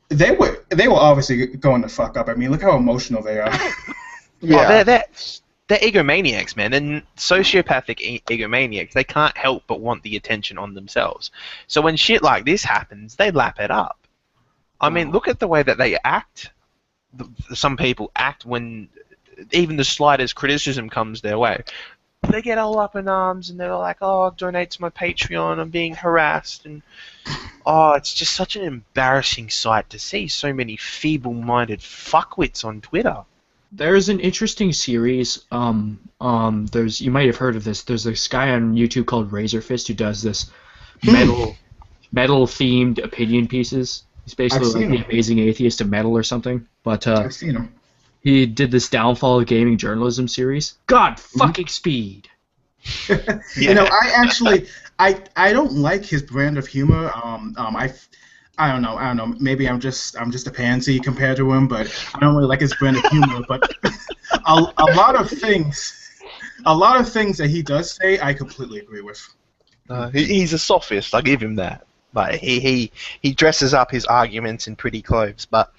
They were obviously going to fuck up. I mean, look how emotional they are. Yeah. Oh, they're egomaniacs, man. They're sociopathic egomaniacs. They can't help but want the attention on themselves. So when shit like this happens, they lap it up. I mean, look at the way that they act. Some people act when even the slightest criticism comes their way. They get all up in arms and they're like, "Oh, donate to my Patreon. I'm being harassed." And it's just such an embarrassing sight to see so many feeble-minded fuckwits on Twitter. There's an interesting series. There's you might have heard of this. There's this guy on YouTube called Razorfist who does this metal themed opinion pieces. He's basically I've like seen the him. amazing atheist of metal or something. But I've seen him. he did this downfall of gaming journalism series. God fucking speed. You know, I don't like his brand of humor. I don't know. Maybe I'm just a pansy compared to him, but I don't really like his brand of humor. But a lot of things that he does say, I completely agree with. He's a sophist. I give him that. But he dresses up his arguments in pretty clothes. But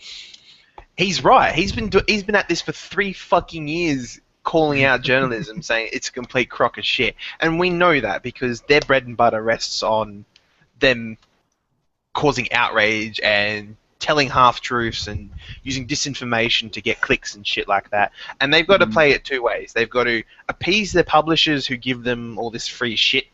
he's right. He's been at this for 3 fucking years, calling out journalism, saying it's a complete crock of shit. And we know that because their bread and butter rests on them causing outrage and telling half-truths and using disinformation to get clicks and shit like that. And they've got to play it 2 ways. They've got to appease their publishers who give them all this free shit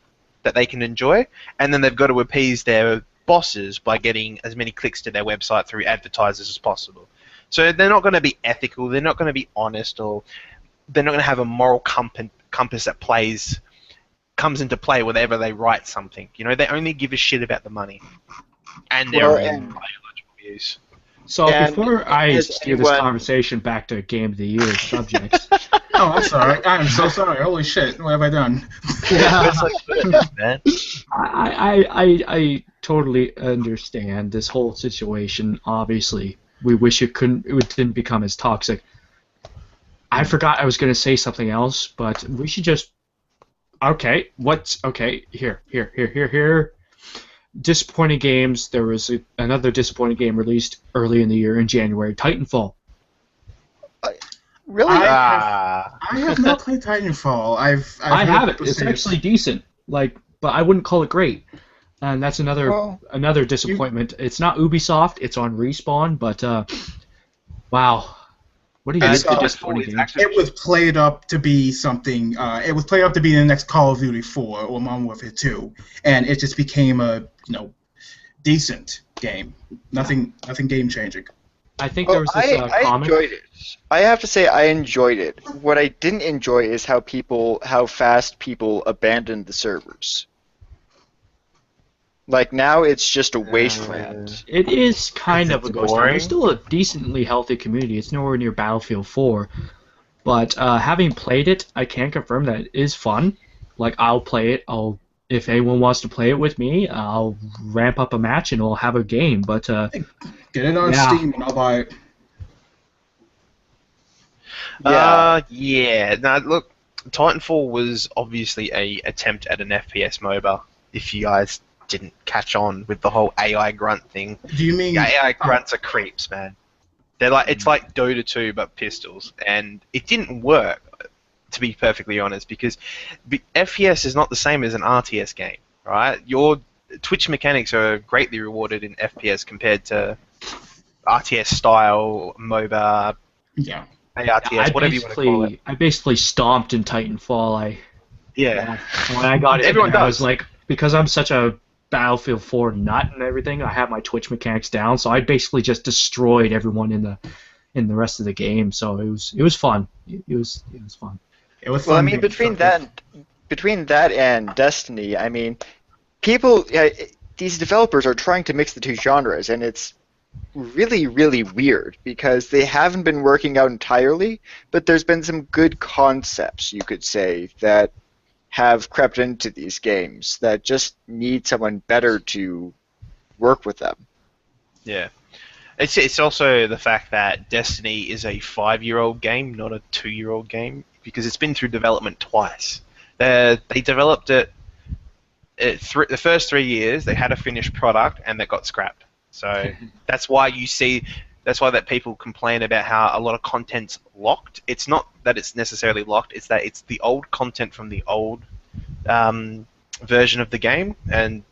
that they can enjoy, and then they've got to appease their bosses by getting as many clicks to their website through advertisers as possible. So they're not going to be ethical, they're not going to be honest, or they're not going to have a moral compass that comes into play whenever they write something. You know, they only give a shit about the money and their ideological views. So And before I has steer this anyone- conversation back to Game of the Year subjects, Oh, I'm sorry. I'm so sorry. Holy shit. What have I done? That's like perfect, man. I totally understand this whole situation. Obviously, we wish it didn't become as toxic. I forgot I was going to say something else, but we should just. Okay, here. Disappointing games. There was another disappointing game released early in the year in January. Titanfall. Really? I have not played Titanfall. I heard have it. people It's say actually decent. But I wouldn't call it great. And that's Well, another disappointment. It's not Ubisoft. It's on Respawn. But wow, what do you think of Titanfall disappointing games? it was played up to be something. It was played up to be the next Call of Duty 4 or Modern Warfare 2, and it just became a decent game. Nothing game changing. I think there was this I comic. enjoyed it. I have to say I enjoyed it. What I didn't enjoy is how fast people abandoned the servers. Like now it's just a wasteland. It is kind of a It's ghost town. boring. There's still a decently healthy community. It's nowhere near Battlefield 4. But having played it, I can confirm that it is fun. Like, I'll play it. If anyone wants to play it with me, I'll ramp up a match and we'll have a game. But Get it on Yeah. Steam and I'll buy it. Yeah. Now, look, Titanfall was obviously a attempt at an FPS MOBA. If you guys didn't catch on with the whole AI grunt thing, Do you mean? AI grunts are creeps, man. They're like it's like Dota 2 but pistols, and it didn't work. To be perfectly honest, because FPS is not the same as an RTS game, right? Your Twitch mechanics are greatly rewarded in FPS compared to RTS style MOBA, Yeah. ARTS, whatever you want to call it. I basically stomped in Titanfall. Yeah. When I got it, Everyone I was does. like, because I'm such a Battlefield 4 nut and everything, I have my Twitch mechanics down, so I basically just destroyed everyone in the rest of the game. So it was fun. It was fun. It was Well, I fun mean, being between that and Destiny, I mean, these developers are trying to mix the 2 genres, and it's really, really weird because they haven't been working out entirely, but there's been some good concepts, you could say, that have crept into these games that just need someone better to work with them. Yeah. It's also the fact that Destiny is a 5-year-old game, not a 2-year-old game, because it's been through development twice. They developed it the first 3 years. They had a finished product and that got scrapped. So that's why that people complain about how a lot of content's locked. It's not that it's necessarily locked. It's that it's the old content from the old version of the game, and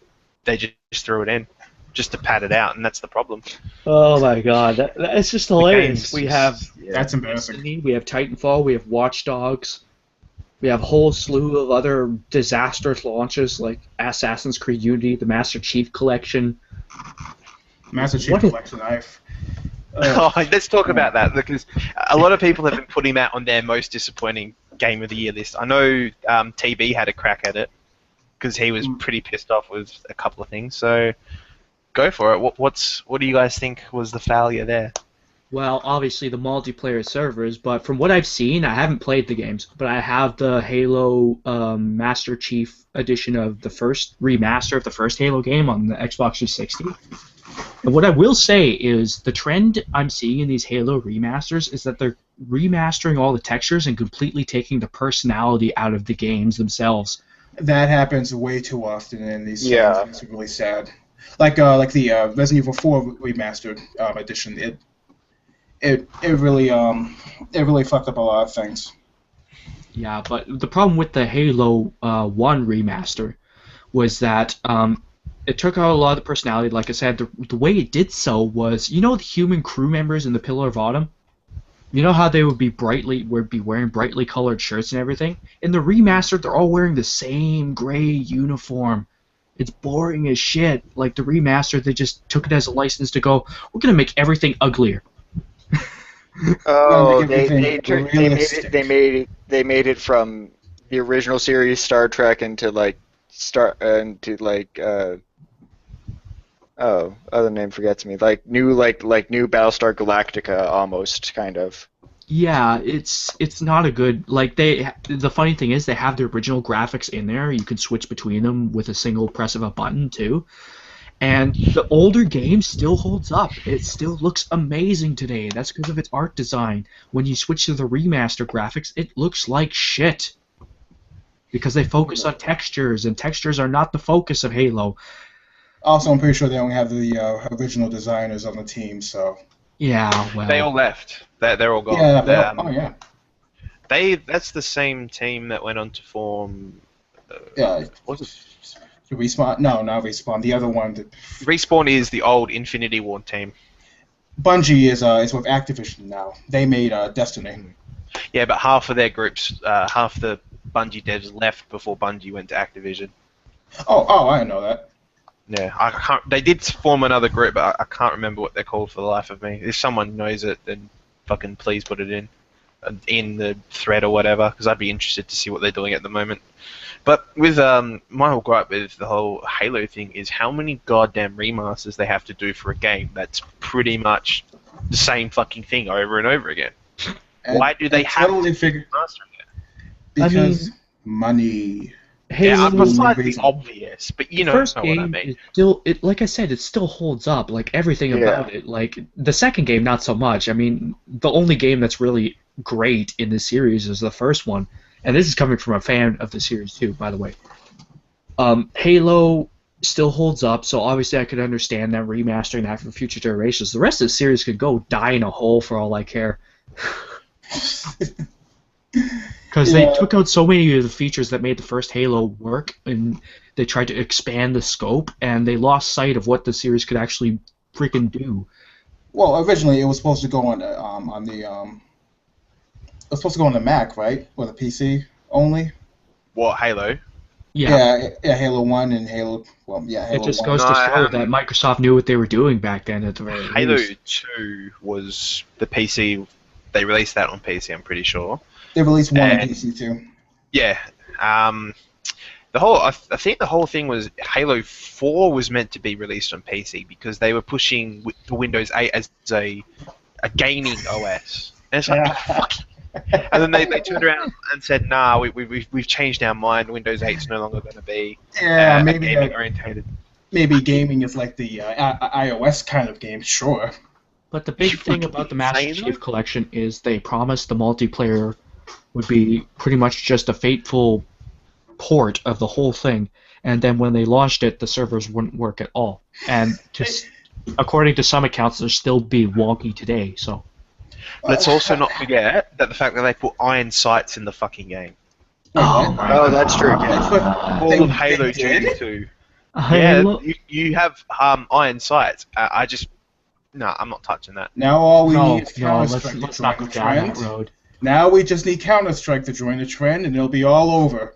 they just threw it in. just to pad it out, and that's the problem. Oh my god, it's just hilarious. We have That's embarrassing. Destiny, we have Titanfall, we have Watch Dogs, we have a whole slew of other disastrous launches like Assassin's Creed Unity, the Master Chief Collection. Master Chief What is- Collection knife. Oh, let's talk about that, because a lot of people have been putting that on their most disappointing game of the year list. I know TB had a crack at it because he was pretty pissed off with a couple of things. So go for it. What do you guys think was the failure there? Well, obviously the multiplayer servers, but from what I've seen, I haven't played the games, but I have the Halo Master Chief edition of the first remaster of the first Halo game on the Xbox 360. And what I will say is the trend I'm seeing in these Halo remasters is that they're remastering all the textures and completely taking the personality out of the games themselves. That happens way too often in these Yeah. games. It's really sad. Like the Resident Evil 4 remastered edition. It really fucked up a lot of things. Yeah, but the problem with the Halo 1 remaster was that it took out a lot of the personality. Like I said, the way it did so was, you know, the human crew members in the Pillar of Autumn? You know how they would be wearing brightly colored shirts and everything? In the remaster, they're all wearing the same gray uniform. It's boring as shit. Like the remaster, they just took it as a license to go, we're gonna make everything uglier. Oh, Make they everything realistic. made it from the original series Star Trek into other name forgets me. Like new Battlestar Galactica almost kind of. Yeah, it's not a good, like the funny thing is they have the original graphics in there. You can switch between them with a single press of a button too. And the older game still holds up. It still looks amazing today. That's because of its art design. When you switch to the remaster graphics, it looks like shit. Because they focus on textures, and textures are not the focus of Halo. Also, I'm pretty sure they only have the original designers on the team, so. Yeah, well. They all left. They're all gone. Yeah. That's the same team that went on to form. Yeah. What's it? Respawn? No, not Respawn. The other one. Respawn is the old Infinity Ward team. Bungie is with Activision now. They made Destiny. Yeah, but half of their groups, half the Bungie devs left before Bungie went to Activision. Oh, I didn't know that. Yeah, I can't. They did form another group, but I can't remember what they're called for the life of me. If someone knows it, then fucking please put it in the thread or whatever, because I'd be interested to see what they're doing at the moment. But with my whole gripe with the whole Halo thing is how many goddamn remasters they have to do for a game that's pretty much the same fucking thing over and over again. Why do they have to remaster it? Because money. Yeah, Halo, besides the reason. obvious, but you know first what game I mean. is still, like I said, it still holds up. Like everything about it. Like the second game, not so much. I mean, the only game that's really great in this series is the first one, and this is coming from a fan of the series too, by the way. Halo still holds up, so obviously I could understand them remastering that for future generations. The rest of the series could go die in a hole for all I care. Because they took out so many of the features that made the first Halo work, and they tried to expand the scope, and they lost sight of what the series could actually freaking do. Well, originally it was supposed to go on the it was supposed to go on the Mac, right, or the PC only. What, Halo? Yeah. Yeah, Halo 1 and Halo. Well, yeah, Halo It just 1. goes to show that Microsoft knew what they were doing back then at the very Halo least. 2 was the PC. They released that on PC, I'm pretty sure. They released one on And- PC too. Yeah. I think the whole thing was Halo 4 was meant to be released on PC because they were pushing the Windows 8 as a gaming OS. And it's like, Yeah. fuck. And then they turned around and said, nah, we've changed our mind. Windows 8 is no longer going to be Yeah, maybe gaming orientated. maybe gaming is like the iOS kind of game. Sure. But the big You thing fucking about the Master insane, Chief Collection is they promised the multiplayer would be pretty much just a faithful port of the whole thing, and then when they launched it, the servers wouldn't work at all. And according to some accounts, they'll still be wonky today. So Let's also not forget that the fact that they put iron sights in the fucking game. Oh, that's true. That's what All they of Halo did? 2. Yeah, Halo. you have iron sights. No, I'm not touching that. Now all we No, need is no, Counter-Strike to let's join not the go down that trend. road. Now we just need Counter-Strike to join the trend, and it'll be all over.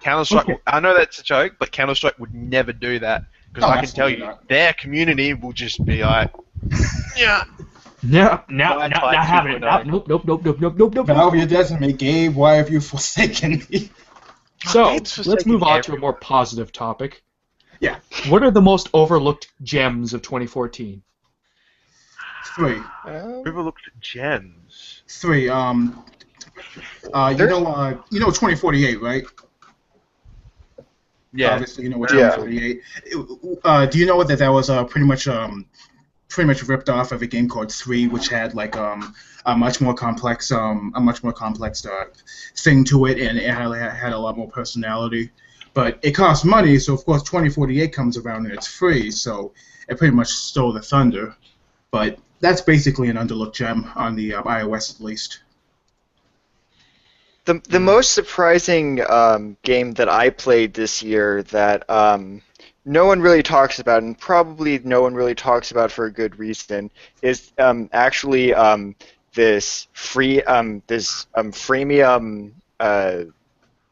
Counter-Strike. Okay. I know that's a joke, but Counter-Strike would never do that because No, I can tell absolutely you, not. their community will just be like, yeah. No, Wi-Fi not having it. 2.0. Nope. Valve, you decimate. Gabe, why have you forsaken me? So, It's let's move on to a everyone. more positive topic. Yeah. What are the most overlooked gems of 2014? 3. People looked at gems. 3. You know 2048, right? Yeah. Obviously, you know what Yeah. 2048. Do you know that was pretty much ripped off of a game called 3, which had like a much more complex thing to it, and it had a lot more personality. But it costs money, so of course 2048 comes around and it's free, so it pretty much stole the thunder. But that's basically an underlooked gem on the iOS at least. The most surprising game that I played this year that no one really talks about, and probably no one really talks about for a good reason, is actually this freemium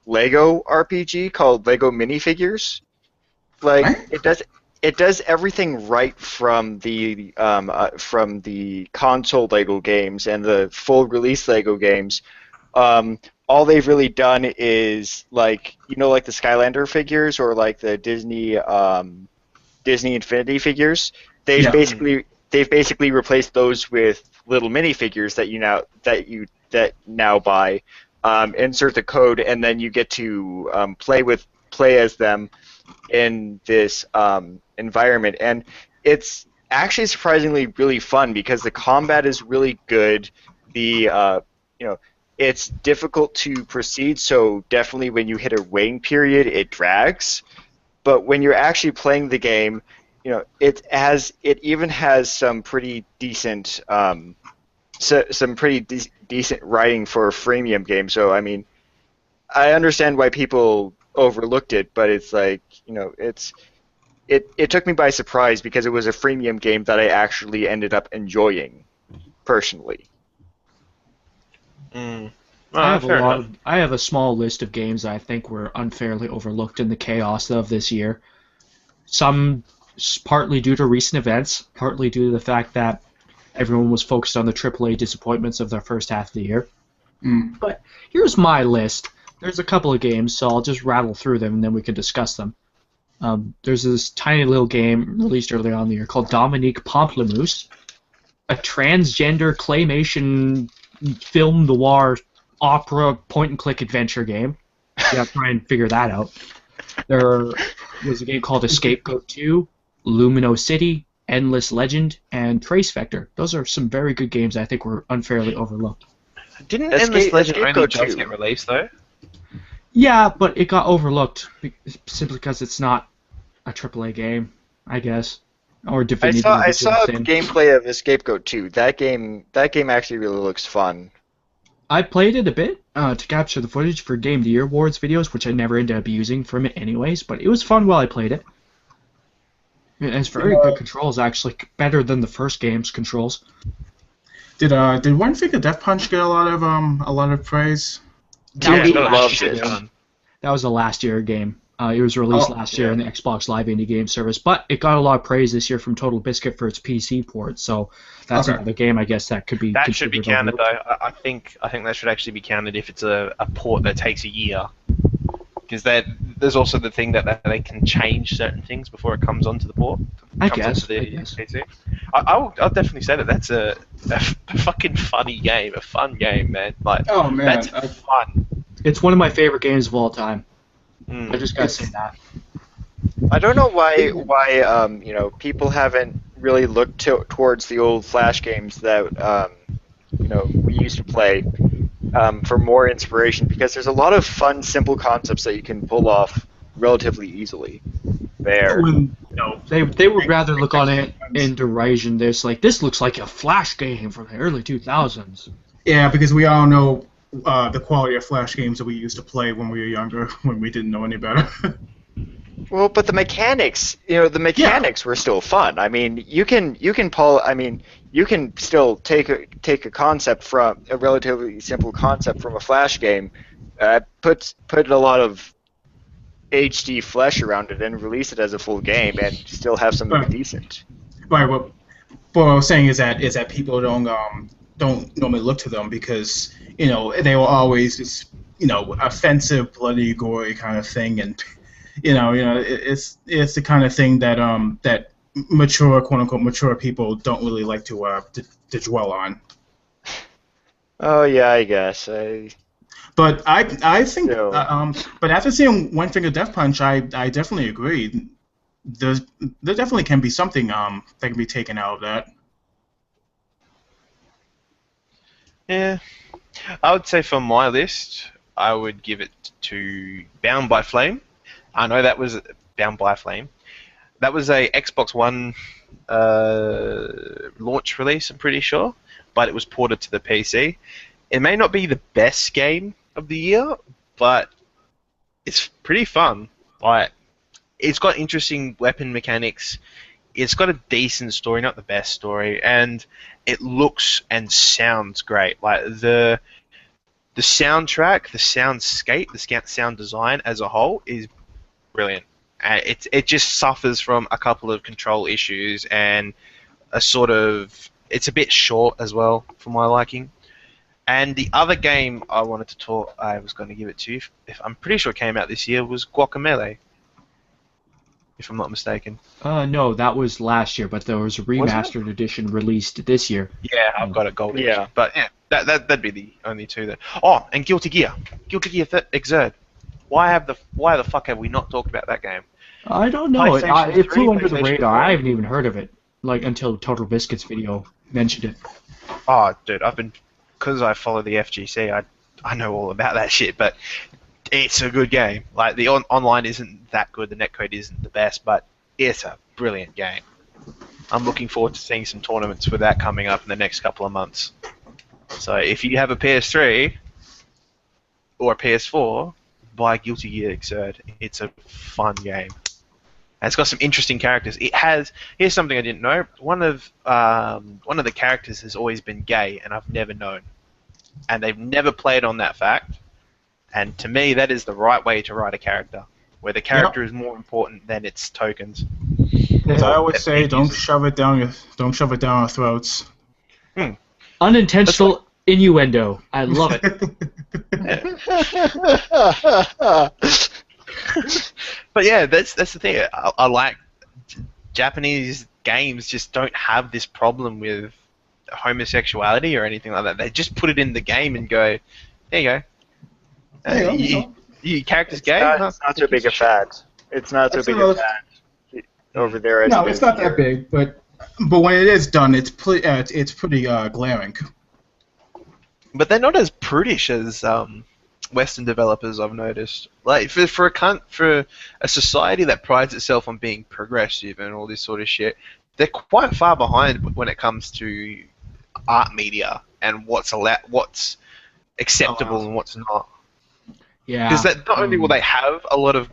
Lego RPG called Lego Minifigures. Like What? it does everything right from the console Lego games and the full release Lego games. All they've really done is like the Skylander figures or like the Disney Infinity figures. Yeah. They've basically replaced those with little minifigures that now buy. Insert the code, and then you get to play as them in this environment, and it's actually surprisingly really fun because the combat is really good. It's difficult to proceed, so definitely when you hit a waiting period, it drags. But when you're actually playing the game, it even has some pretty decent decent writing for a freemium game. So I mean, I understand why people overlooked it, but it's like it took me by surprise because it was a freemium game that I actually ended up enjoying personally. Mm. I Fair enough. have a small list of games that I think were unfairly overlooked in the chaos of this year. Some partly due to recent events, partly due to the fact that everyone was focused on the AAA disappointments of their first half of the year. Mm. But here's my list. There's a couple of games, so I'll just rattle through them and then we can discuss them. There's this tiny little game released early on in the year called Dominique Pamplemousse, a transgender claymation film noir opera point-and-click adventure game. You gotta try and figure that out. There was a game called Escape Goat 2, Lumino City, Endless Legend, and Trace Vector. Those are some very good games I think were unfairly overlooked. Didn't Endless Legend only Scapegoat just 2. get released though? Yeah, but it got overlooked simply because it's not a AAA game, I guess. Or I Divinity saw Original Sin. gameplay of Escape Goat 2. That game actually really looks fun. I played it a bit to capture the footage for Game of the Year Awards videos, which I never ended up using from it anyways, but it was fun while I played it. And it's very good controls, actually, better than the first game's controls. Did One Finger Death Punch get a lot of praise? That was Dude, the I last loved year it. game. That was the last year game. It was released last year on the Xbox Live Indie Game Service, but it got a lot of praise this year from Total Biscuit for its PC port. So that's Okay. another game, I guess, that could be. That should be considered counted overlooked. though. I think that should actually be counted if it's a port that takes a year. Because there's also the thing that they can change certain things before it comes onto the port. I Comes guess. onto the I guess. PC. I'll definitely say that's a fucking funny game, a fun game, man. Like Oh man, that's fun. It's one of my favorite games of all time. Mm. I just gotta say that. I don't know why people haven't really looked towards the old Flash games that we used to play for more inspiration, because there's a lot of fun, simple concepts that you can pull off relatively easily. There. They would rather look on it in derision. This looks like a Flash game from the early 2000s. yeah, because we all know the quality of Flash games that we used to play when we were younger, when we didn't know any better. Well, but the mechanics, the mechanics were still fun. I mean, you can still take a concept from a relatively simple concept from a Flash game, put a lot of HD flesh around it and release it as a full game and still have something Right. decent. Right. What I was saying is that people don't normally look to them because they were always this offensive, bloody, gory kind of thing, and it's the kind of thing that that mature, quote unquote, mature people don't really like to dwell on. Oh yeah, I guess. But I think Yeah. but after seeing One Finger Death Punch, I definitely agree. There definitely can be something that can be taken out of that. Yeah. I would say for my list, I would give it to Bound by Flame. I know that was Bound by Flame. That was a Xbox One launch release, I'm pretty sure, but it was ported to the PC. It may not be the best game of the year, but it's pretty fun. Like, it's got interesting weapon mechanics. It's got a decent story, not the best story, and it looks and sounds great. Like the soundtrack, the soundscape, the sound design as a whole is brilliant. It just suffers from a couple of control issues and it's a bit short as well for my liking. And the other game I was going to give it to you, if I'm pretty sure it came out this year, was Guacamelee, if I'm not mistaken. No, that was last year, but there was a remastered edition released this year. Yeah, I've got it gold. Yeah. Edition. But yeah, that'd be the only two that. Oh, and Guilty Gear, Xrd. Why the fuck have we not talked about that game? I don't know. PlayStation It 3, flew under the PlayStation radar. 4. I haven't even heard of it, until Total Biscuits video mentioned it. Oh, dude, because I follow the FGC, I know all about that shit, but it's a good game. Like, the online isn't that good, the netcode isn't the best, but it's a brilliant game. I'm looking forward to seeing some tournaments with that coming up in the next couple of months. So if you have a PS3 or a PS4, buy Guilty Gear Xrd. It's a fun game. And it's got some interesting characters. Here's something I didn't know. One of the characters has always been gay, and I've never known. And they've never played on that fact. And to me, that is the right way to write a character, where the character is more important than its tokens. As I always say, don't shove it down our throats. Unintentional innuendo. I love it. But yeah, that's the thing. I like Japanese games just don't have this problem with homosexuality or anything like that. They just put it in the game and go, there you go. There you go. Your character's It's gay? not so big a fact. It's not so big a fact over there as No, it it's is not here. that big, but when it is done, it's pretty glaring. But they're not as prudish as Western developers, I've noticed. Like for a society that prides itself on being progressive and all this sort of shit, they're quite far behind when it comes to art media and what's acceptable and what's not. Yeah. Because that not only will they have a lot of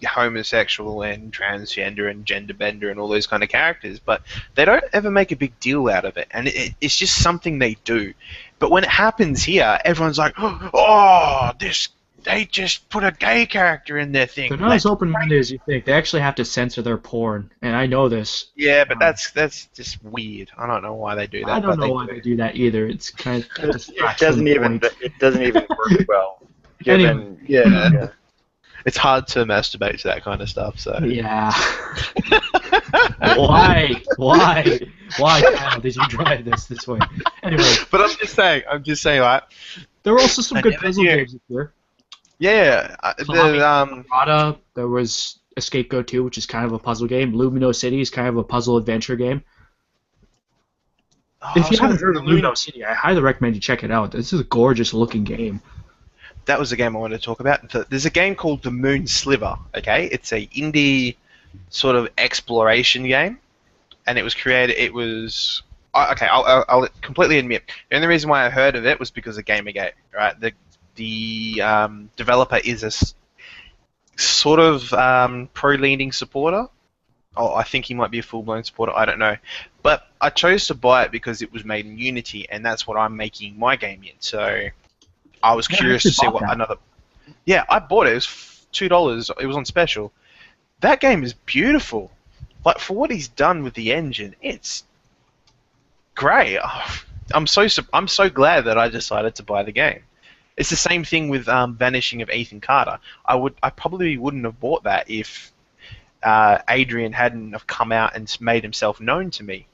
homosexual and transgender and gender bender and all those kind of characters, but they don't ever make a big deal out of it, and it's just something they do. But when it happens here, everyone's like, "Oh, they just put a gay character in their thing." They're not as open-minded as you think. They actually have to censor their porn, and I know this. Yeah, but that's just weird. I don't know why they do that. I don't but know why they do that either. It's kind of It doesn't even work well. Given, Yeah. It's hard to masturbate to that kind of stuff. So Yeah. Why, Kyle, did you drive this way? Anyway, but I'm just saying, like, there were also some I good never puzzle knew. games this year. yeah, Rada, there was Escape Go 2, which is kind of a puzzle game. Lumino City is kind of a puzzle adventure game. If you haven't heard of Lumino City, I highly recommend you check it out. This is a gorgeous looking game. that was the game I wanted to talk about. There's a game called The Moon Sliver. Okay, it's a indie sort of exploration game, and it was created. It was okay. I'll completely admit. The only reason why I heard of it was because of Gamergate. Right, the developer is sort of pro-leaning supporter. Oh, I think he might be a full-blown supporter. I don't know, but I chose to buy it because it was made in Unity, and that's what I'm making my game in. So I was Yeah, I curious to actually see bought what that. another. Yeah, I bought it. It was $2. It was on special. That game is beautiful. Like for what he's done with the engine, it's great. I'm so glad that I decided to buy the game. It's the same thing with Vanishing of Ethan Carter. I probably wouldn't have bought that if Adrian hadn't have come out and made himself known to me.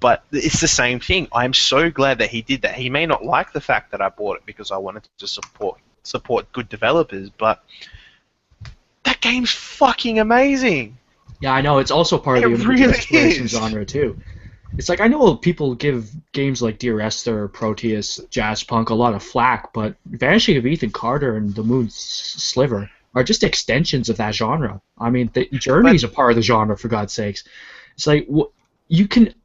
But it's the same thing. I'm so glad that he did that. He may not like the fact that I bought it because I wanted to support good developers, but that game's fucking amazing. Yeah, I know. It's also part of It the emerging really exploration is. genre too. It's like I know people give games like Dear Esther, Proteus, Jazzpunk a lot of flack, but Vanishing of Ethan Carter and The Moon Sliver are just extensions of that genre. I mean, the Journey's a part of the genre, for God's sakes. It's like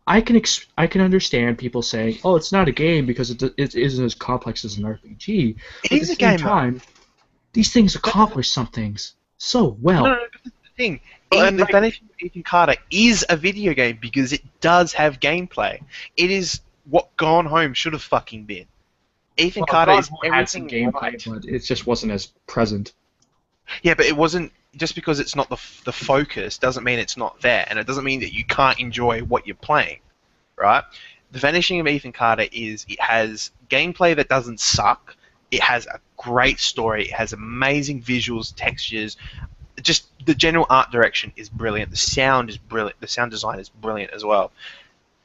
I can understand people saying, "Oh, it's not a game because it isn't as complex as an RPG." It But at is the a same game. time, these things accomplish some things so well. No, but that's the thing. Well, and The like- Vanishing of Ethan Carter is a video game because it does have gameplay. It is what Gone Home should have fucking been. Ethan Well, Carter God is had some everything gameplay, right. but it just wasn't as present. Yeah, but it wasn't just because it's not the focus doesn't mean it's not there, and it doesn't mean that you can't enjoy what you're playing, right? The Vanishing of Ethan Carter it has gameplay that doesn't suck. It has a great story. It has amazing visuals, textures. Just the general art direction is brilliant. The sound is brilliant. The sound design is brilliant as well.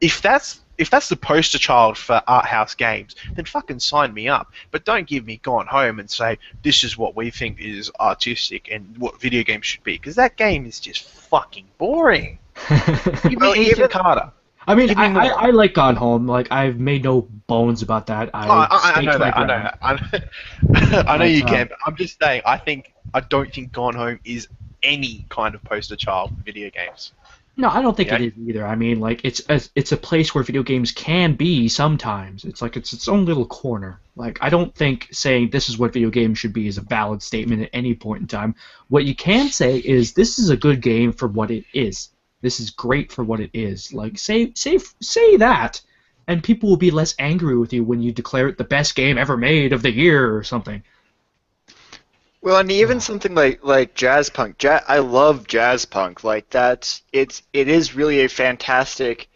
If that's the poster child for art house games, then fucking sign me up. But don't give me Gone Home and say this is what we think is artistic and what video games should be, because that game is just fucking boring. Give me Well, Ethan even- Carter. I mean, Give me more. I like Gone Home. Like, I've made no bones about that. I know staked my that. I know ground. that. I know you But, can, but I'm just saying. I don't think Gone Home is any kind of poster child for video games. No, I don't think Yeah. it is either. I mean, like, it's a place where video games can be sometimes. It's like it's its own little corner. Like, I don't think saying this is what video games should be is a valid statement at any point in time. What you can say is this is a good game for what it is. This is great for what it is. Like, say that, and people will be less angry with you when you declare it the best game ever made of the year or something. Well, and even something like Jazzpunk. I love Jazzpunk. Like it is really a fantastic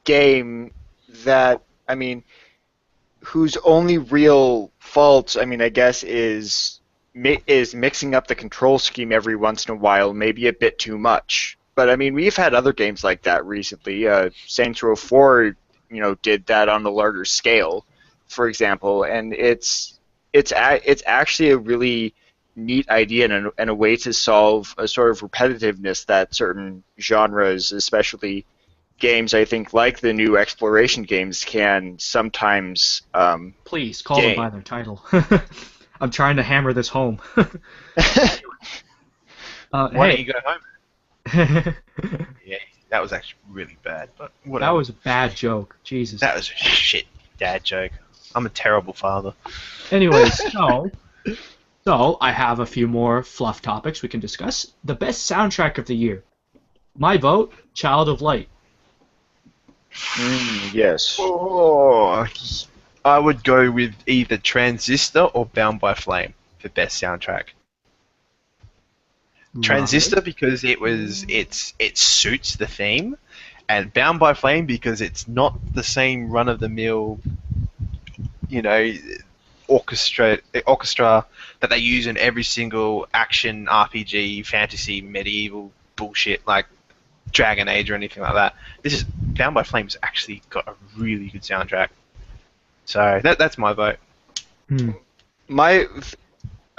game that, I mean, whose only real fault, I mean, I guess is mixing up the control scheme every once in a while, maybe a bit too much. But I mean, we've had other games like that recently. Saints Row 4, did that on a larger scale, for example, and it's actually a really neat idea and a way to solve a sort of repetitiveness that certain genres, especially games, I think, like the new exploration games, can sometimes. Please call them Game. by their title. I'm trying to hammer this home. Why don't Hey, you go home? Yeah, that was actually really bad, but whatever. that was a bad joke. Jesus. That was a shit dad joke. I'm a terrible father. Anyways, so I have a few more fluff topics we can discuss. The best soundtrack of the year. My vote, Child of Light. Yes. Oh, I would go with either Transistor or Bound by Flame for best soundtrack. Transistor because it suits the theme, and Bound by Flame because it's not the same run of the mill, orchestra that they use in every single action RPG, fantasy, medieval bullshit like Dragon Age or anything like that. This is Bound by Flame's actually got a really good soundtrack. So that's my vote.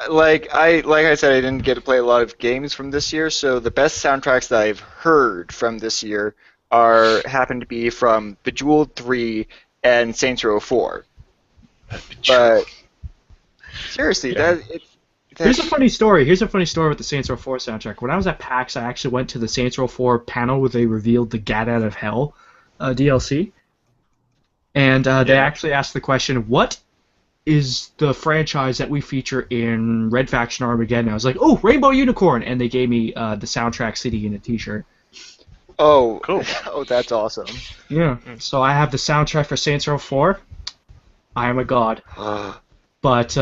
Like I said, I didn't get to play a lot of games from this year, so the best soundtracks that I've heard from this year happen to be from Bejeweled 3 and Saints Row 4. But seriously, Yeah. Here's a that's funny story. Here's a funny story with the Saints Row 4 soundtrack. When I was at PAX, I actually went to the Saints Row 4 panel where they revealed the Gat Out of Hell DLC. And they actually asked the question, what is the franchise that we feature in Red Faction Armageddon. I was like, oh, Rainbow Unicorn, and they gave me the soundtrack CD and a T-shirt. Oh, Cool. Oh, that's awesome. Yeah. So I have the soundtrack for Saints Row 4. I am a god. But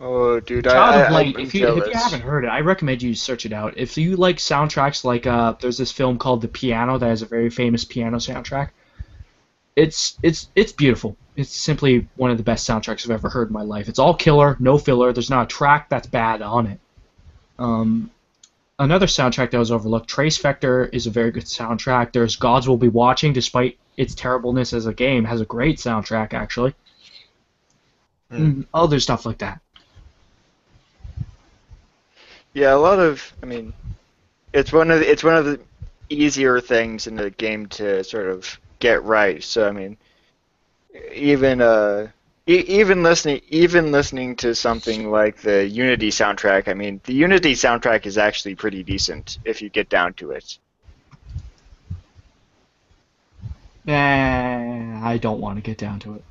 Oh, dude, Child of Light, I'm if you jealous. haven't heard it, I recommend you search it out. If you like soundtracks, like there's this film called The Piano that has a very famous piano soundtrack. It's beautiful. It's simply one of the best soundtracks I've ever heard in my life. It's all killer, no filler. There's not a track that's bad on it. Another soundtrack that was overlooked, Trace Vector, is a very good soundtrack. There's Gods Will Be Watching, despite its terribleness as a game, has a great soundtrack actually. Other stuff like that. Yeah, a lot of. I mean, it's one of the easier things in the game to sort of get right. So I mean, even even listening to something like the Unity soundtrack. I mean, the Unity soundtrack is actually pretty decent if you get down to it. I don't want to get down to it.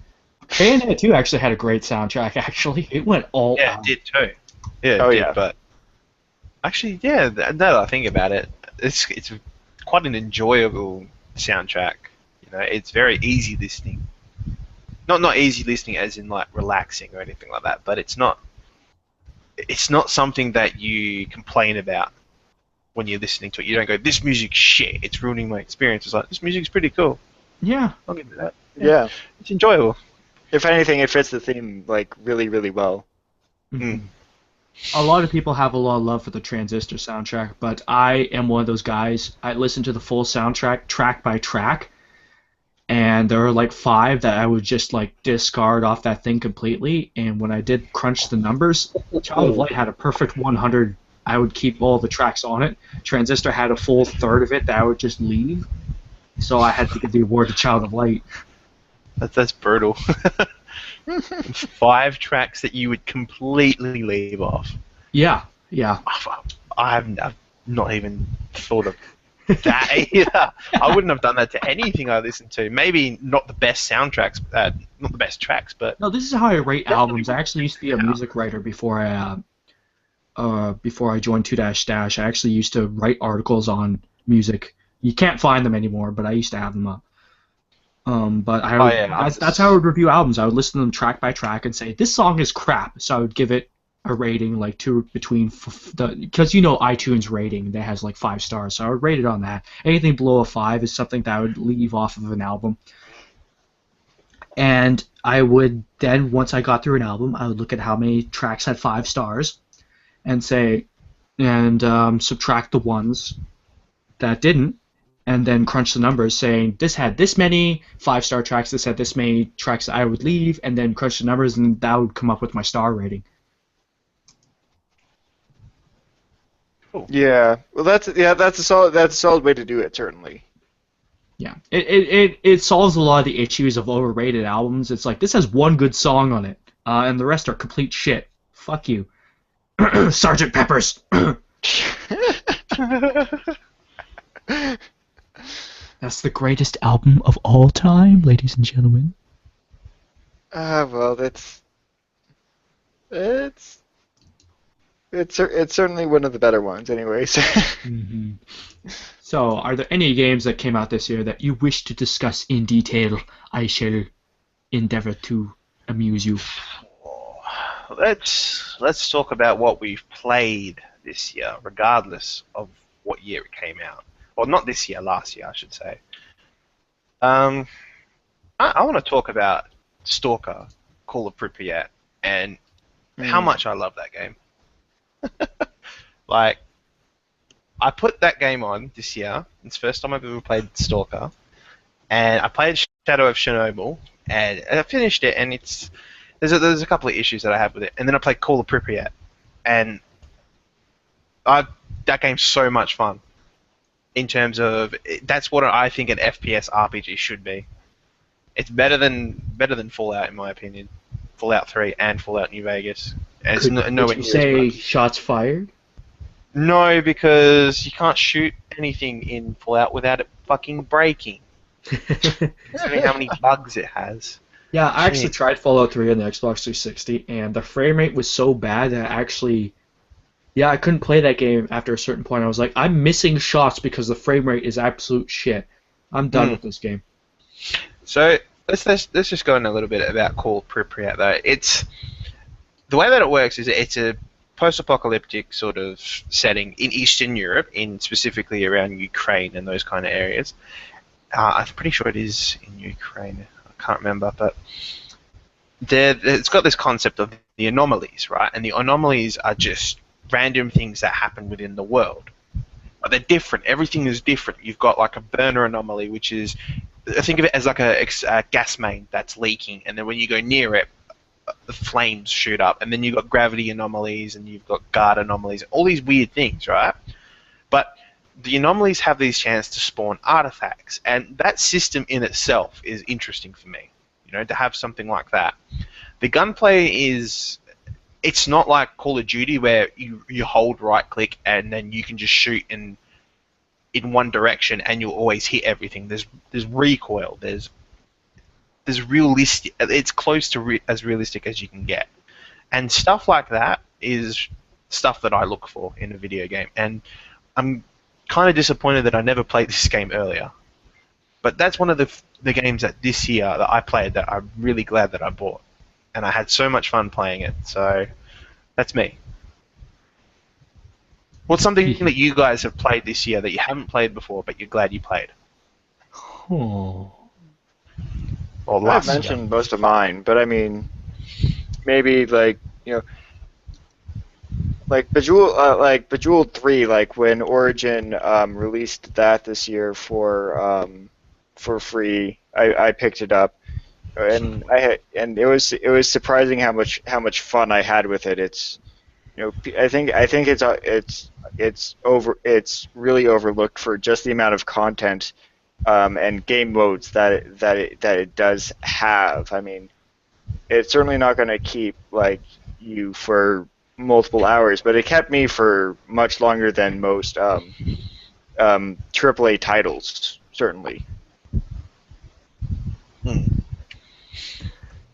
Bayonetta 2 actually had a great soundtrack, actually. It went all Yeah, out. it did too. Yeah, it Oh, did, yeah. but actually, yeah, now that I think about it, it's quite an enjoyable soundtrack. You know, it's very easy listening. Not easy listening as in like relaxing or anything like that, but it's not something that you complain about when you're listening to it. You don't go, this music's shit, it's ruining my experience. It's like, this music's pretty cool. Yeah. I'll give it that. Yeah. It's enjoyable. If anything, it fits the theme like really, really well. Mhm. A lot of people have a lot of love for the Transistor soundtrack, but I am one of those guys. I listen to the full soundtrack track by track, and there are like 5 that I would just like discard off that thing completely. And when I did crunch the numbers, Child of Light had a perfect 100. I would keep all the tracks on it. Transistor had a full third of it that I would just leave. So I had to give the award to Child of Light. That's brutal. 5 tracks that you would completely leave off. Yeah. I've not even thought of that either. I wouldn't have done that to anything I listened to. Maybe not the best soundtracks, not the best tracks, but No, this is how I rate albums. I actually used to be a music writer before I joined 2-Dash. I actually used to write articles on music. You can't find them anymore, but I used to have them up. But I would, that's how I would review albums. I would listen to them track by track and say, this song is crap. So I would give it a rating like because you know iTunes rating that has like 5 stars. So I would rate it on that. Anything below a 5 is something that I would leave off of an album. And I would then, once I got through an album, I would look at how many tracks had 5 stars and say, and subtract the ones that didn't, and then crunch the numbers saying this had this many 5-star tracks, this had this many tracks that I would leave, and then crunch the numbers, and that would come up with my star rating. Yeah. Well, that's a solid way to do it, certainly. Yeah, it solves a lot of the issues of overrated albums. It's like, this has one good song on it, and the rest are complete shit. Fuck you. Sgt. Pepper's. That's the greatest album of all time, ladies and gentlemen. Well, it's certainly one of the better ones, anyways. Mm-hmm. So, are there any games that came out this year that you wish to discuss in detail? I shall endeavor to amuse you. Let's talk about what we've played this year, regardless of what year it came out. Well, not this year, last year, I should say. I want to talk about Stalker, Call of Pripyat, and how much I love that game. Like, I put that game on this year. It's the first time I've ever played Stalker. And I played Shadow of Chernobyl, and I finished it, and there's a couple of issues that I have with it. And then I played Call of Pripyat, and that game's so much fun. In terms of, that's what I think an FPS RPG should be. It's better than Fallout, in my opinion. Fallout 3 and Fallout New Vegas. And it's nowhere Could near you as say much. shots fired? No, because you can't shoot anything in Fallout without it fucking breaking. Considering how many bugs it has. Yeah, I actually tried Fallout 3 on the Xbox 360, and the frame rate was so bad that I couldn't play that game after a certain point. I was like, I'm missing shots because the frame rate is absolute shit. I'm done with this game. So let's just go in a little bit about Call Pripyat though. It's the way that it works is it's a post-apocalyptic sort of setting in Eastern Europe, in specifically around Ukraine and those kind of areas. I'm pretty sure it is in Ukraine. I can't remember, but it's got this concept of the anomalies, right? And the anomalies are just random things that happen within the world. But they're different. Everything is different. You've got like a burner anomaly, which is, think of it as like a gas main that's leaking, and then when you go near it, the flames shoot up. And then you've got gravity anomalies, and you've got guard anomalies, all these weird things, right? But the anomalies have these chances to spawn artifacts, and that system in itself is interesting for me, to have something like that. The gunplay is, it's not like Call of Duty where you hold right click and then you can just shoot in one direction and you'll always hit everything. There's recoil, there's realistic, it's close to as realistic as you can get. And stuff like that is stuff that I look for in a video game, and I'm kind of disappointed that I never played this game earlier. But that's one of the games that this year that I played that I'm really glad that I bought. And I had so much fun playing it. So that's me. What's something that you guys have played this year that you haven't played before but you're glad you played? Oh. Well, I've mentioned most of mine, but I mean, maybe like Bejeweled 3, like when Origin released that this year for free, I picked it up, and it was surprising how much fun I had with it. It's I think it's really overlooked for just the amount of content and game modes that it does have. I mean, it's certainly not going to keep you for multiple hours, but it kept me for much longer than most AAA titles, certainly.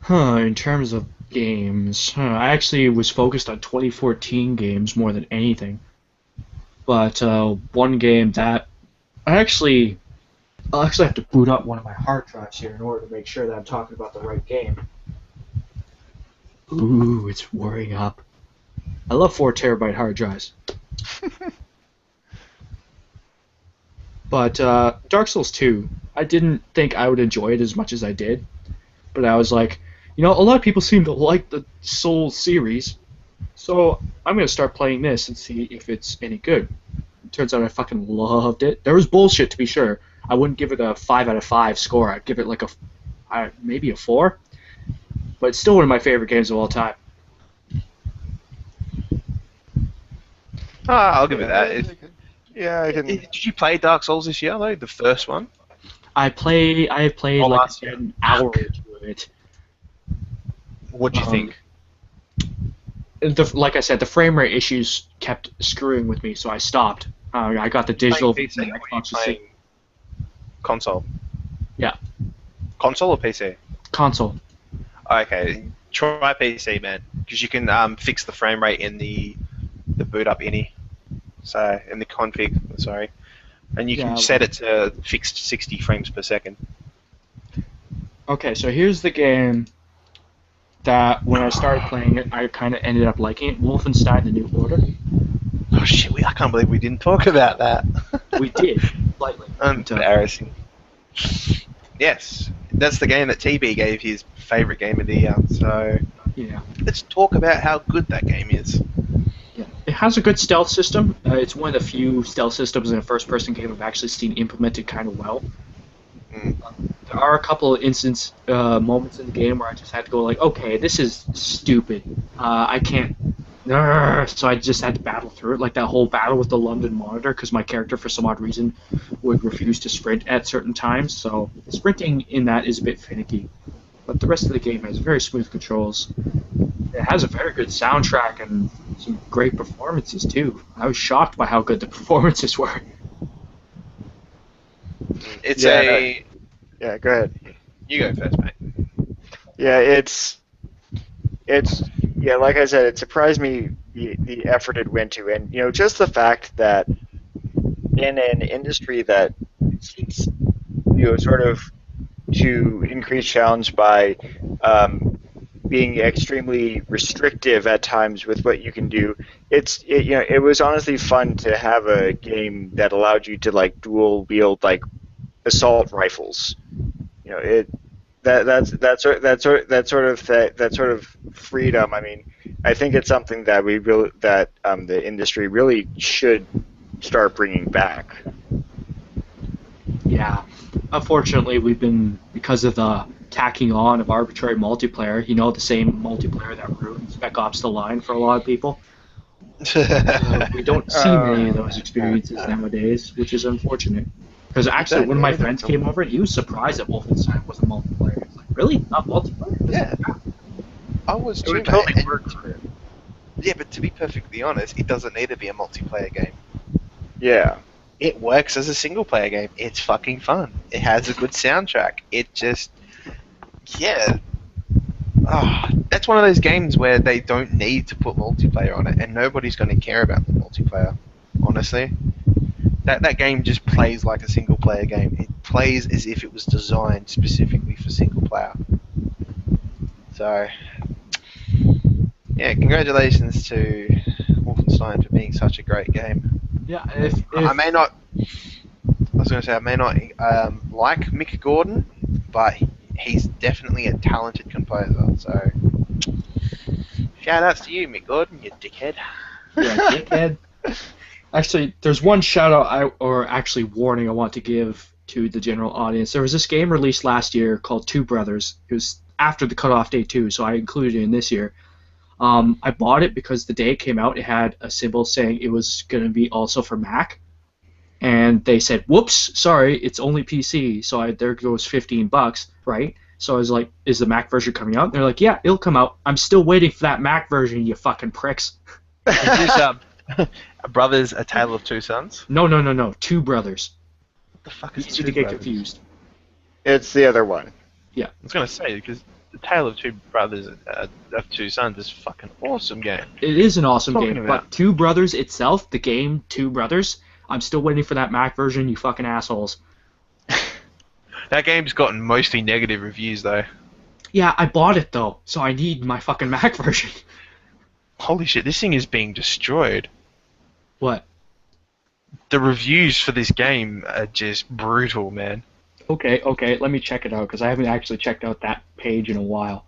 In terms of games, I actually was focused on 2014 games more than anything. But one game that I'll actually have to boot up one of my hard drives here in order to make sure that I'm talking about the right game. Ooh, it's warming up. I love 4 terabyte hard drives. But Dark Souls 2, I didn't think I would enjoy it as much as I did. But I was like, a lot of people seem to like the Souls series, so I'm going to start playing this and see if it's any good. It turns out I fucking loved it. There was bullshit, to be sure. I wouldn't give it a 5 out of 5 score. I'd give it like maybe a 4. But it's still one of my favorite games of all time. I'll give it that. Yeah, I can. Did you play Dark Souls this year though? The first one? I have played an hour into it. What do you think? Like I said, the frame rate issues kept screwing with me, so I stopped. I got the digital PC, Xbox playing console. Yeah. Console or PC? Console. Okay, try PC, man, because you can fix the frame rate in the boot up ini. So in the config, sorry, and you can set it to fixed 60 frames per second. Okay, so here's the game that when I started playing it, I kind of ended up liking it. Wolfenstein: The New Order. Oh shit! I can't believe we didn't talk about that. We did, slightly. Embarrassing. Yes, that's the game that TB gave his favorite game of the year. So yeah, let's talk about how good that game is. Yeah. It has a good stealth system. It's one of the few stealth systems in a first-person game I've actually seen implemented kind of well. There are a couple of moments in the game where I just had to go like, okay, this is stupid. I can't. So I just had to battle through it, like that whole battle with the London Monitor, because my character, for some odd reason, would refuse to sprint at certain times. So sprinting in that is a bit finicky. But the rest of the game has very smooth controls. It has a very good soundtrack and some great performances too. I was shocked by how good the performances were. It's Yeah, go ahead. You go first, mate. Yeah, it's yeah, like I said, it surprised me the effort it went to, and just the fact that in an industry that seeks sort of to increase challenge by being extremely restrictive at times with what you can do. It was honestly fun to have a game that allowed you to like dual wield like assault rifles. It that sort of freedom. I mean, I think it's something that the industry really should start bringing back. Yeah. Unfortunately, we've been, because of the tacking on of arbitrary multiplayer, the same multiplayer that ruined Spec Ops The Line for a lot of people. We don't see many of those experiences nowadays, which is unfortunate. Because actually, one of my friends came over and he was surprised that Wolfenstein wasn't multiplayer. He's like, really? Not multiplayer? Yeah. I was It too, would totally mate. work for it. Yeah, but to be perfectly honest, it doesn't need to be a multiplayer game. Yeah. It works as a single player game. It's fucking fun. It has a good soundtrack. It just, yeah. That's one of those games where they don't need to put multiplayer on it, and nobody's going to care about the multiplayer, honestly. That game just plays like a single player game. It plays as if it was designed specifically for single player. So, yeah, congratulations to Wolfenstein for being such a great game. Yeah, I may not like Mick Gordon, but he's definitely a talented composer. So, shout outs to you, Mick Gordon, you dickhead. Yeah, dickhead. Actually, there's one shout out actually warning I want to give to the general audience. There was this game released last year called Two Brothers. It was after the cutoff day too, so I included it in this year. I bought it because the day it came out, it had a symbol saying it was going to be also for Mac. And they said, whoops, sorry, it's only PC. So there goes $15, right? So I was like, is the Mac version coming out? And they're like, yeah, it'll come out. I'm still waiting for that Mac version, you fucking pricks. Is this Brothers, A Tale of Two Sons? No. Two Brothers. What the fuck is Easy Two to get Brothers? confused. It's the other one. I was going to say, because The Tale of Two Brothers, of Two Sons is a fucking awesome game. It is an awesome Talking game, about- but Two Brothers itself, the game Two Brothers, I'm still waiting for that Mac version, you fucking assholes. That game's gotten mostly negative reviews, though. Yeah, I bought it though, so I need my fucking Mac version. Holy shit, this thing is being destroyed. What? The reviews for this game are just brutal, man. Okay, let me check it out, because I haven't actually checked out that page in a while.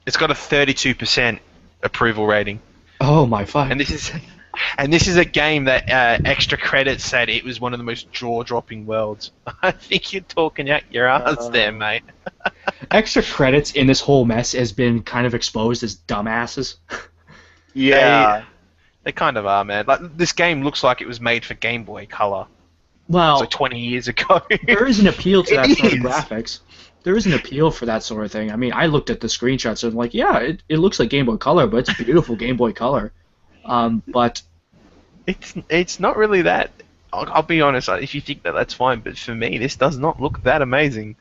It's got a 32% approval rating. Oh my fuck. And this is a game that Extra Credits said it was one of the most jaw-dropping worlds. I think you're talking out your ass there, mate. Extra Credits in this whole mess has been kind of exposed as dumbasses. Yeah. They kind of are, man. Like, this game looks like it was made for Game Boy Color. Well, So 20 years ago. there is an appeal to that It sort of is. graphics. There is an appeal for that sort of thing. I mean, I looked at the screenshots and I'm like, yeah, it looks like Game Boy Color, but it's beautiful Game Boy Color. But It's not really that. I'll be honest. If you think that, that's fine. But for me, this does not look that amazing.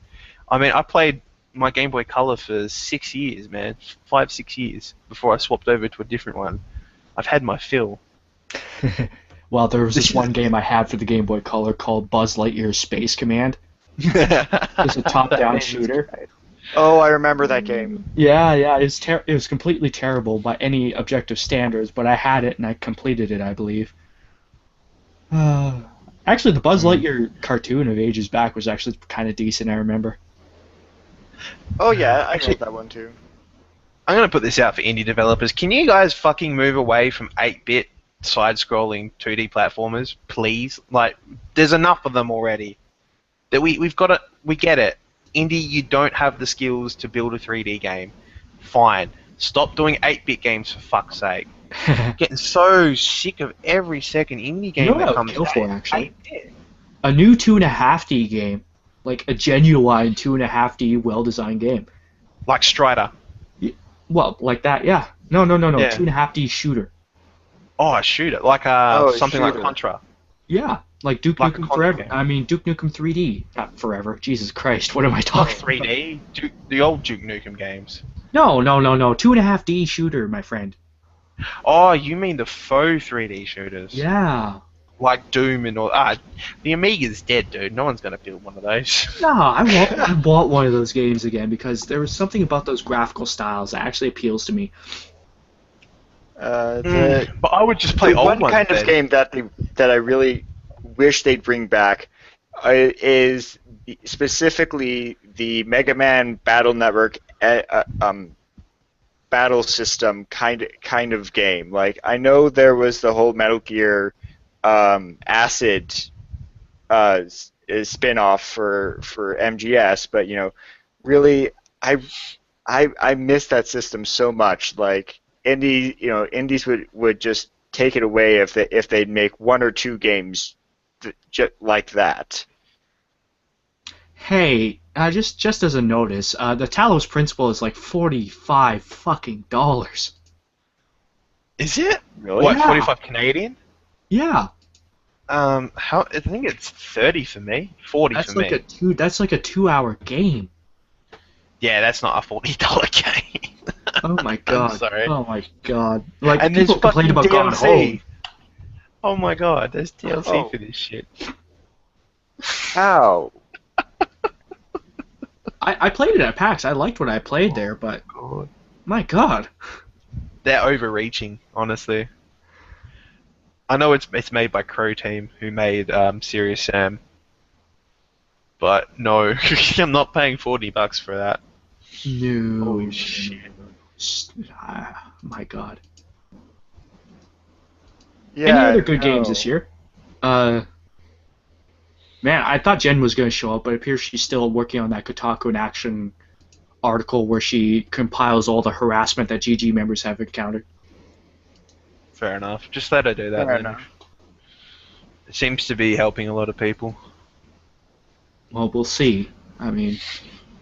I mean, I played my Game Boy Color for 6 years, man. 5-6 years before I swapped over to a different one. I've had my fill. well, there was This this is- one game I had for the Game Boy Color called Buzz Lightyear's Space Command. It's a top-down shooter. Oh, I remember that game. Yeah, it was completely terrible by any objective standards, but I had it and I completed it, I believe. Actually, the Buzz Lightyear cartoon of ages back was actually kind of decent, I remember. Oh yeah, I Actually- wrote that one too. I'm gonna put this out for indie developers. Can you guys fucking move away from 8-bit side-scrolling 2D platformers, please? Like, there's enough of them already. That we've got it. We get it. Indie, you don't have the skills to build a 3D game. Fine. Stop doing 8-bit games for fuck's sake. Getting so sick of every second indie game You know what I that would comes kill out. for, actually? 8-bit. A new 2.5D game. Like a genuine 2.5D well-designed game. Like Strider. Well, like that, yeah. No. Yeah. 2.5D shooter. Oh, a shooter. Like Oh, a something shooter. like Contra. Yeah, like Duke Like a Nukem console Forever. game. I mean, Duke Nukem 3D. Not Forever. Jesus Christ, what am I Not talking? 3D. The old Duke Nukem games. No, 2.5D shooter, my friend. Oh, you mean the faux 3D shooters? Yeah. Like Doom and all. The Amiga's dead, dude. No one's gonna build one of those. No, I want one of those games again because there was something about those graphical styles that actually appeals to me. But I would just play the old one ones. kind then. of game that I really wish they'd bring back is specifically the Mega Man Battle Network battle system kind of game. Like, I know there was the whole Metal Gear Acid spin-off for MGS, but really I miss that system so much. Like, indies would just take it away if they'd make one or two games just like that. Hey, just as a notice, the Talos Principle is like $45 fucking dollars. Is it? Really? What, Yeah. 45 Canadian? Yeah, How? I think it's 30 for me. 40 that's for like me. that's like a 2-hour game. Yeah, that's not a $40 game. Oh my god. sorry. Oh my god. Like, And there's people complain fucking about Gone DLC. Home. Oh my god, there's DLC Oh. for this shit. How? I played it at PAX. I liked what I played there, but God. my god. They're overreaching, honestly. I know it's made by Crow Team, who made Serious Sam. But no, I'm not paying $40 for that. No. Holy shit. My god. Yeah. Any other good games no. this year? Man, I thought Jen was going to show up, but it appears she's still working on that Kotaku in Action article where she compiles all the harassment that GG members have encountered. Fair enough. Just let her do that Fair then. enough. It seems to be helping a lot of people. Well, we'll see. I mean,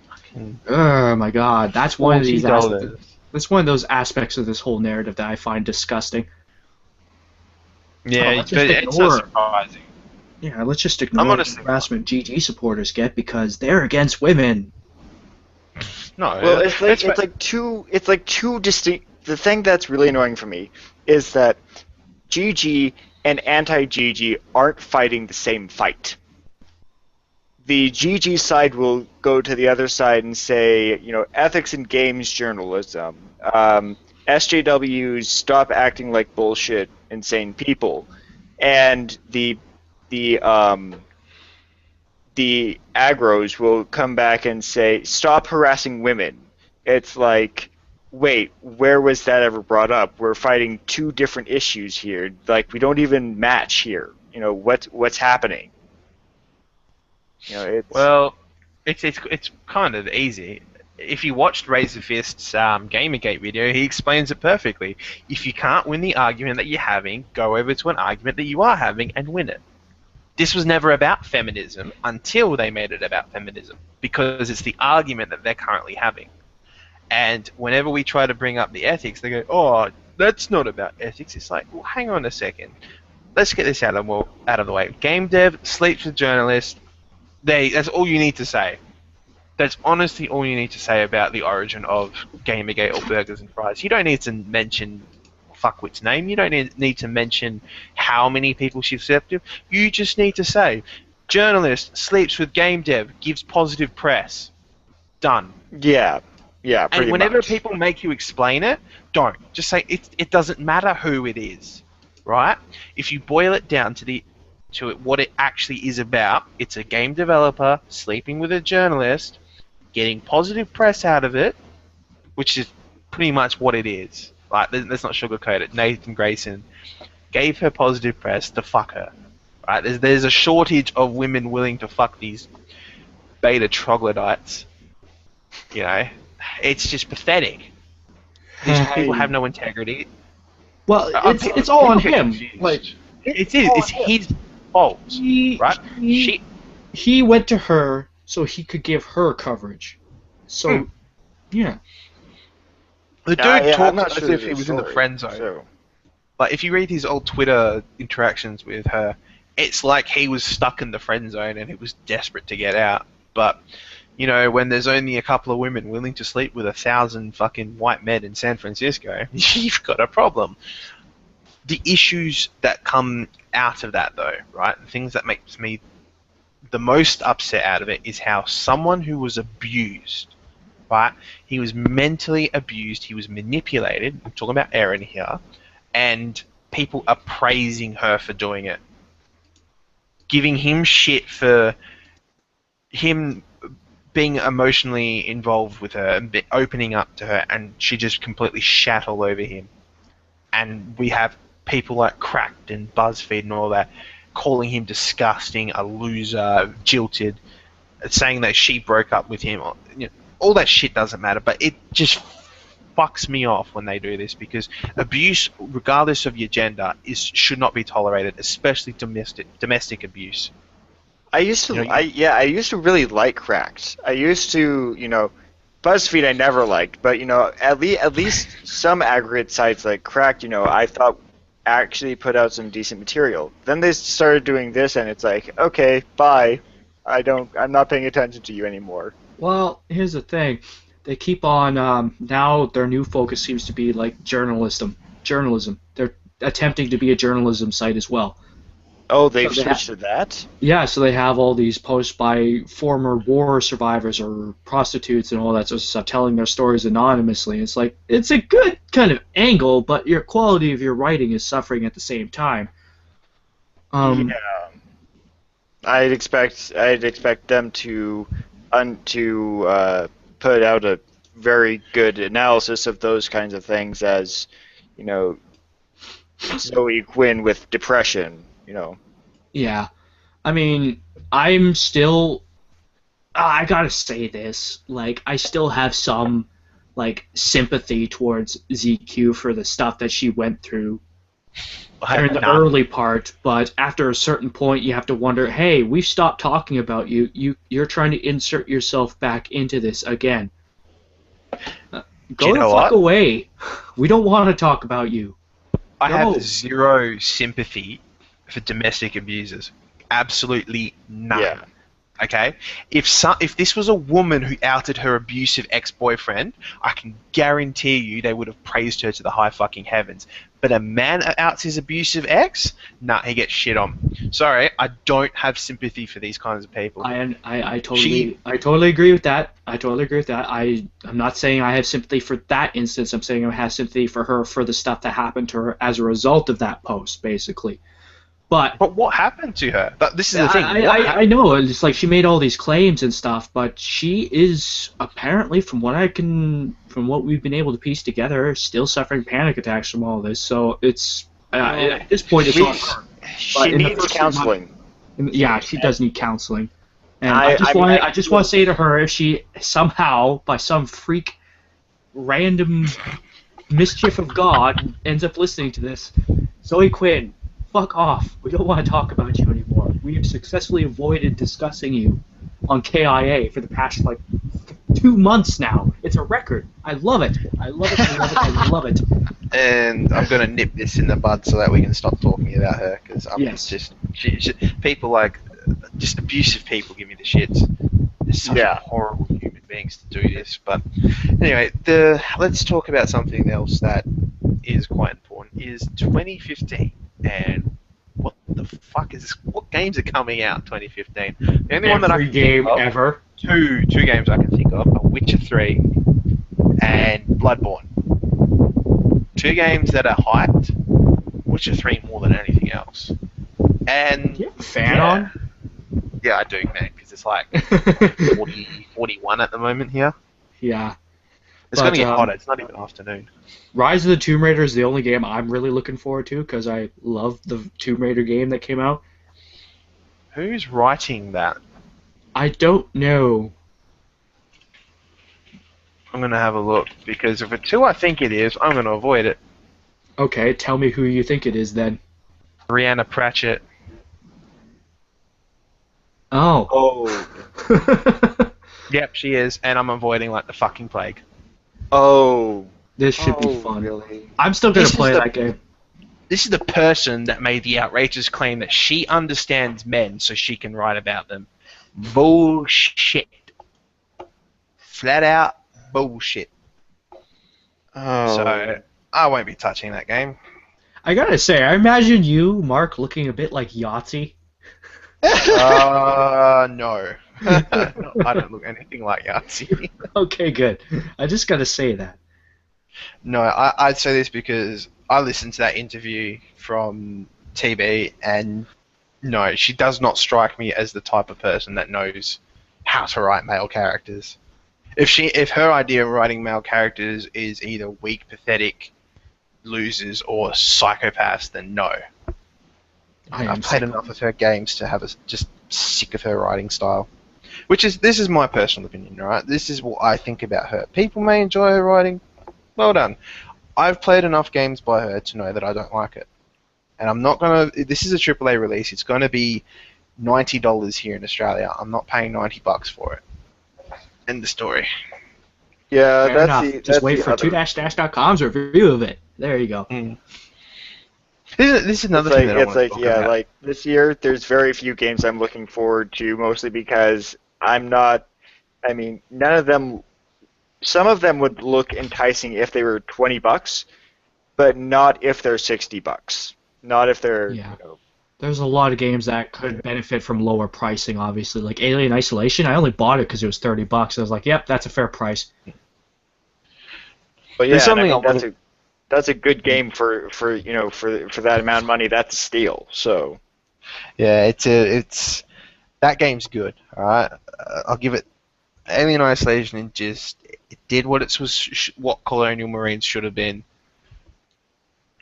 Fucking oh my god, that's one of these $40. that's one of those aspects of this whole narrative that I find disgusting. Yeah, let's but just it's ignore not it. surprising. Yeah, let's just ignore I'm the honestly- harassment GG supporters get because they're against women. No, Well, it's like two distinct. The thing that's really annoying for me is that GG and anti-GG aren't fighting the same fight. The GG side will go to the other side and say, ethics in games journalism, SJWs stop acting like bullshit, insane people, and the aggros will come back and say, stop harassing women. It's like, wait, where was that ever brought up? We're fighting two different issues here. Like, we don't even match here. What's happening? It's Well, it's kind of easy. If you watched Razor Fist's Gamergate video, he explains it perfectly. If you can't win the argument that you're having, go over to an argument that you are having and win it. This was never about feminism until they made it about feminism, because it's the argument that they're currently having. And whenever we try to bring up the ethics, they go, oh, that's not about ethics. It's like, well, hang on a second. Let's get this out of the way. Game dev sleeps with journalists. That's all you need to say. That's honestly all you need to say about the origin of Gamergate or Burgers and Fries. You don't need to mention fuckwit's name. You don't need to mention how many people she's slept with. You just need to say, journalist sleeps with game dev, gives positive press. Done. yeah, pretty And whenever much. people make you explain it, don't. Just say it doesn't matter who it is, right? If you boil it down to what it actually is about, it's a game developer sleeping with a journalist, getting positive press out of it, which is pretty much what it is. Like, let's not sugarcoat it. Nathan Grayson gave her positive press to fuck her. Right? There's a shortage of women willing to fuck these beta troglodytes. It's just pathetic. These people have no integrity. Well, it's all on People get him. confused. Like, It's his fault, right? he went to her so he could give her coverage. So, yeah. The dude I'm talks not as sure if of he the was in the story, friend zone. so- Like, if you read his old Twitter interactions with her, it's like he was stuck in the friend zone and he was desperate to get out. But, you know, when there's only a couple of women willing to sleep with 1,000 fucking white men in San Francisco, you've got a problem. The issues that come out of that, though, right, the things that makes me the most upset out of it is how someone who was abused, right, he was mentally abused, he was manipulated, I'm talking about Erin here, and people are praising her for doing it. Giving him shit for him being emotionally involved with her and opening up to her, and she just completely shat all over him. And we have people like Cracked and BuzzFeed and all that calling him disgusting, a loser, jilted, saying that she broke up with him. You know, all that shit doesn't matter, but it just fucks me off when they do this, because abuse, regardless of your gender, should not be tolerated, especially domestic abuse. I used to, I used to really like Cracked. I used to, BuzzFeed I never liked, but at least some aggregate sites like Cracked, I thought actually put out some decent material. Then they started doing this, and it's like, okay, bye. I'm not paying attention to you anymore. Well, here's the thing. They keep on, now their new focus seems to be like journalism. They're attempting to be a journalism site as well. Oh, they've switched to that? Yeah, so they have all these posts by former war survivors or prostitutes and all that sort of stuff, telling their stories anonymously. It's like, it's a good kind of angle, but your quality of your writing is suffering at the same time. Yeah. I'd expect them to put out a very good analysis of those kinds of things, as Zoe Quinn with depression. Yeah. I mean, I'm still... I gotta say this. Like, I still have some, sympathy towards ZQ for the stuff that she went through during the early part, but after a certain point, you have to wonder, hey, we've stopped talking about you. You're trying to insert yourself back into this again. Go the fuck away. We don't want to talk about you. I have zero sympathy for domestic abusers. Absolutely none. Yeah. Okay? If this was a woman who outed her abusive ex-boyfriend, I can guarantee you they would have praised her to the high fucking heavens. But a man outs his abusive ex? Nah, he gets shit on. Sorry, I don't have sympathy for these kinds of people. I totally agree with that. I'm not saying I have sympathy for that instance. I'm saying I have sympathy for her for the stuff that happened to her as a result of that post, basically. But what happened to her? This is the thing. I know. It's like she made all these claims and stuff, but she is apparently, from what we've been able to piece together, still suffering panic attacks from all this. So it's at this point, it's on her. She needs counseling. Yeah, she does need counseling. And I just want to say to her, if she somehow, by some freak, random mischief of God, ends up listening to this, Zoe Quinn, fuck off. We don't want to talk about you anymore. We have successfully avoided discussing you on KIA for the past, 2 months now. It's a record. I love it. I love it. And I'm going to nip this in the bud so that we can stop talking about her, because people just abusive people give me the shits. They're such horrible human beings to do this. But anyway, let's talk about something else that is quite important, is 2015. And what the fuck is this? What games are coming out in 2015? The only one that I can think of, ever. Two games I can think of are Witcher 3 and Bloodborne. 2 games that are hyped. Witcher 3 more than anything else. And you have a fan on? Yeah, I do, man, because it's 40, 41 at the moment here. Yeah. It's going to get hotter. It's not even afternoon. Rise of the Tomb Raider is the only game I'm really looking forward to, because I love the Tomb Raider game that came out. Who's writing that? I don't know. I'm going to have a look, because if it's who I think it is, I'm going to avoid it. Okay, tell me who you think it is then. Brianna Pratchett. Oh. Yep, she is, and I'm avoiding like the fucking plague. Oh. This should be fun. Really? I'm still going to play that game. this is the person that made the outrageous claim that she understands men so she can write about them. Bullshit. Flat out bullshit. Oh. So I won't be touching that game. I gotta say, I imagine you, Mark, looking a bit like Yahtzee. No. No, I don't look anything like Yahtzee. Okay, good. I just gotta say that. No, I'd say this because I listened to that interview from TB, and no, she does not strike me as the type of person that knows how to write male characters. If her idea of writing male characters is either weak, pathetic losers or psychopaths, then no. I've played enough of her games to have just sick of her writing style. This is my personal opinion, right? This is what I think about her. People may enjoy her writing. Well done. I've played enough games by her to know that I don't like it. And I'm not gonna. This is a AAA release. It's gonna be $90 here in Australia. I'm not paying $90 for it. End the story. Yeah, Fair that's enough. the. Just That's wait the for other. 2-com's review of it. There you go. This is another thing that I It's want to like talk yeah, about. like this year, there's very few games I'm looking forward to, mostly because I'm not. I mean, none of them. Some of them would look enticing if they were $20, but not if they're $60. Not if they're. Yeah. You know, There's a lot of games that could benefit from lower pricing, obviously. Like Alien Isolation, I only bought it because it was $30. I was like, yep, that's a fair price. but yeah, There's something and I mean, I that's a good game for that amount of money. That's a steal. So. Yeah, it's that game's good. All right, I'll give it. Alien Isolation it did what what Colonial Marines should have been.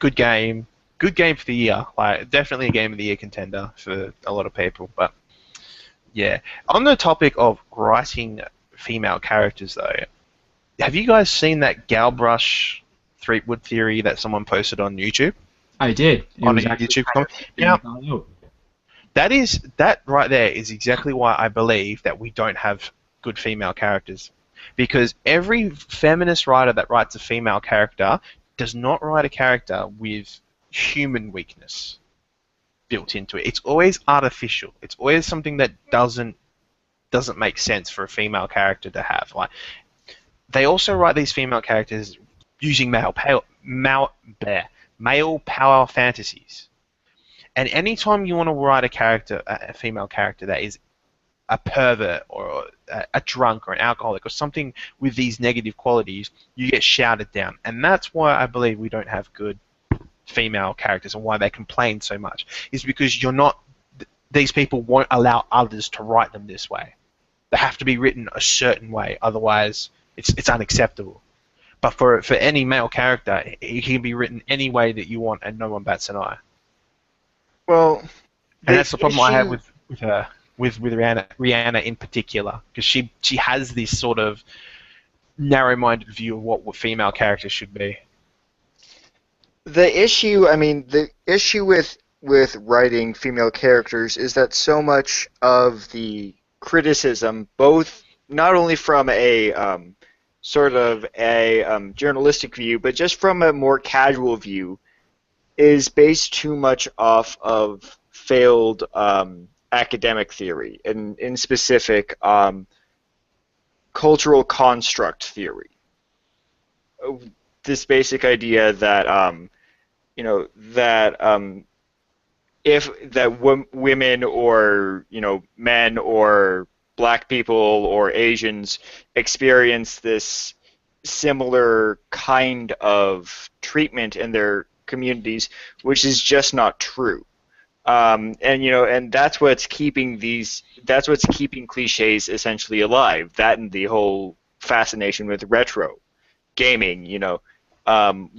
Good game for the year. Like definitely a game of the year contender for a lot of people. But yeah, on the topic of writing female characters though, have you guys seen that Galbrush Threepwood theory that someone posted on YouTube? I did. It On was a actually YouTube kind comment? of Yeah. out. That right there is exactly why I believe that we don't have good female characters. Because every feminist writer that writes a female character does not write a character with human weakness built into it. It's always artificial. It's always something that doesn't make sense for a female character to have. Like they also write these female characters using male power fantasies. And anytime you want to write a female character that is a pervert or a drunk or an alcoholic or something with these negative qualities, you get shouted down. And that's why I believe we don't have good female characters and why they complain so much. Is because these people won't allow others to write them this way. They have to be written a certain way, otherwise it's unacceptable. But for any male character, he can be written any way that you want and no one bats an eye. Well. And that's the problem I have with her. With Rihanna in particular, because she has this sort of narrow-minded view of what female characters should be. The issue with writing female characters is that so much of the criticism, both not only from a sort of a journalistic view, but just from a more casual view, is based too much off of failed academic theory, and in specific, cultural construct theory. This basic idea that women or men or black people or Asians experience this similar kind of treatment in their communities, which is just not true. And that's what's keeping cliches essentially alive. That and the whole fascination with retro gaming,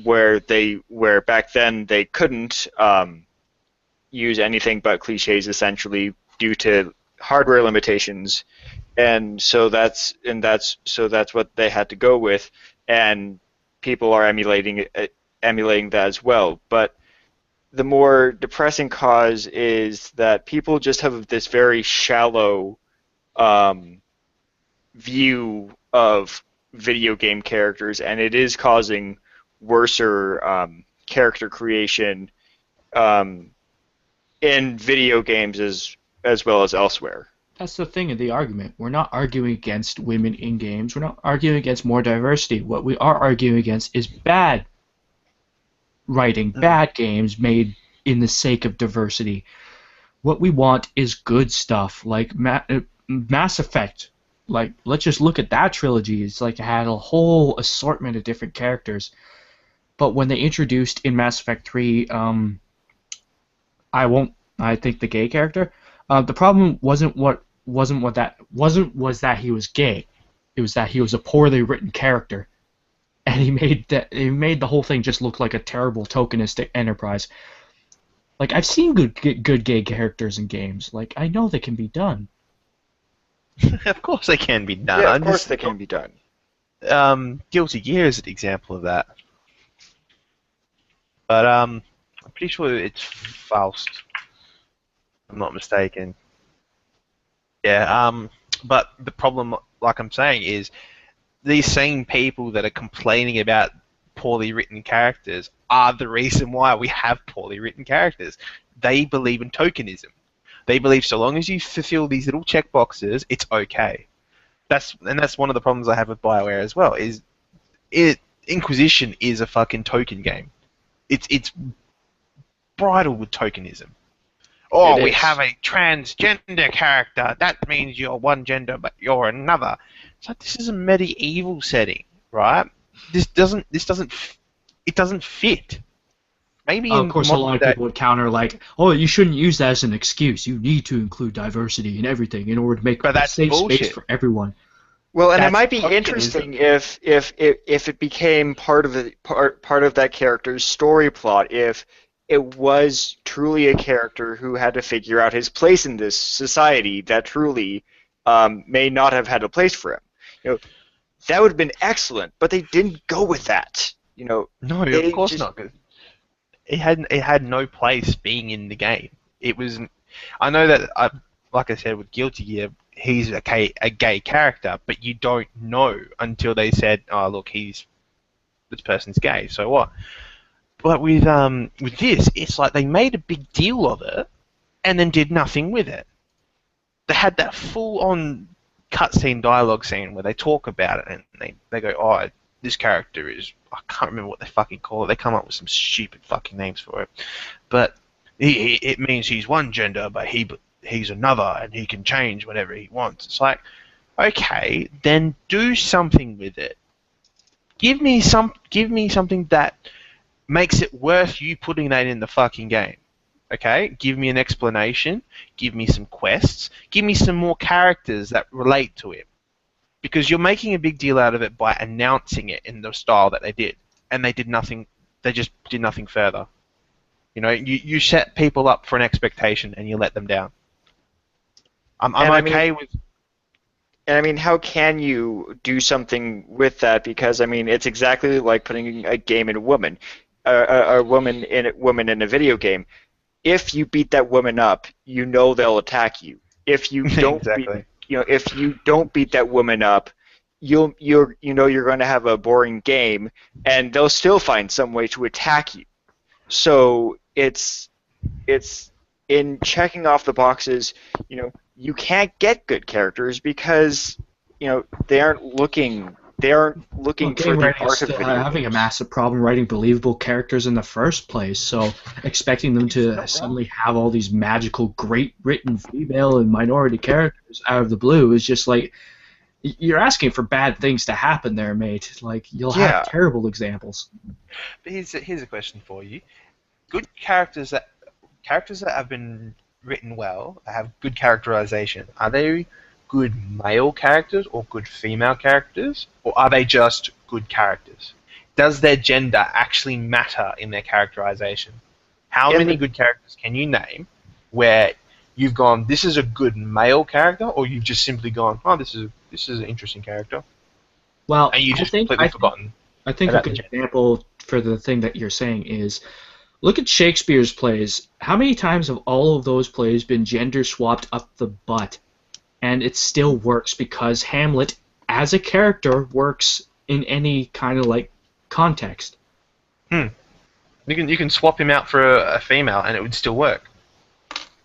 where back then they couldn't use anything but cliches essentially due to hardware limitations, and so that's what they had to go with, and people are emulating that as well. But the more depressing cause is that people just have this very shallow view of video game characters, and it is causing worser character creation in video games as well as elsewhere. That's the thing of the argument. We're not arguing against women in games. We're not arguing against more diversity. What we are arguing against is bad writing, bad games made in the sake of diversity. What we want is good stuff, like Mass Effect. Like, let's just look at that trilogy. It's like it had a whole assortment of different characters. But when they introduced in Mass Effect 3, I think the gay character, the problem wasn't that he was gay. It was that he was a poorly written character, and he made the whole thing just look like a terrible tokenistic enterprise. Like, I've seen good gay characters in games. Like, I know they can be done. Of course they can be done. Yeah, of course they can be done. Guilty Gear is an example of that. But I'm pretty sure it's Faust. If I'm not mistaken. Yeah. But the problem, like I'm saying, is these same people that are complaining about poorly written characters are the reason why we have poorly written characters. They believe in tokenism. They believe so long as you fulfill these little checkboxes, it's okay. That's one of the problems I have with BioWare as well. Inquisition is a fucking token game. It's bridled with tokenism. Oh, we have a transgender character. That means you're one gender, but you're another. It's like, this is a medieval setting, right? It doesn't fit. Maybe of course, a lot of people would counter like, "Oh, you shouldn't use that as an excuse. You need to include diversity in everything in order to make a safe space for everyone." Well, and it might be interesting if it became part of that character's story plot, if it was truly a character who had to figure out his place in this society that truly may not have had a place for him. That would have been excellent, but they didn't go with that. No, of course not. It had no place being in the game. It was. I know that, like I said, with Guilty Gear, he's a gay character, but you don't know until they said, "Oh, look, this person's gay." So what? But with this, it's like they made a big deal of it, and then did nothing with it. They had that full-on cutscene dialogue scene where they talk about it, and they go, "Oh, this character is," I can't remember what they fucking call it. They come up with some stupid fucking names for it, but it means he's one gender, but he's another, and he can change whenever he wants. It's like, okay, then do something with it. Give me something that makes it worth you putting that in the fucking game. Okay? Give me an explanation, give me some quests, give me some more characters that relate to him. Because you're making a big deal out of it by announcing it in the style that they did. And they did nothing, they just did nothing further. You set people up for an expectation and you let them down. I'm okay with... And I mean, how can you do something with that? Because I mean, it's exactly like putting a game in a woman, a woman in a video game. If you beat that woman up, they'll attack you. If you don't, exactly. If you don't beat that woman up, you're going to have a boring game, and they'll still find some way to attack you. So it's in checking off the boxes. You can't get good characters because they aren't looking for the art of video having a massive problem writing believable characters in the first place. So expecting them to suddenly have all these magical, great written female and minority characters out of the blue is just like you're asking for bad things to happen there, mate. Like you'll have terrible examples. But here's a question for you: good characters that have been written well, have good characterization, are they good male characters or good female characters, or are they just good characters? Does their gender actually matter in their characterization? How many good characters can you name where you've gone, this is a good male character, or you've just simply gone, oh, this is an interesting character? Well, and you just completely forgotten. I think a good example for the thing that you're saying is, look at Shakespeare's plays. How many times have all of those plays been gender swapped up the butt? And it still works because Hamlet, as a character, works in any kind of context. You can swap him out for a female, and it would still work.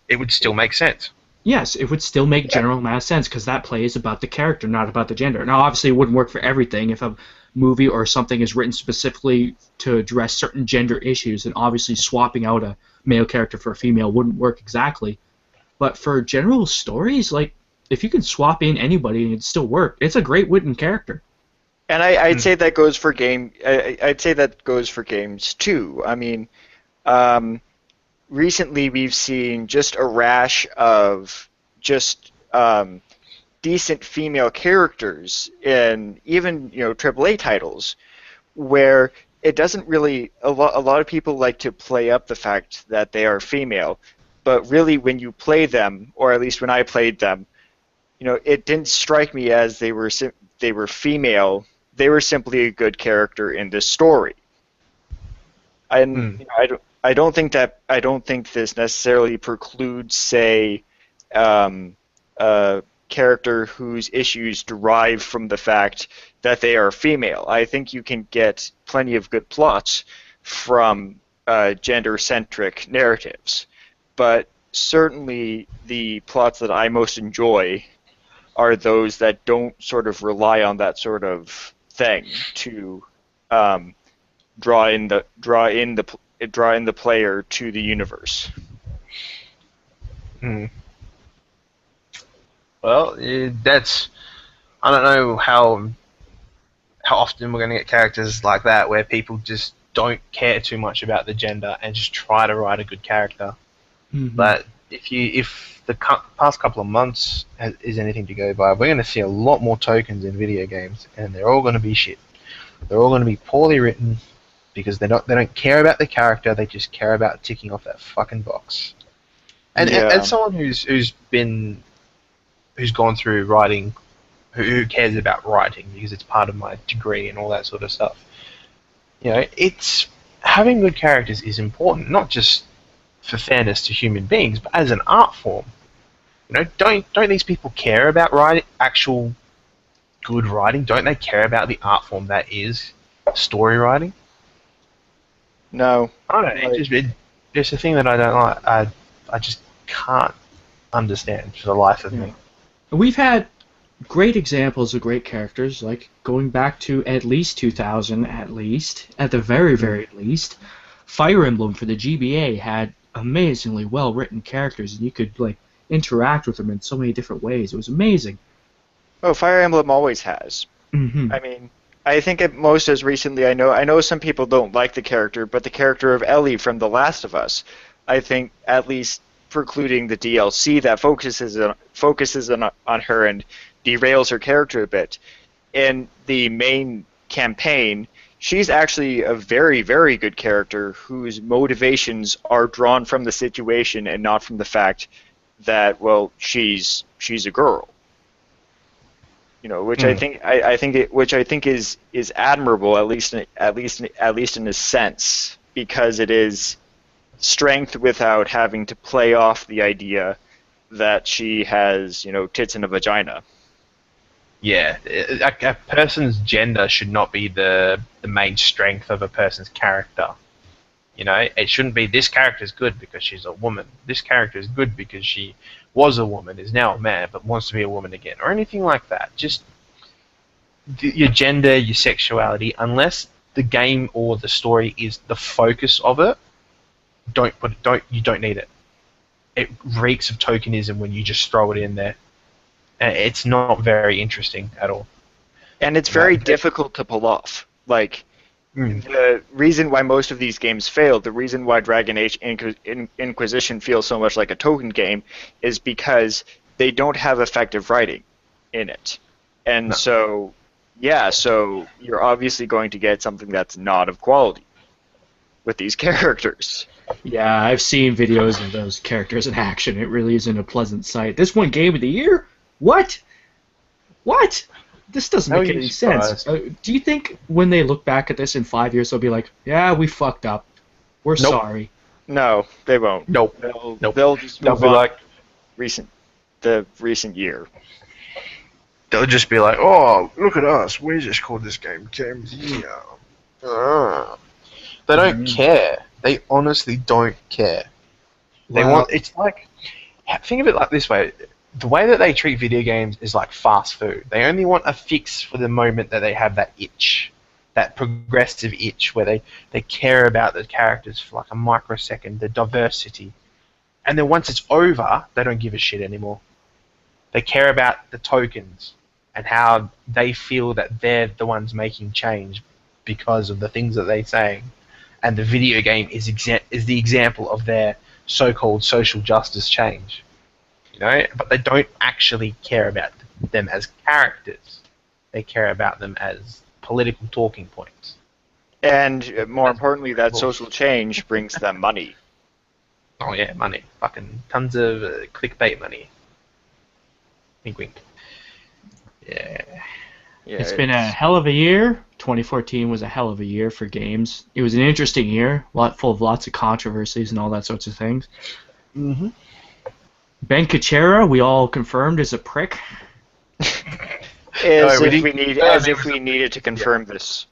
It would still make sense. Yes, it would still make general mass sense because that play is about the character, not about the gender. Now, obviously, it wouldn't work for everything. If a movie or something is written specifically to address certain gender issues, then obviously swapping out a male character for a female wouldn't work exactly. But for general stories, like, if you can swap in anybody and it'd still work, it's a great written character. And I'd say that goes for I'd say that goes for games too. I mean, recently we've seen just a rash of just decent female characters in even AAA titles, where it doesn't really a lot of people like to play up the fact that they are female, but really when you play them, or at least when I played them, it didn't strike me as they were female. They were simply a good character in this story. And I don't think this necessarily precludes, say, a character whose issues derive from the fact that they are female. I think you can get plenty of good plots from gender-centric narratives, but certainly the plots that I most enjoy are those that don't sort of rely on that sort of thing to draw in the player to the universe. Well, that's, I don't know how often we're going to get characters like that where people just don't care too much about the gender and just try to write a good character. But if the past couple of months is anything to go by, we're going to see a lot more tokens in video games, and they're all going to be shit. They're all going to be poorly written because they don't care about the character. They just care about ticking off that fucking box. And as someone who's gone through writing, who cares about writing because it's part of my degree and all that sort of stuff, it's having good characters is important, not just for fairness to human beings, but as an art form. Don't these people care about writing, actual good writing? Don't they care about the art form that is story writing? No. I don't know. It's a thing that I don't like. I just can't understand for the life of me. We've had great examples of great characters, like going back to at least 2000, at the very, very least. Fire Emblem for the GBA had amazingly well-written characters, and you could interact with them in so many different ways. It was amazing. Oh, Fire Emblem always has. I mean, I think at most as recently, I know some people don't like the character, but the character of Ellie from The Last of Us, I think at least precluding the DLC that focuses on her and derails her character a bit. In the main campaign, she's actually a very, very good character whose motivations are drawn from the situation and not from the fact that, well, she's a girl. Which I think is admirable, at least in a sense, because it is strength without having to play off the idea that she has, tits and a vagina. Yeah, a person's gender should not be the main strength of a person's character. It shouldn't be this character is good because she's a woman. This character is good because she was a woman, is now a man, but wants to be a woman again, or anything like that. Just your gender, your sexuality, unless the game or the story is the focus of it, you don't need it. It reeks of tokenism when you just throw it in there. It's not very interesting at all. And it's very difficult to pull off. The reason why most of these games fail, the reason why Dragon Age Inquisition feels so much like a token game, is because they don't have effective writing in it. And so you're obviously going to get something that's not of quality with these characters. Yeah, I've seen videos of those characters in action. It really isn't a pleasant sight. This won Game of the Year? What? This doesn't make any sense. Do you think when they look back at this in 5 years, they'll be like, yeah, we fucked up. We're sorry. No, they won't. Nope. They'll just move on the recent year. They'll just be like, oh, look at us. We just called this game Game of the Year. They don't care. They honestly don't care. They Well- want. It's like, think of it like this way: the way that they treat video games is like fast food. They only want a fix for the moment that they have that itch, that progressive itch, where they care about the characters for like a microsecond, the diversity, and then once it's over, they don't give a shit anymore. They care about the tokens and how they feel that they're the ones making change because of the things that they're saying, and the video game is the example of their so-called social justice change. You know, but they don't actually care about them as characters. They care about them as political talking points. And more importantly, that social change brings them money. Oh yeah, money. Fucking tons of clickbait money. Wink wink. Yeah. Yeah, It's been a hell of a year. 2014 was a hell of a year for games. It was an interesting year, full of lots of controversies and all that sorts of things. Mm-hmm. Ben Kuchera, we all confirmed, is a prick. As No, if we needed to confirm this.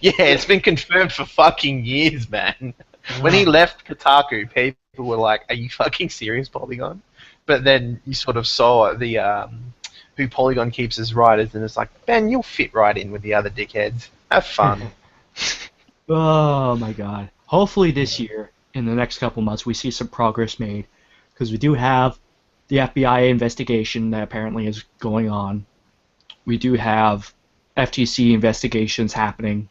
Yeah, it's been confirmed for fucking years, man. When he left Kotaku, people were like, "Are you fucking serious, Polygon?" But then you sort of saw the who Polygon keeps as writers, and it's like, Ben, you'll fit right in with the other dickheads. Have fun. Oh my god. Hopefully this year, in the next couple months, we see some progress made. Because we do have the FBI investigation that apparently is going on. We do have FTC investigations happening.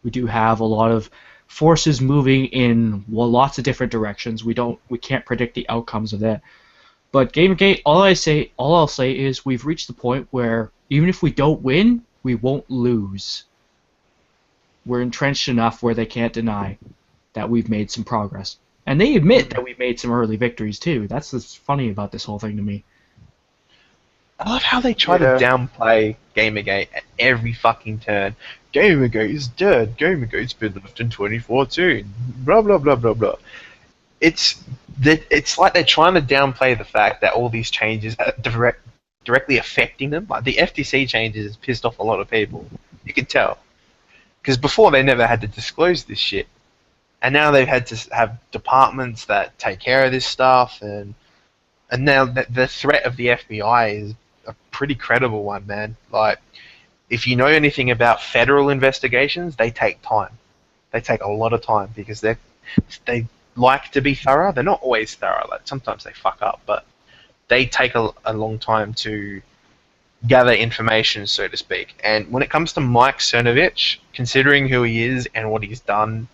We do have a lot of forces moving in lots of different directions. We can't predict the outcomes of that. But Gamergate, all I'll say is we've reached the point where even if we don't win, we won't lose. We're entrenched enough where they can't deny that we've made some progress. And they admit that we've made some early victories too. That's what's funny about this whole thing to me. I love how they try to downplay Gamergate at every fucking turn. Gamergate is dead. Gamergate's been left in 2014. Blah blah blah blah blah. It's like they're trying to downplay the fact that all these changes are directly affecting them. Like the FTC changes has pissed off a lot of people. You can tell. Because before they never had to disclose this shit. And now they've had to have departments that take care of this stuff, and now the threat of the FBI is a pretty credible one, man. Like, if you know anything about federal investigations, they take time. They take a lot of time because they like to be thorough. They're not always thorough. Like sometimes they fuck up, but they take a long time to gather information, so to speak. And when it comes to Mike Cernovich, considering who he is and what he's done,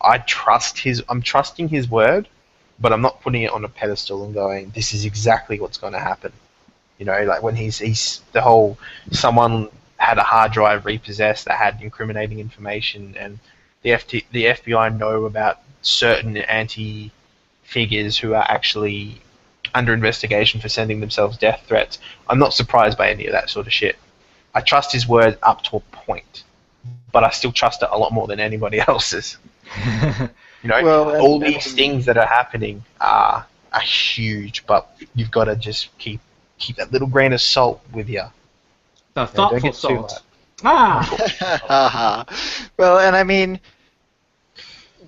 I'm trusting his word, but I'm not putting it on a pedestal and going, this is exactly what's going to happen. You know, like when he's the whole, someone had a hard drive repossessed that had incriminating information, and the FBI know about certain anti-figures who are actually under investigation for sending themselves death threats. I'm not surprised by any of that sort of shit. I trust his word up to a point, but I still trust it a lot more than anybody else's. You know, Well, all these things that are happening are huge, but you've got to just keep that little grain of salt with you. The don't thoughtful get too salt. Ah! Well, and I mean,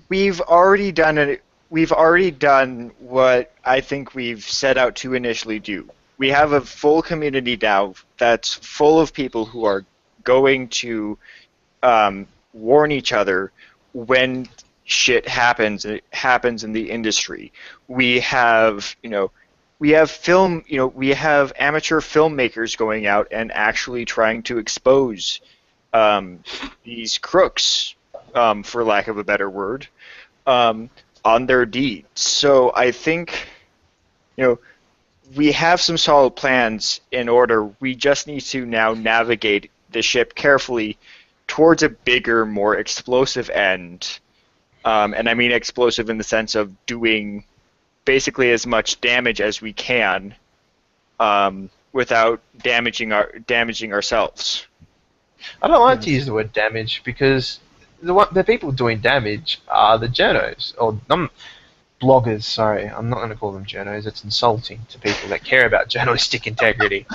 we've already done what I think we've set out to initially do. We have a full community now that's full of people who are going to warn each other when shit happens in the industry. We have, we have amateur filmmakers going out and actually trying to expose these crooks, for lack of a better word, on their deeds. So I think, we have some solid plans in order. We just need to now navigate the ship carefully towards a bigger, more explosive end. And I mean explosive in the sense of doing basically as much damage as we can without damaging ourselves. I don't like to use the word damage because the people doing damage are the journos, or bloggers, sorry. I'm not going to call them journos. It's insulting to people that care about journalistic integrity.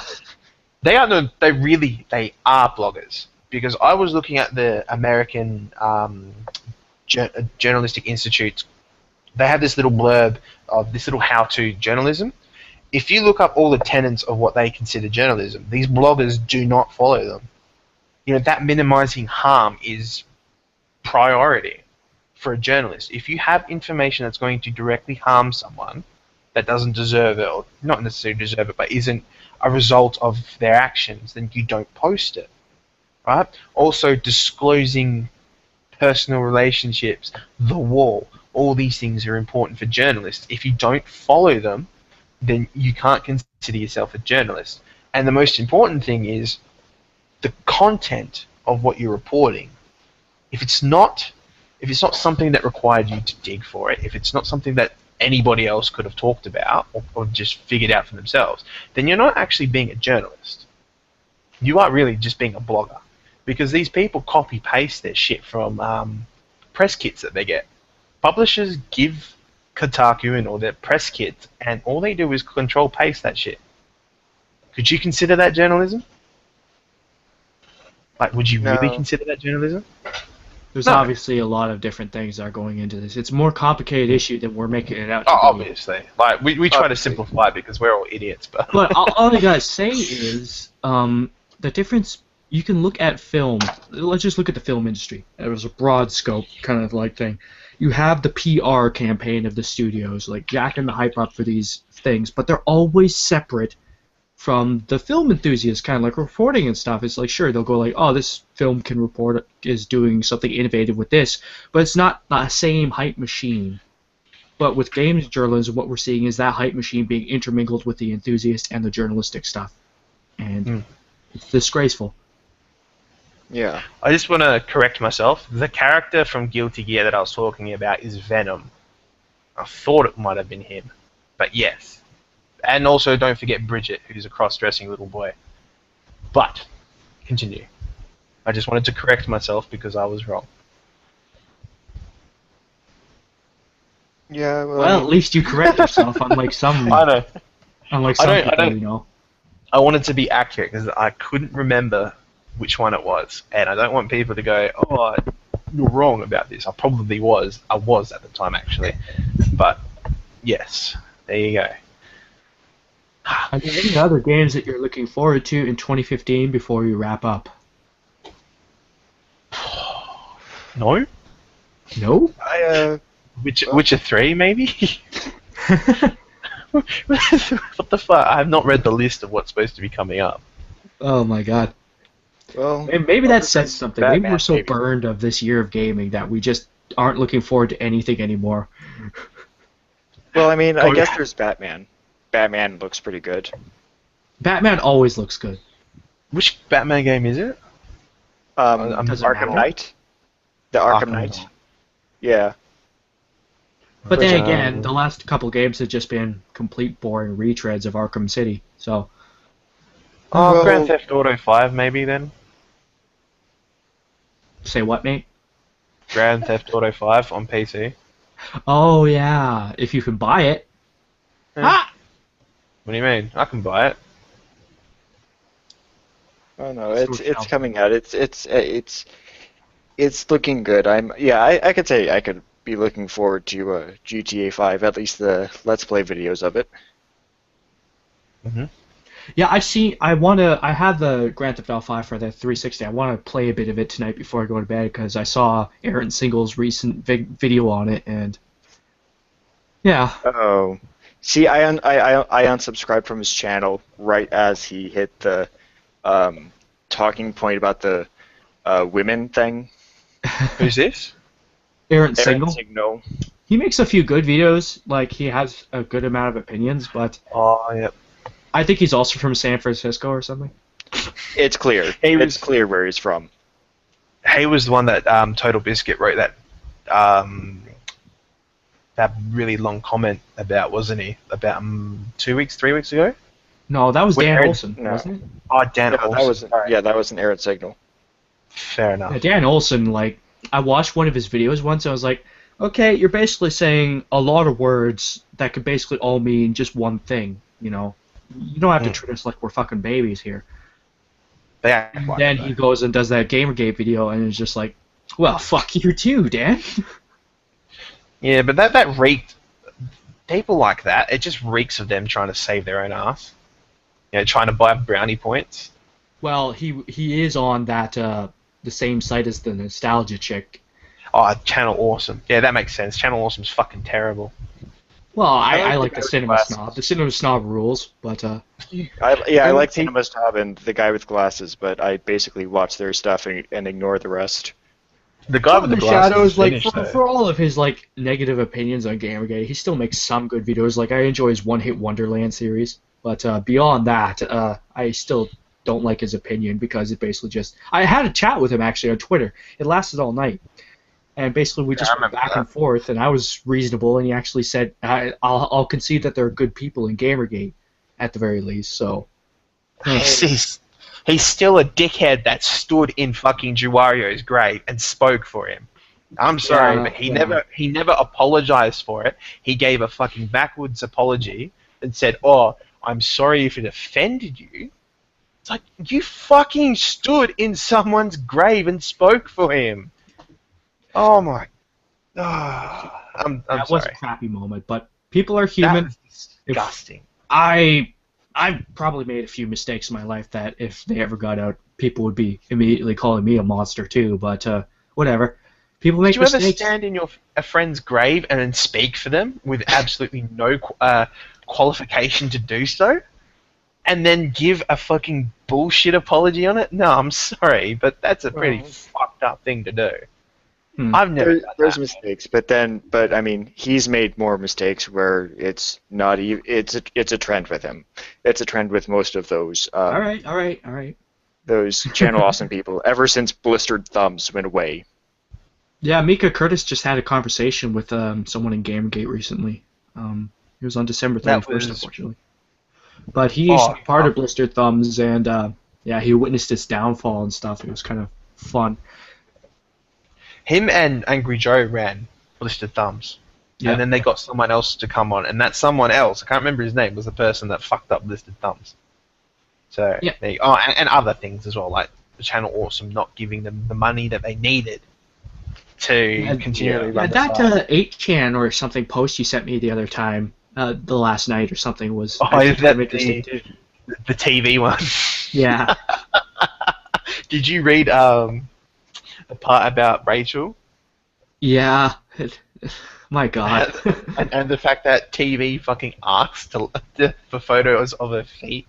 They are bloggers. Because I was looking at the American journalistic institutes, they have this little blurb of this little how-to journalism. If you look up all the tenets of what they consider journalism, these bloggers do not follow them. You know, that minimizing harm is priority for a journalist. If you have information that's going to directly harm someone that doesn't deserve it, or not necessarily deserve it, but isn't a result of their actions, then you don't post it. Right? Also, disclosing personal relationships, the wall, all these things are important for journalists. If you don't follow them, then you can't consider yourself a journalist. And the most important thing is the content of what you're reporting. If it's not something that required you to dig for it, if it's not something that anybody else could have talked about or just figured out for themselves, then you're not actually being a journalist. You are really just being a blogger. Because these people copy-paste their shit from press kits that they get. Publishers give Kotaku and all their press kits, and all they do is control-paste that shit. Could you consider that journalism? Like, would you really consider that journalism? There's obviously a lot of different things that are going into this. It's a more complicated issue than we're making it out to be. Obviously. Like, we try to simplify it because we're all idiots. But all I gotta say is the difference. You can look at film. Let's just look at the film industry. It was a broad scope kind of like thing. You have the PR campaign of the studios, like jacking the hype up for these things, but they're always separate from the film enthusiasts, kind of like reporting and stuff. It's like, sure, they'll go like, oh, this film can report is doing something innovative with this, but it's not the same hype machine. But with games journalism, what we're seeing is that hype machine being intermingled with the enthusiast and the journalistic stuff. And it's disgraceful. Yeah. I just want to correct myself. The character from Guilty Gear that I was talking about is Venom. I thought it might have been him, but yes. And also, don't forget Bridget, who's a cross-dressing little boy. But, continue. I just wanted to correct myself because I was wrong. Yeah, well, at least you correct yourself, unlike some. I know. Unlike some people, you know. I wanted to be accurate because I couldn't remember which one it was, and I don't want people to go, "Oh, you're wrong about this." I probably was. I was at the time, actually. But yes, there you go. Are there any other games that you're looking forward to in 2015 before we wrap up? No. No? Witcher 3, maybe? What the fuck? I have not read the list of what's supposed to be coming up. Oh my god. Well, maybe that says something. Batman, maybe we're so burned of this year of gaming that we just aren't looking forward to anything anymore. Well, I mean, I guess there's Batman. Batman looks pretty good. Batman always looks good. Which Batman game is it? Arkham Knight. The Arkham Knight. Yeah. But then again, the last couple games have just been complete boring retreads of Arkham City. So. Oh, Grand Theft Auto 5 maybe then? Say what, mate? Grand Theft Auto 5 on PC. Oh yeah, if you can buy it. Yeah. Ah! What do you mean? I can buy it. Oh no, it's coming out. It's looking good. I could say I could be looking forward to GTA 5, at least the Let's Play videos of it. Mm-hmm. Yeah, I have the Grand Theft Auto 5 for the 360. I want to play a bit of it tonight before I go to bed because I saw Aaron Single's recent video on it, and yeah. Oh, see, I unsubscribed from his channel right as he hit the talking point about the women thing. Who's this? Aaron Single. Signal. He makes a few good videos. Like, he has a good amount of opinions, but Yep. I think he's also from San Francisco or something. It's clear. It's clear where he's from. He was the one that Total Biscuit wrote that that really long comment about, wasn't he? About 3 weeks ago? No, that was Dan Aaron, Olsen, wasn't it? Oh, Dan Olsen. That was an Aaron Signal. Fair enough. Yeah, Dan Olsen, like, I watched one of his videos once, and I was like, okay, you're basically saying a lot of words that could basically all mean just one thing, you know? You don't have to treat us like we're fucking babies here. And then he goes and does that Gamergate video, and it's just like, well, fuck you too, Dan. Yeah, but that reeked. People like that, it just reeks of them trying to save their own ass. Trying to buy brownie points. Well, he is on that the same site as the Nostalgia Chick. Oh, Channel Awesome. Yeah, that makes sense. Channel Awesome's fucking terrible. Well, I like like the the Cinema glasses. Snob. The Cinema Snob rules, but I like Cinema Snob and the guy with glasses, but I basically watch their stuff and ignore the rest. The guy with the glasses Shadows, is like finished, though. for all of his like negative opinions on Gamergate, he still makes some good videos. Like I enjoy his One Hit Wonderland series, but beyond that, I still don't like his opinion because it basically just. I had a chat with him actually on Twitter. It lasted all night, and basically we just I went remember back that. and forth, and I was reasonable, and he actually said, "I'll concede that there are good people in Gamergate, at the very least." So. He's still a dickhead that stood in fucking Juwario's grave and spoke for him. I'm sorry, Yeah, but he yeah. never apologized for it. He gave a fucking backwards apology and said, "Oh, I'm sorry if it offended you." It's like you fucking stood in someone's grave and spoke for him. Oh my. I'm That was a sorry. crappy moment, but people are That human. was disgusting. I've probably made a few mistakes in my life that if they ever got out, people would be immediately calling me a monster too. But whatever. People make Did you ever mistakes. stand in a friend's grave and then speak for them with absolutely no qualification to do so? And then give a fucking bullshit apology on it? No, I'm sorry, but that's a pretty fucked up thing to do. I've never done There's that. mistakes, but I mean, he's made more mistakes where it's not even. It's a trend with him. It's a trend with most of those. All right. Those Channel Awesome people. Ever since Blistered Thumbs went away. Yeah, Mika Curtis just had a conversation with someone in Gamergate recently. It was on December 31st, That was- unfortunately. But he's part of Blistered Thumbs, and yeah, he witnessed its downfall and stuff. It was kind of fun. Him and Angry Joe ran Blistered Thumbs. Yeah. And then they got someone else to come on, and that someone else, I can't remember his name, was the person that fucked up Blistered Thumbs. So, Yeah. there you go. Oh, and other things as well, like the Channel Awesome not giving them the money that they needed to continually Yeah, run the that site. 8chan or something post you sent me the other time, the last night or something was. Oh, actually is that kind of interesting too. the TV one? Yeah. Did you read the part about Rachel? Yeah. My God. And the fact that TV fucking asked for photos of her feet.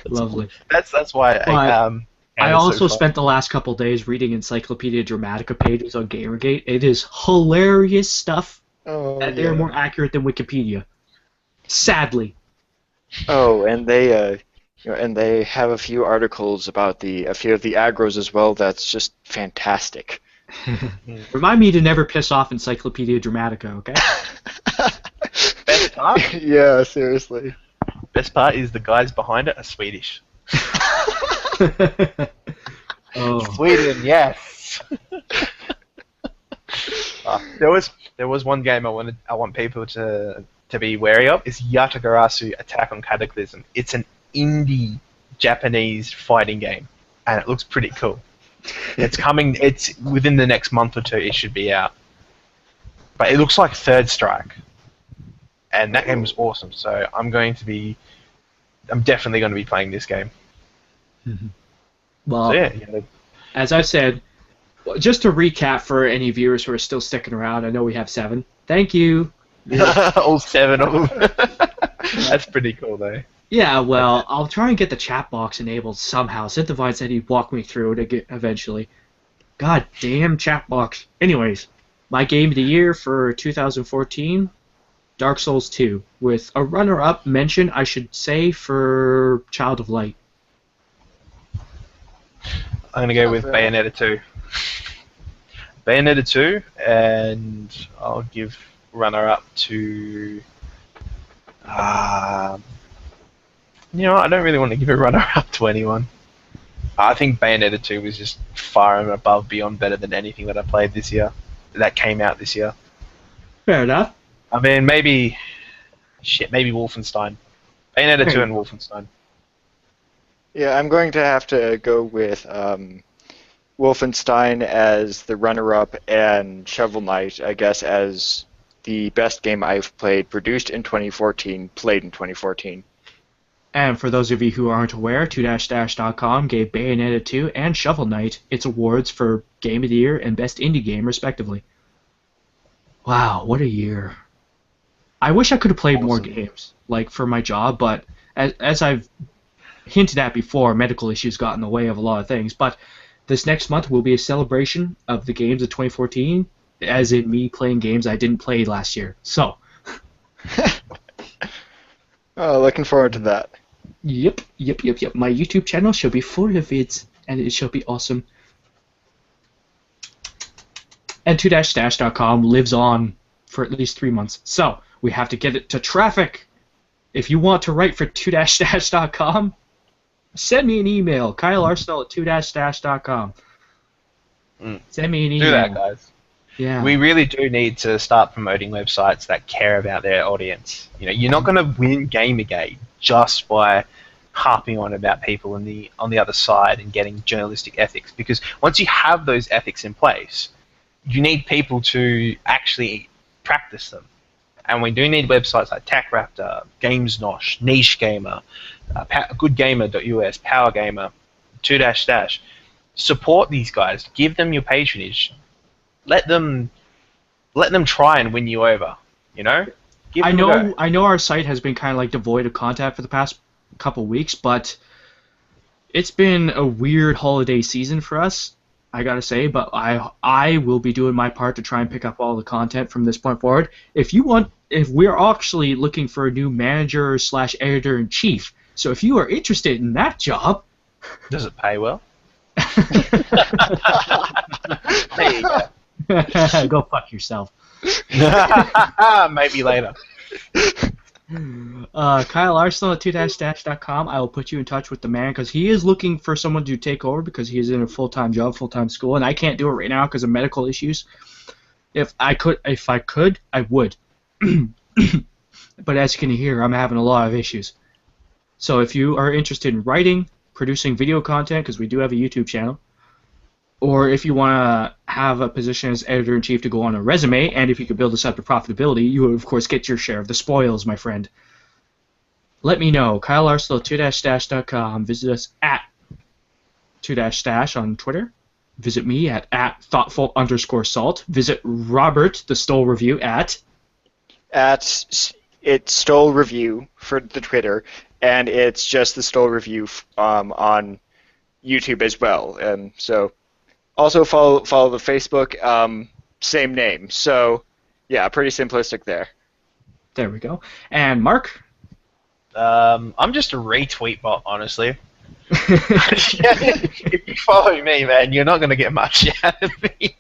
Lovely. That's why I Anna's also so fun. spent the last couple days reading Encyclopedia Dramatica pages on Gamergate. It is hilarious stuff. Oh, And they're more accurate than Wikipedia. Sadly. Oh, and they have a few articles about a few of the aggros as well. That's just fantastic. Remind me to never piss off Encyclopedia Dramatica, okay? Best part? Yeah, seriously. Best part is the guys behind it are Swedish. Oh. Sweden, yes. There was one game I want people to be wary of. Is Yatagarasu Attack on Cataclysm. It's an indie Japanese fighting game, and it looks pretty cool. It's coming. It's within the next month or two. It should be out. But it looks like Third Strike, and that game was awesome. So I'm definitely going to be playing this game. Well, So yeah, as I said, just to recap for any viewers who are still sticking around, I know we have 7. Thank you. all 7 of them. That's pretty cool, though. Yeah, well, I'll try and get the chat box enabled somehow. Synthivine said he'd walk me through it eventually. God damn chat box. Anyways, my game of the year for 2014, Dark Souls 2, with a runner-up mention, I should say, for Child of Light. I'm going to go with Bayonetta 2. Bayonetta 2, and I'll give runner-up to... you know, I don't really want to give a runner-up to anyone. I think Bayonetta 2 was just far and above beyond better than anything that I played this year, that came out this year. Fair enough. I mean, maybe Wolfenstein. Bayonetta 2 and Wolfenstein. Yeah, I'm going to have to go with Wolfenstein as the runner-up and Shovel Knight, I guess, as the best game I've played, produced in 2014, played in 2014. And for those of you who aren't aware, 2-dash.com gave Bayonetta 2 and Shovel Knight its awards for Game of the Year and Best Indie Game, respectively. Wow, what a year. I wish I could have played more games, like, for my job, but as I've hinted at before, medical issues got in the way of a lot of things. But this next month will be a celebration of the games of 2014, as in me playing games I didn't play last year. So, Oh, looking forward to that. Yep. My YouTube channel shall be full of vids, and it shall be awesome. And 2-dash.com lives on for at least 3 months. So, we have to get it to traffic. If you want to write for 2-dash.com, send me an email, KyleArsenal at 2-dash.com. Send me an email. Do that, guys. Yeah. We really do need to start promoting websites that care about their audience. You know, you're not going to win Gamergate just by harping on about people on the other side and getting journalistic ethics, because once you have those ethics in place, you need people to actually practice them. And we do need websites like TechRaptor, GamesNosh, Niche Gamer, GoodGamer.us, Power Gamer, 2-dash. Support these guys. Give them your patronage. Let them try and win you over. You know. Give them a go. I know our site has been kind of like devoid of content for the past couple weeks, but it's been a weird holiday season for us, I gotta say. But I will be doing my part to try and pick up all the content from this point forward. If we're actually looking for a new manager / editor in chief, so if you are interested in that job, does it pay well? There you go. Go fuck yourself. Maybe later. KyleArsenal at 2-dash.com. I will put you in touch with the man, because he is looking for someone to take over, because he is in a full-time job, full-time school, and I can't do it right now because of medical issues. If I could, I would. But as you can hear, I'm having a lot of issues. So if you are interested in writing, producing video content, because we do have a YouTube channel, or if you want to have a position as editor-in-chief to go on a resume, and if you could build us up to profitability, you would, of course, get your share of the spoils, my friend. Let me know. KyleArsenal at 2-dash.com. Visit us at 2-dash on Twitter. Visit me at thoughtful_salt. Visit Robert, the Stole Review, at it's Stole Review for the Twitter, and it's just the Stole Review on YouTube as well. And so, also follow the Facebook, same name. So, yeah, pretty simplistic there. There we go. And Mark? I'm just a retweet bot, honestly. If you follow me, man, you're not going to get much out of me.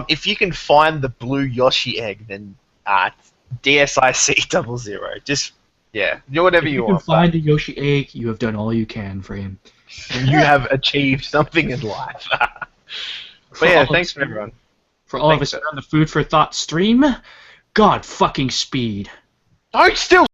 If you can find the blue Yoshi egg, then DSIC00. Just, yeah, do whatever you want. If you can find a Yoshi egg, you have done all you can for him. You have achieved something in life. But yeah, thanks for everyone. For all of us on the Food for Thought stream, God fucking speed. Don't still